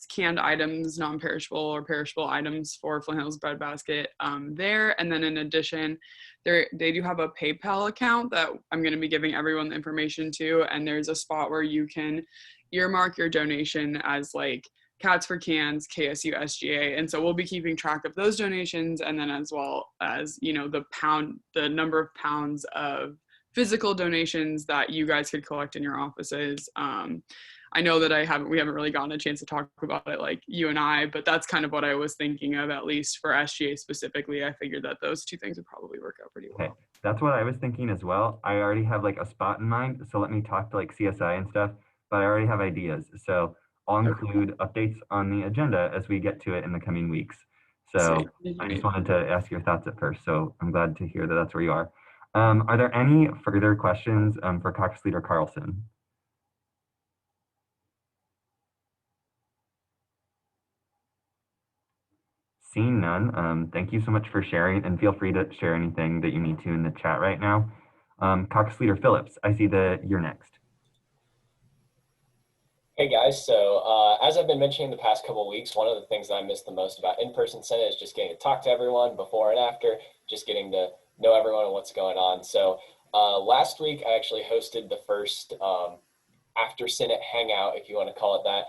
canned items, non-perishable or perishable items for Flint Hills Breadbasket there. And then in addition, they do have a PayPal account that I'm going to be giving everyone the information to, and there's a spot where you can earmark your donation as like Cats for Cans, KSU SGA. And so we'll be keeping track of those donations, and then as well as, you know, the number of pounds of physical donations that you guys could collect in your offices. I know that we haven't really gotten a chance to talk about it like you and I, but that's kind of what I was thinking of, at least for SGA specifically. I figured that those two things would probably work out pretty well. Okay, that's what I was thinking as well. I already have like a spot in mind, so let me talk to like CSI and stuff, but I already have ideas. So I'll include updates on the agenda as we get to it in the coming weeks. So I just wanted to ask your thoughts at first. So I'm glad to hear that that's where you are. Are there any further questions for Caucus Leader Carlson? Seeing none, thank you so much for sharing, and feel free to share anything that you need to in the chat right now. Caucus Leader Phillips, I see that you're next. Hey guys, so as I've been mentioning the past couple of weeks, one of the things that I miss the most about in-person Senate is just getting to talk to everyone before and after, just getting to know everyone and what's going on. So last week I actually hosted the first after Senate hangout, if you want to call it that.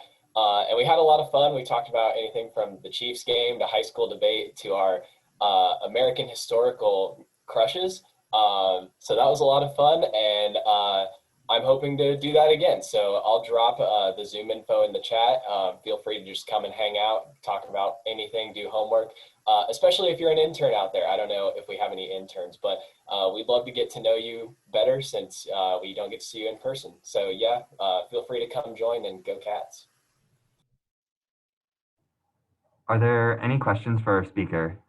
And we had a lot of fun. We talked about anything from the Chiefs game to high school debate to our American historical crushes. So that was a lot of fun, and I'm hoping to do that again. So I'll drop the Zoom info in the chat. Feel free to just come and hang out, talk about anything, do homework, especially if you're an intern out there. I don't know if we have any interns, but we'd love to get to know you better since we don't get to see you in person. So yeah, feel free to come join and go Cats. Are there any questions for our speaker?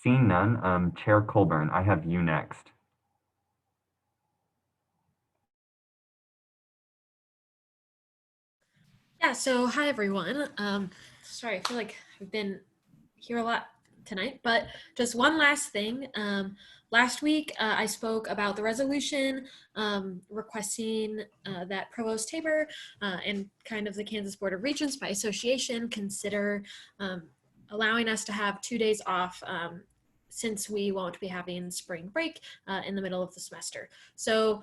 Seeing none, Chair Colburn, I have you next. Yeah, so hi everyone. Sorry, I feel like I've been here a lot tonight, but just one last thing. Last week, I spoke about the resolution requesting that Provost Tabor and kind of the Kansas Board of Regents by association consider allowing us to have 2 days off since we won't be having spring break in the middle of the semester. So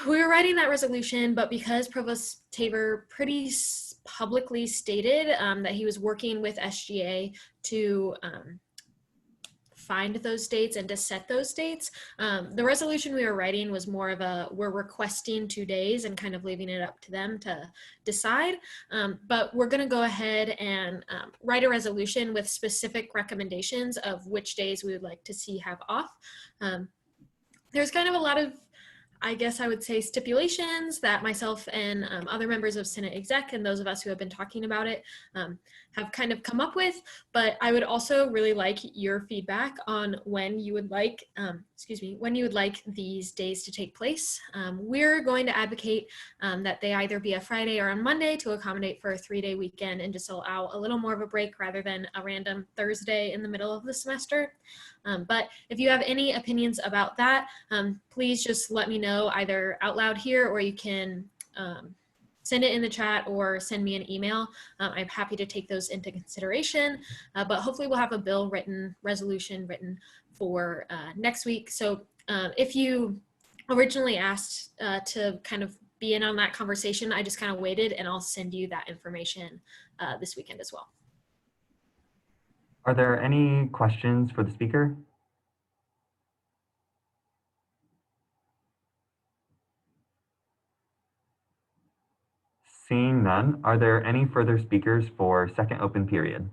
we were writing that resolution, but because Provost Tabor pretty publicly stated that he was working with SGA to find those dates and to set those dates, the resolution we were writing was more of a, we're requesting 2 days and kind of leaving it up to them to decide. But we're gonna go ahead and write a resolution with specific recommendations of which days we would like to see have off. There's kind of a lot of I guess I would say stipulations that myself and other members of Senate Exec and those of us who have been talking about it have kind of come up with. But I would also really like your feedback on when you would like, when you would like these days to take place. We're going to advocate that they either be a Friday or on Monday to accommodate for a 3-day weekend and just allow a little more of a break rather than a random Thursday in the middle of the semester. But if you have any opinions about that, please just let me know either out loud here, or you can send it in the chat or send me an email. I'm happy to take those into consideration, but hopefully we'll have a resolution written for next week. So if you originally asked to kind of be in on that conversation, I just kind of waited, and I'll send you that information this weekend as well. Are there any questions for the speaker? Seeing none, are there any further speakers for second open period?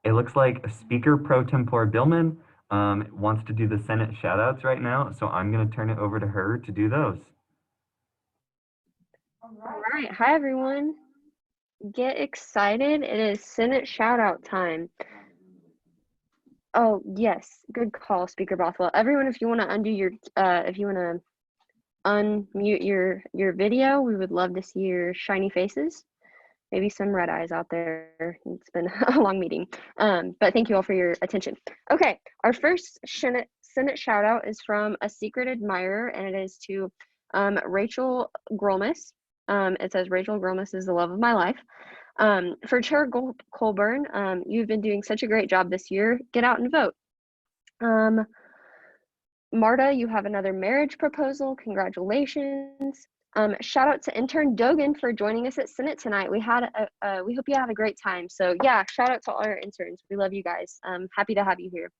It looks like Speaker Pro Tempore Billman wants to do the Senate shoutouts right now, so I'm going to turn it over to her to do those. All right. Hi, everyone. Get excited. It is Senate shoutout time. Oh, yes. Good call, Speaker Bothwell. Everyone, if you want to undo your, if you want to unmute your video, we would love to see your shiny faces. Maybe some red eyes out there. It's been a long meeting. But thank you all for your attention. Okay, our first Senate shoutout is from a secret admirer, and it is to Rachel Gromas. It says, Rachel Gromas is the love of my life. For Chair Colburn, you've been doing such a great job this year. Get out and vote. Marta, you have another marriage proposal. Congratulations. Shout out to intern Dogan for joining us at Senate tonight. We hope you had a great time. So yeah, shout out to all our interns. We love you guys. Happy to have you here.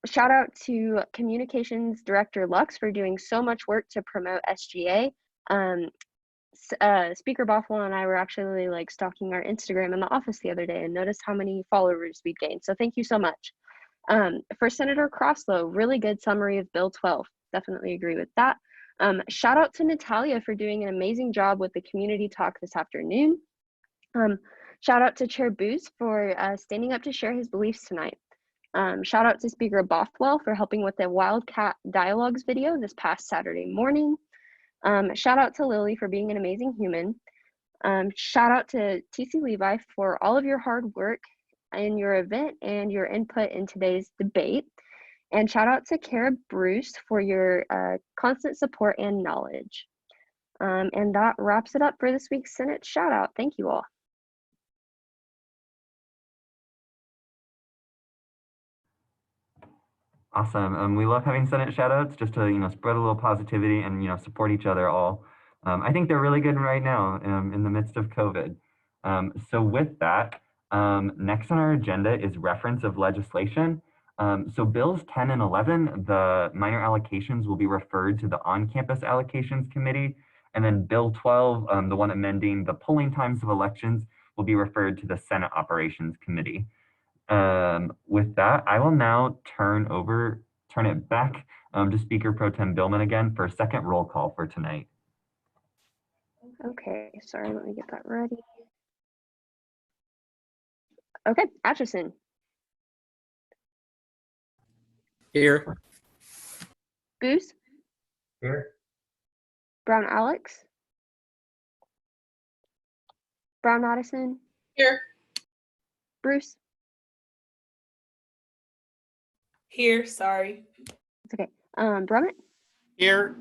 Shout out to Communications Director Lux for doing so much work to promote SGA. Speaker Bothwell and I were actually like stalking our Instagram in the office the other day and noticed how many followers we'd gained. So thank you so much. For Senator Crosslow, really good summary of Bill 12. Definitely agree with that. Shout out to Natalia for doing an amazing job with the community talk this afternoon. Shout out to Chair Booth for standing up to share his beliefs tonight. Shout out to Speaker Bothwell for helping with the Wildcat Dialogues video this past Saturday morning. Shout out to Lily for being an amazing human. Shout out to TC Levi for all of your hard work in your event and your input in today's debate. And shout out to Kara Bruce for your constant support and knowledge. And that wraps it up for this week's Senate shout out. Thank you all. Awesome. We love having Senate shoutouts just to spread a little positivity and support each other all. I think they're really good right now in the midst of COVID. So with that, next on our agenda is reference of legislation. So bills 10 and 11, the minor allocations will be referred to the on-campus allocations committee, and then bill 12, the one amending the polling times of elections, will be referred to the Senate operations committee. With that, I will now turn it back to Speaker Pro Tem Billman again for a second roll call for tonight. Okay, sorry, let me get that ready. Okay, Atchison. Here. Booth. Here. Brown Alex. Brown Madison. Here. Bruce. Here, sorry. It's okay. Brummett. Here.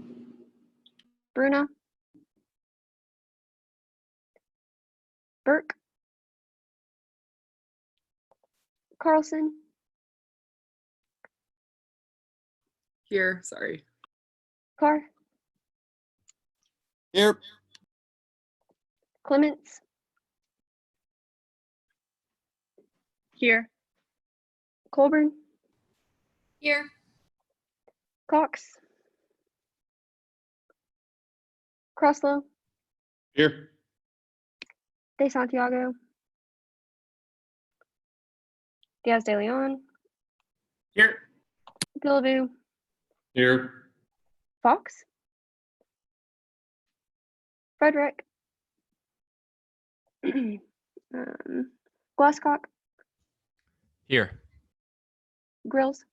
Bruna. Burke. Carlson. Here, sorry. Carr. Here. Clements. Here. Colburn. Here. Cox. Crosslow. Here. De Santiago. Diaz de Leon. Here. Gilaboo, Here. Fox, Frederick, Glasscock, Here. Grills,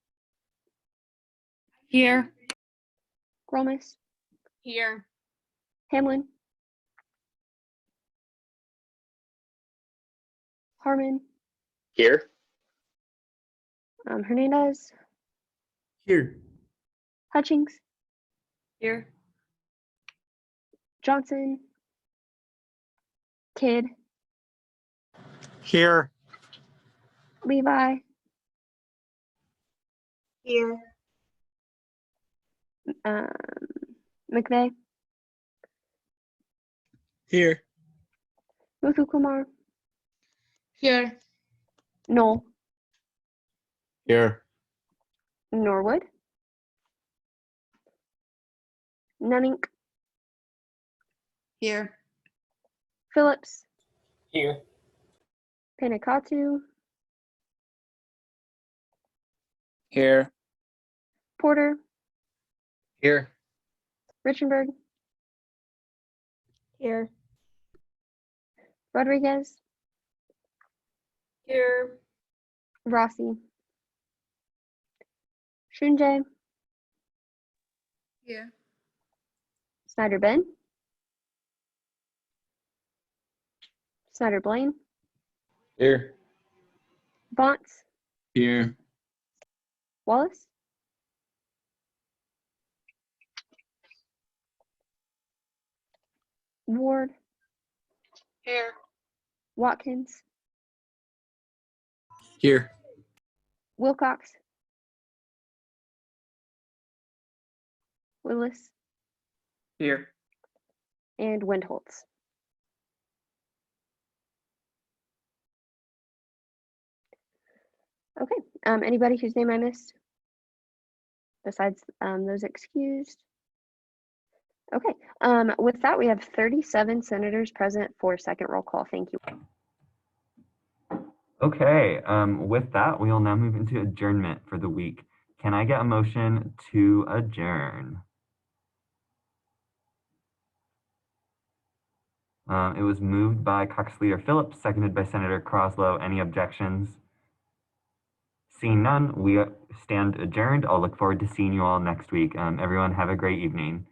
Here. Gromas, Here. Hamlin, Harmon, Here. Hernandez, Here. Hutchings, Here. Johnson, Kidd, Here. Levi, Here. McVeigh, Here. Muthu Kumar, Here. Knoll, Here. Norwood, Nunnink, Here. Phillips, Here. Panikatu, Here. Porter, Here. Richenberg, Here. Rodriguez, Here. Rossi, Shunjay, Here. Snyder Ben, Snyder Blaine, Here. Bontz, Here. Wallace, Ward, Here. Watkins, Here. Wilcox, Willis, Here. and Windholtz. Okay, anybody whose name I missed? Besides those excused? Okay, with that, we have 37 senators present for second roll call. Thank you. Okay, with that, we will now move into adjournment for the week. Can I get a motion to adjourn? It was moved by Caucus Leader Phillips, seconded by Senator Croslow. Any objections? Seeing none, we stand adjourned. I'll look forward to seeing you all next week. Everyone have a great evening.